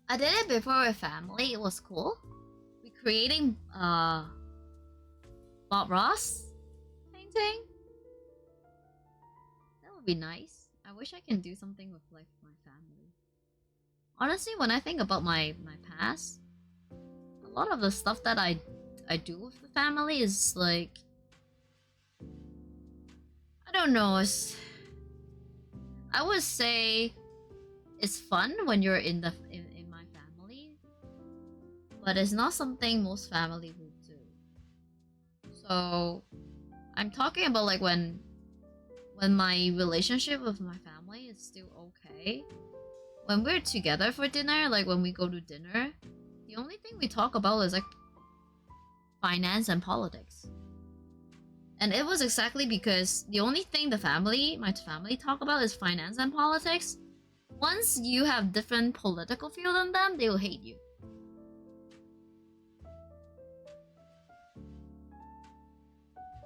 I did it before with family. It was cool. We creating Bob Ross painting. That would be nice. I wish I can do something with like my family. Honestly, when I think about my past, a lot of the stuff that I do with the family is like, I don't know. I would say it's fun when you're in my family, but it's not something most family would do. So I'm talking about like when my relationship with my family is still okay. When we're together for dinner, like when we go to dinner, the only thing we talk about is like finance and politics. And it was exactly because the only thing my family talk about is finance and politics. Once you have different political view than them, they will hate you.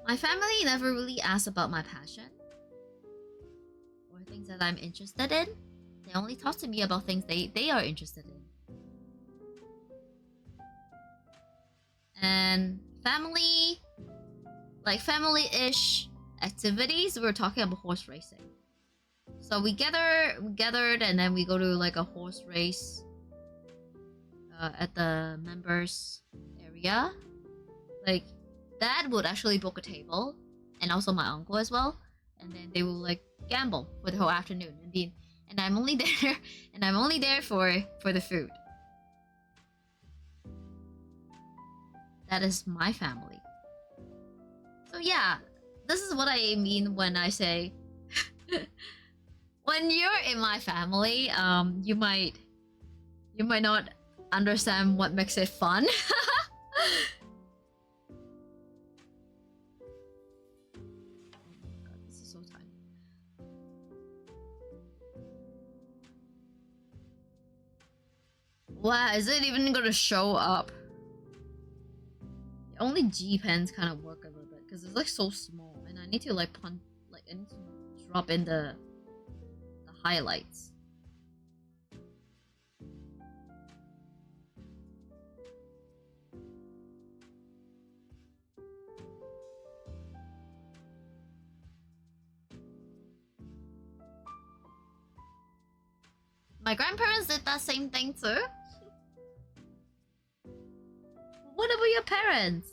My family never really asked about my passion or things that I'm interested in. They only talk to me about things they are interested in. And family-ish activities, we were talking about horse racing. So we gathered and then we go to like a horse race at the members area. Like Dad would actually book a table, and also my uncle as well, and then they will like gamble for the whole afternoon. And I'm only there for the food. That is my family. So yeah, this is what I mean when I say when you're in my family, you might not understand what makes it fun. God, this is so tiny. Wow, is it even gonna show up? Only G pens kind of work a little bit because it's like so small, and I need to like I need to drop in the highlights. My grandparents did that same thing too. What about your parents?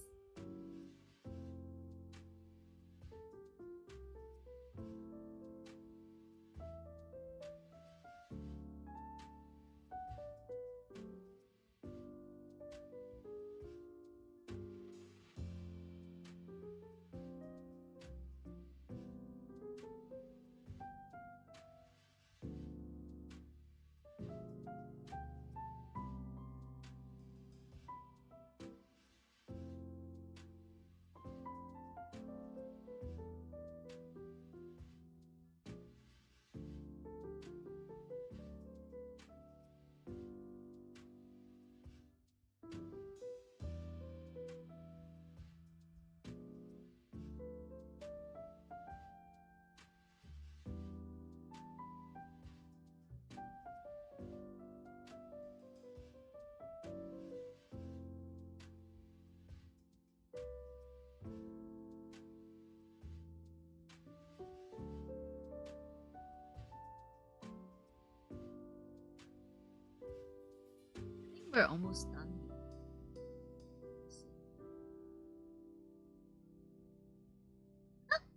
we're almost done.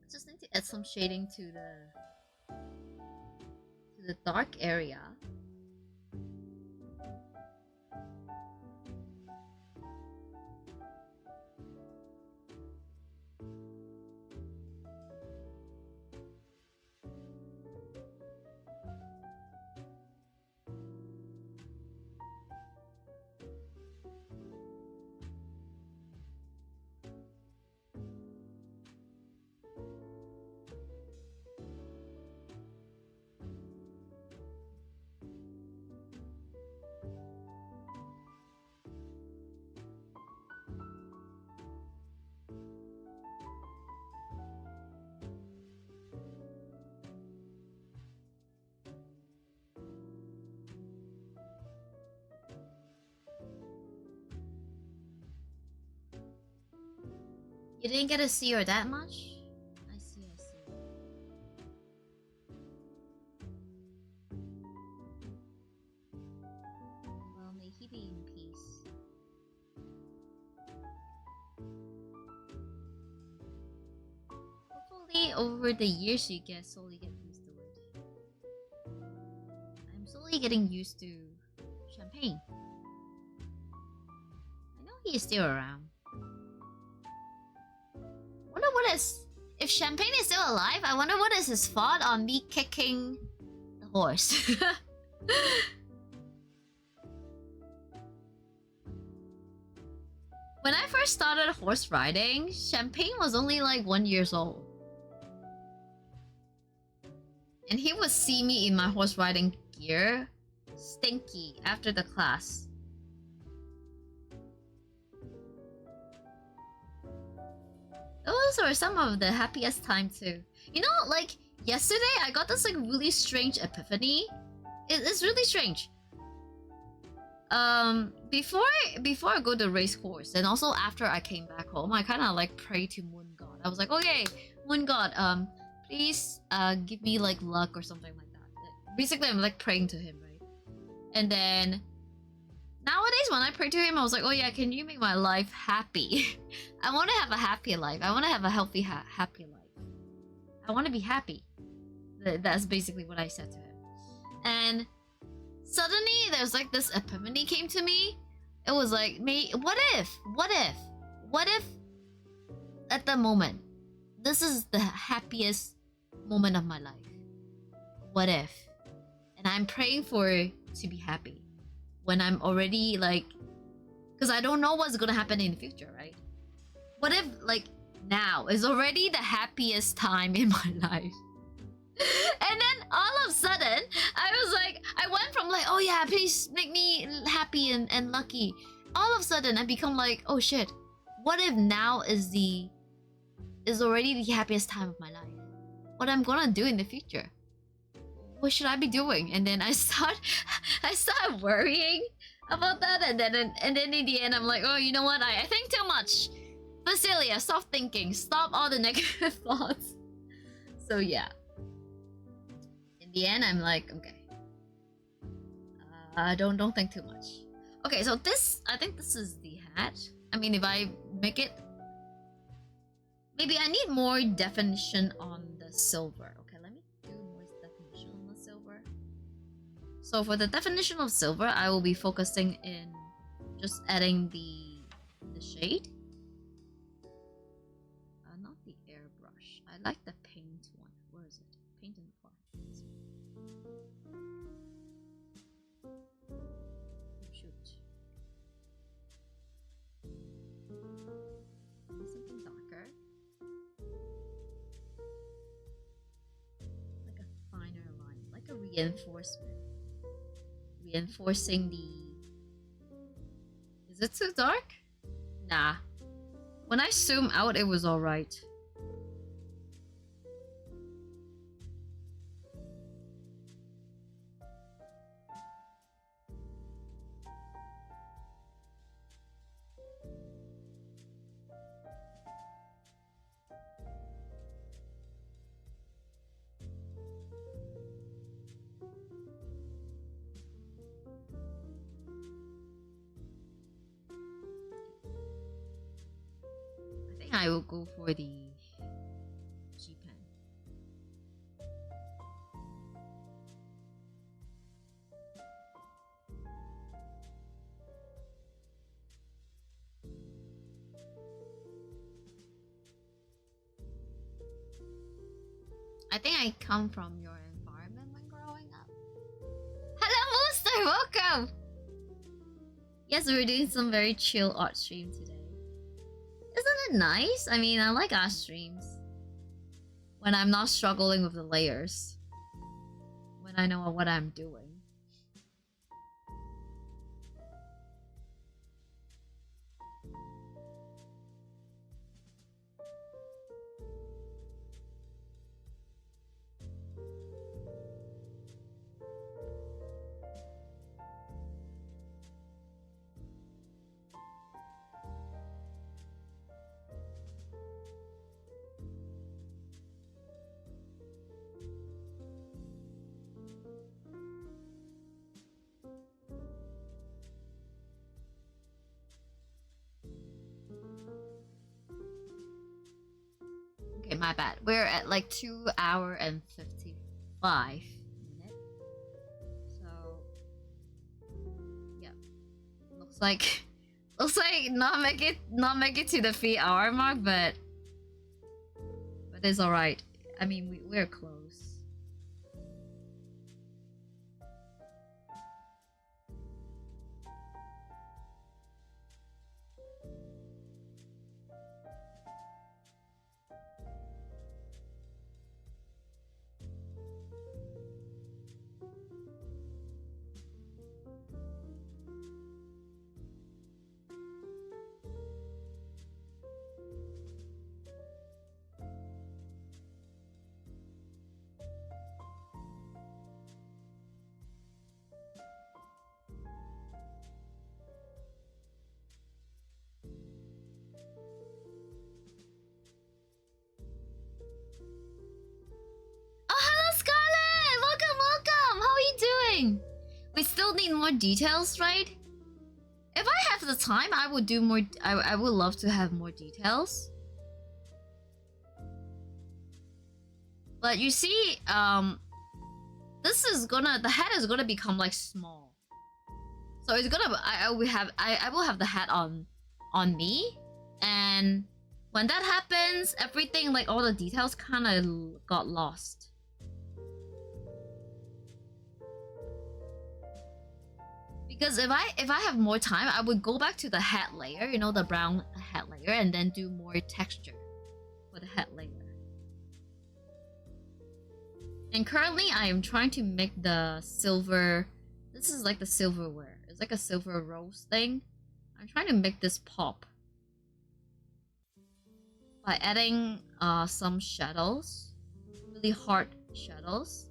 Just need to add some shading to the dark area. You didn't get to see her that much? I see, I see. Well, may he be in peace. Hopefully, over the years, you slowly get used to it. I'm slowly getting used to Champagne. I know he is still around. Wonder what is... If Champagne is still alive, I wonder what is his thought on me kicking the horse. When I first started horse riding, Champagne was only like 1 year old. And he would see me in my horse riding gear, stinky, after the class. Those are some of the happiest time too. You know, like yesterday I got this like really strange epiphany. It's really strange. Before I go to race course, and also after I came back home, I kind of like pray to Moon God. I was like, okay, Moon God, please give me like luck or something like that. Basically, I'm like praying to him, right? And then nowadays when I pray to him, I was like, oh yeah, can you make my life happy? I want to have a happy life. I want to have a healthy, happy life. I want to be happy. That's basically what I said to him. And suddenly there's like this epiphany came to me. It was like, what if at the moment this is the happiest moment of my life? What if? And I'm praying for it to be happy when I'm already like, because I don't know what's gonna happen in the future, right? What if like now is already the happiest time in my life? And then all of a sudden, I was like, I went from like, oh yeah, please make me happy and lucky. All of a sudden, I become like, oh shit, what if now is already the happiest time of my life? What I'm gonna do in the future? What should I be doing? And then I start worrying about that, and then in the end, I'm like, oh, you know what? I think too much. Vezelia, stop thinking. Stop all the negative thoughts. So yeah. In the end, I'm like, okay. Don't think too much. Okay, so I think this is the hat. I mean, if I make it, maybe I need more definition on the silver. Okay, let me do more definition on the silver. So for the definition of silver, I will be focusing in just adding the shade. Not the airbrush. I like the paint one. Where is it? Paint and apply. This one. Oh, shoot. Something darker. Like a finer line. Like a reinforcement. Reinforcing the... Is it too dark? Nah. When I zoom out, it was alright. think I will go for the G pen. I think I come from your environment when growing up. Hello, Monster! Welcome! Yes, we're doing some very chill art stream today. Isn't it nice? I mean, I like art streams. When I'm not struggling with the layers. When I know what I'm doing. Okay, my bad. We're at like 2 hour and 55 minutes. So yeah. Looks like not make it to the 3 hour mark, but it's alright. I mean we're close. We still need more details, right? If I have the time, I would do more. I would love to have more details. But you see, this is gonna, the head is gonna become like small. So it's gonna, I will have the hat on me, and when that happens, everything, like all the details kind of got lost. Because if I have more time, I would go back to the hat layer, you know, the brown hat layer, and then do more texture for the hat layer. And currently, I am trying to make the silver. This is like the silverware. It's like a silver rose thing. I'm trying to make this pop by adding some shadows, really hard shadows.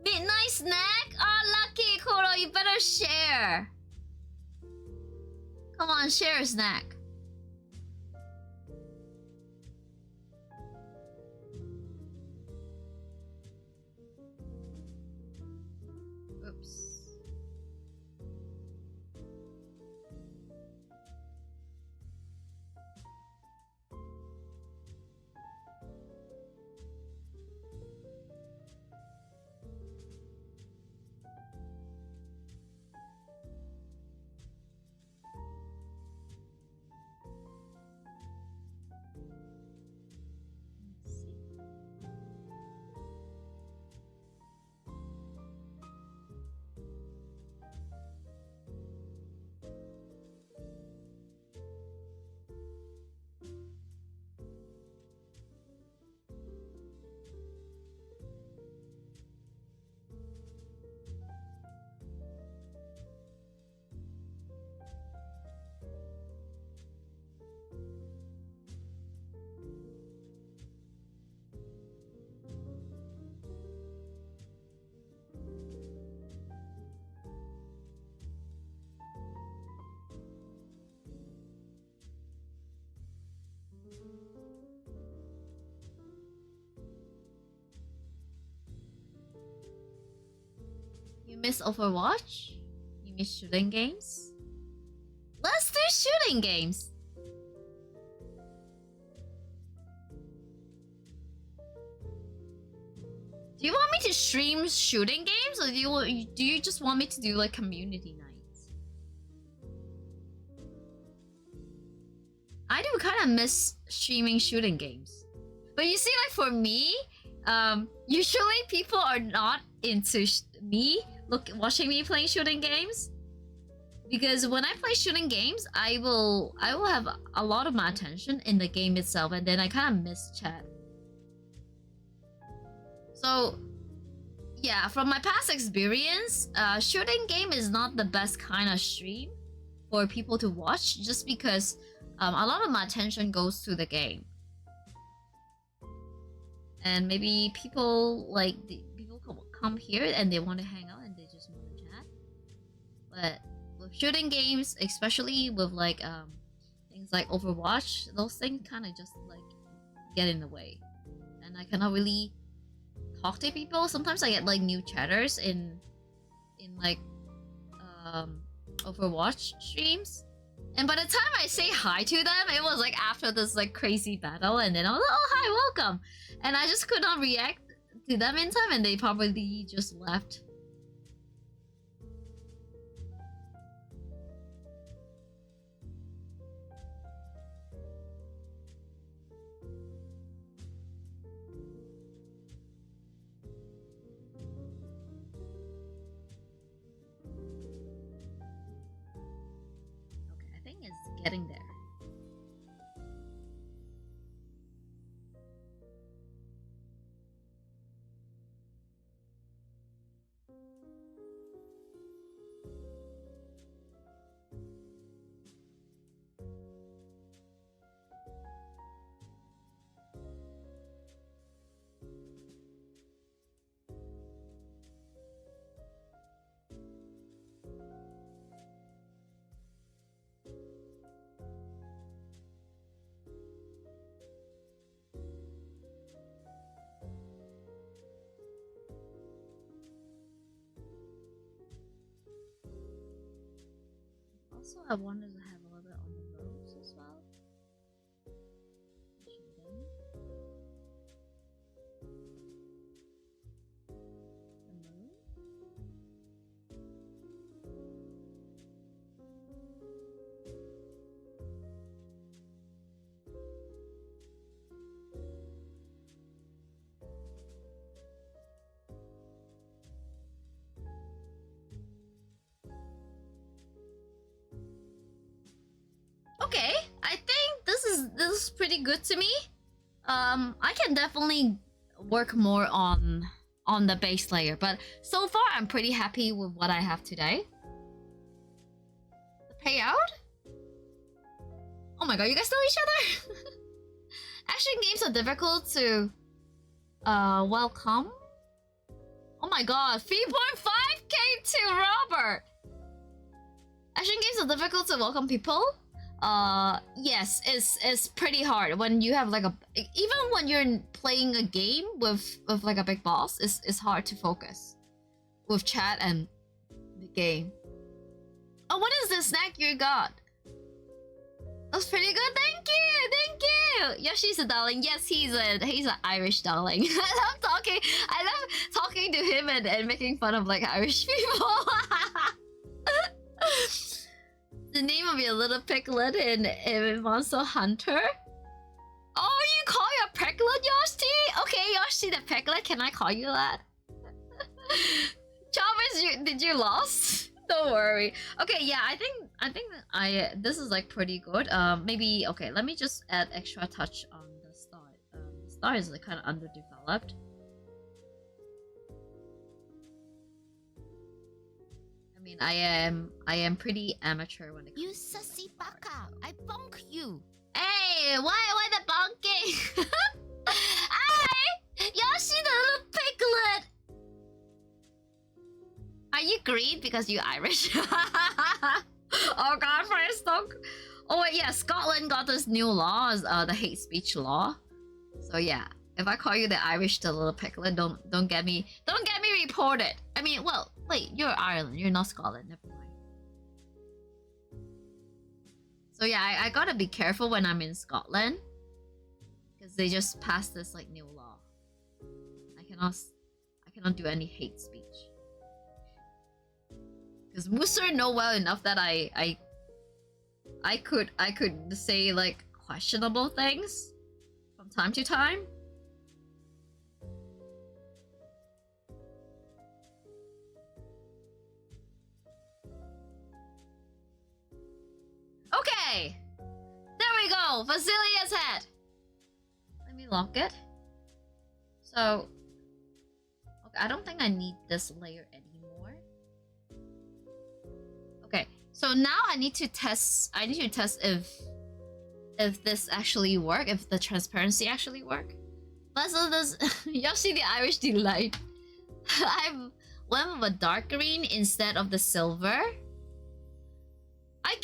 Midnight snack? Oh, lucky, Koro, you better share. Come on, share a snack. Oops. You miss Overwatch? You miss shooting games? Let's do shooting games! Do you want me to stream shooting games, or do you just want me to do like community nights? I do kind of miss streaming shooting games, but you see, like for me, usually people are not into watching me playing shooting games, because when I play shooting games, I will have a lot of my attention in the game itself, and then I kind of miss chat. So, yeah, from my past experience, shooting game is not the best kind of stream for people to watch, just because a lot of my attention goes to the game. And maybe people come here and they want to hang out and they just want to chat. But with shooting games, especially with like things like Overwatch, those things kind of just like get in the way, and I cannot really talk to people. Sometimes I get like new chatters in like Overwatch streams, and by the time I say hi to them, it was like after this like crazy battle, and then I was like, oh hi, welcome, and I just could not react to them in time, and they probably just left. Getting there. Also, I wanted to have a little bit on the roads as well. The moon. Okay, I think this is pretty good to me. I can definitely work more on the base layer, but so far I'm pretty happy with what I have today. The payout? Oh my god, you guys know each other? Action games are difficult to welcome. Oh my god, 3.5k to Robert. Action games are difficult to welcome people. Yes, it's pretty hard when you have like even when you're playing a game with like a big boss, it's hard to focus with chat and the game. Oh, what is the snack you got? That's pretty good. Thank you. Yoshi's a darling. Yes, he's an Irish darling. I love talking to him and making fun of like Irish people. The name of your little piglet in Monster Hunter? Oh, you call your piglet Yoshi? Okay, Yoshi the piglet, can I call you that? Chavez, did you lost? Don't worry. Okay, yeah, I think this is like pretty good. Maybe okay, let me just add extra touch on the star. The star is like kind of underdeveloped. I mean, I am pretty amateur when it comes. You sussy baka! I bonk you. Hey, why the bonking? Hey, Yoshi the little piglet. Are you green because you Irish? Oh god, first talk. Oh wait, yeah, Scotland got this new law, the hate speech law. So yeah, if I call you the Irish the little piglet, don't get me reported. I mean, well, Wait, you're Ireland. You're not Scotland. Never mind. So yeah, I gotta be careful when I'm in Scotland, because they just passed this like new law. I cannot do any hate speech. Because Mooser know well enough that I could say like questionable things from time to time. Okay, there we go.Vezelia's head. Let me lock it. So, okay, I don't think I need this layer anymore. Okay, so now I need to test. I need to test if this actually work, if the transparency actually work. Let's do this. Yoshi the Irish Delight. I went with a dark green instead of the silver. I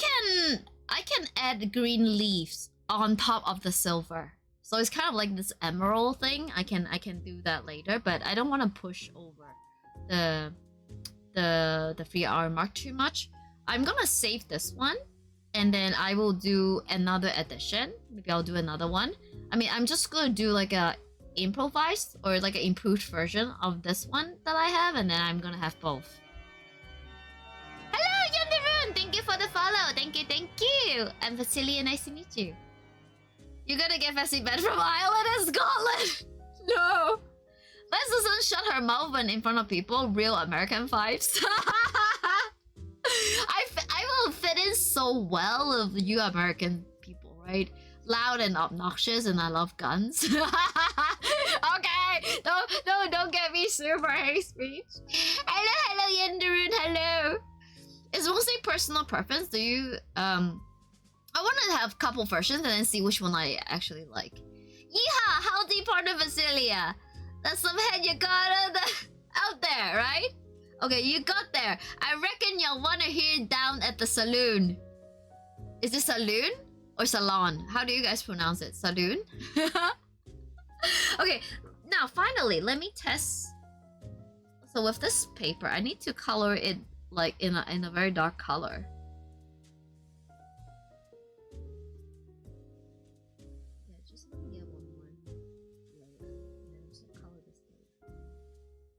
can add green leaves on top of the silver. So it's kind of like this emerald thing. I can do that later, but I don't want to push over the 3 hour mark too much. I'm gonna save this one, and then I will do another edition. Maybe I'll do another one. I mean, I'm just gonna do like a improvised or like an improved version of this one that I have, and then I'm gonna have both. Hello, Yonderun! Thank you for the follow. Thank you, thank you. And Vezelia, nice to meet you. You're gonna get Vessi banned from Ireland and Scotland. No. Vess doesn't shut her mouth when in front of people. Real American vibes. I will fit in so well with you American people, right? Loud and obnoxious, and I love guns. Okay, don't get me super hate speech. Hello, Yenderun, hello. It's mostly personal preference. Do you I want to have a couple versions and then see which one I actually like. Yeehaw! Howdy, partner Vezelia. That's some head you got out there, right? Okay, you got there. I reckon you'll want to hear down at the saloon. Is it saloon or salon? How do you guys pronounce it? Saloon? Okay, now finally, let me test. So with this paper, I need to color it like in a very dark color. Yeah, just let me get one more layer, and then just color this layer.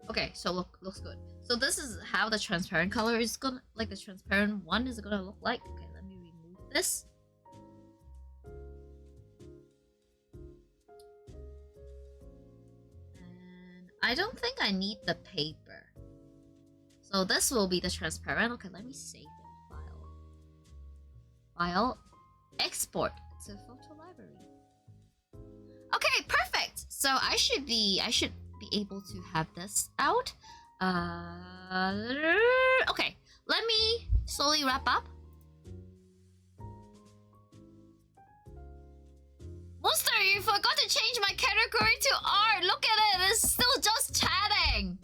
Okay, so looks good. So this is how the transparent color is gonna, like the transparent one is gonna look like. Okay, let me remove this. And I don't think I need the paper. So this will be the transparent. Okay, let me save it. File. Export to photo library. Okay, perfect. So I should be able to have this out. Okay, let me slowly wrap up. Monster, you forgot to change my category to art. Look at it, it's still just chatting.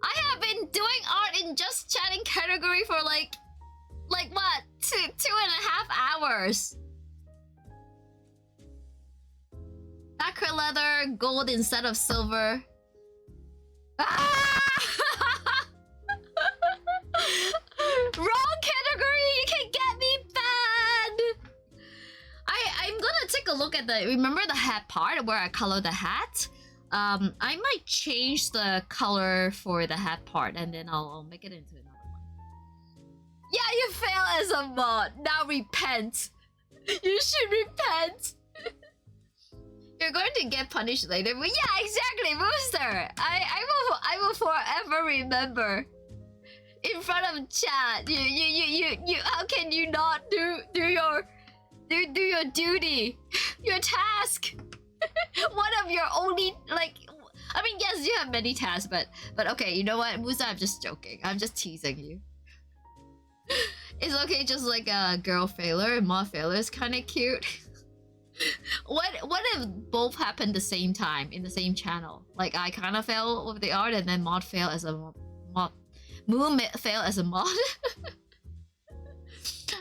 I have been doing art in just chatting category for like what? 2.5 hours. Lacquer leather, gold instead of silver. Ah! Wrong category! You can get me banned! I'm gonna take a look at the... Remember the hat part where I colored the hat? I might change the color for the hat part and then I'll make it into another one. Yeah, you fail as a mod. Now repent. You should repent. You're going to get punished later. But yeah, exactly, Booster. I will forever remember. In front of chat, you. How can you not do your duty, your task? One of your only, like, I mean, yes, you have many tasks, but okay, you know what, Musa, I'm just joking. I'm just teasing you. It's okay, just like a girl failure, mod failure is kind of cute. What if both happened the same time in the same channel? Like I kind of fail with the art and then mod fail as a mod. Moon fail as a mod.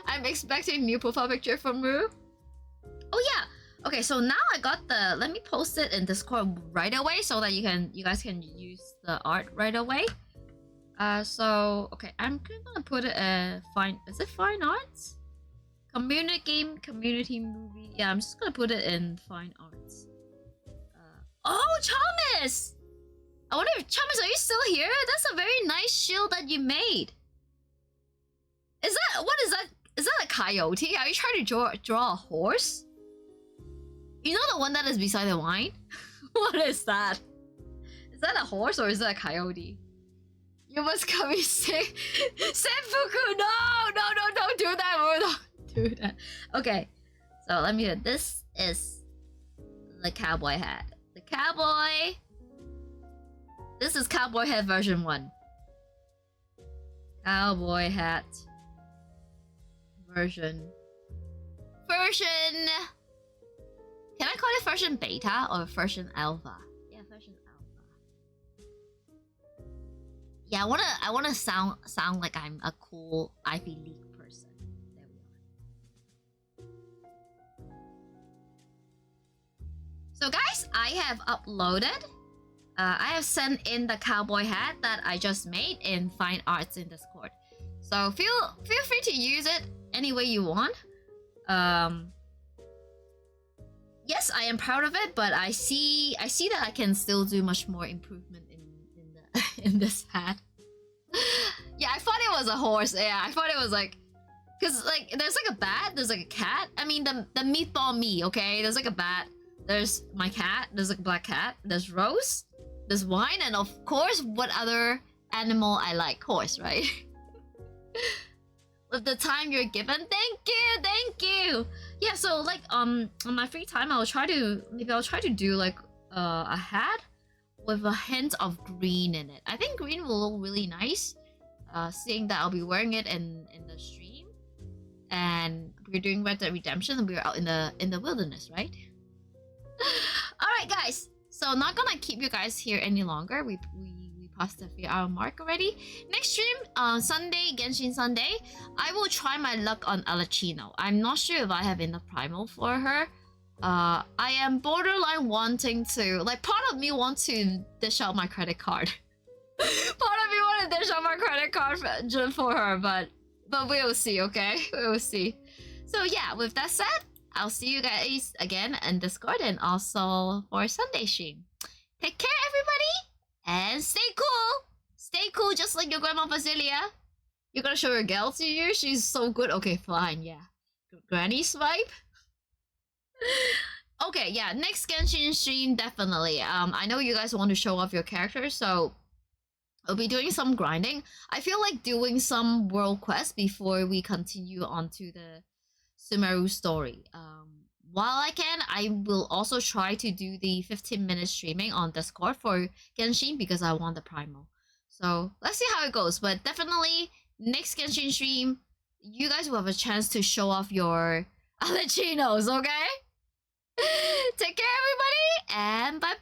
I'm expecting new profile picture from Moo. Oh yeah. Okay, so now I got the. Let me post it in Discord right away so that you guys can use the art right away. So okay, I'm gonna put it fine. Is it fine arts? Community game, community movie. Yeah, I'm just gonna put it in fine arts. Oh, Thomas! I wonder if Thomas, are you still here? That's a very nice shield that you made. Is that what is that? Is that a coyote? Are you trying to draw a horse? You know the one that is beside the wine? What is that? Is that a horse or is that a coyote? You must come me sick. Senfuku, no, don't do that. Don't do that. Okay, so let me. This is the cowboy hat. The cowboy. This is cowboy hat version 1. Cowboy hat version. Can I call it version beta or version alpha? Yeah, version alpha. Yeah, I wanna sound like I'm a cool Ivy League person. There we are. So guys, I have uploaded. I have sent in the cowboy hat that I just made in Fine Arts in Discord. So feel free to use it any way you want. Yes, I am proud of it, but I see that I can still do much more improvement in this hat. Yeah, I thought it was a horse. Yeah, I thought it was like, cause like there's like a bat, there's like a cat. I mean the meatball me, okay? There's like a bat, there's my cat, there's like a black cat, there's Rose, there's wine, and of course, what other animal I like? Horse, right? With the time you're given, thank you. Yeah, so like on my free time, I'll try to do like a hat with a hint of green in it. I think green will look really nice. Seeing that I'll be wearing it in the stream, and we're doing Red Dead Redemption, and we're out in the wilderness, right? All right, guys. So not gonna keep you guys here any longer. We passed the 3-hour mark already. Next stream, Sunday, Genshin Sunday, I will try my luck on Alachino. I'm not sure if I have enough primal for her. I am borderline wanting to, like, part of me wants to dish out my credit card. Part of me want to dish out my credit card for her, but we'll see, okay? We'll see. So yeah, with that said, I'll see you guys again in Discord and also for Sunday stream. Take care, everybody, and stay cool. Stay cool, just like your grandma Vezelia. You're gonna show your gal to you? She's so good. Okay, fine, yeah. Granny swipe? Okay, yeah, next Genshin stream, definitely. I know you guys want to show off your characters, so I'll be doing some grinding. I feel like doing some world quests before we continue on to the Sumeru story. While I can, I will also try to do the 15-minute streaming on Discord for Genshin because I want the primal. So let's see how it goes. But definitely, next Genshin stream, you guys will have a chance to show off your Alechinos, okay? Take care, everybody, and bye-bye!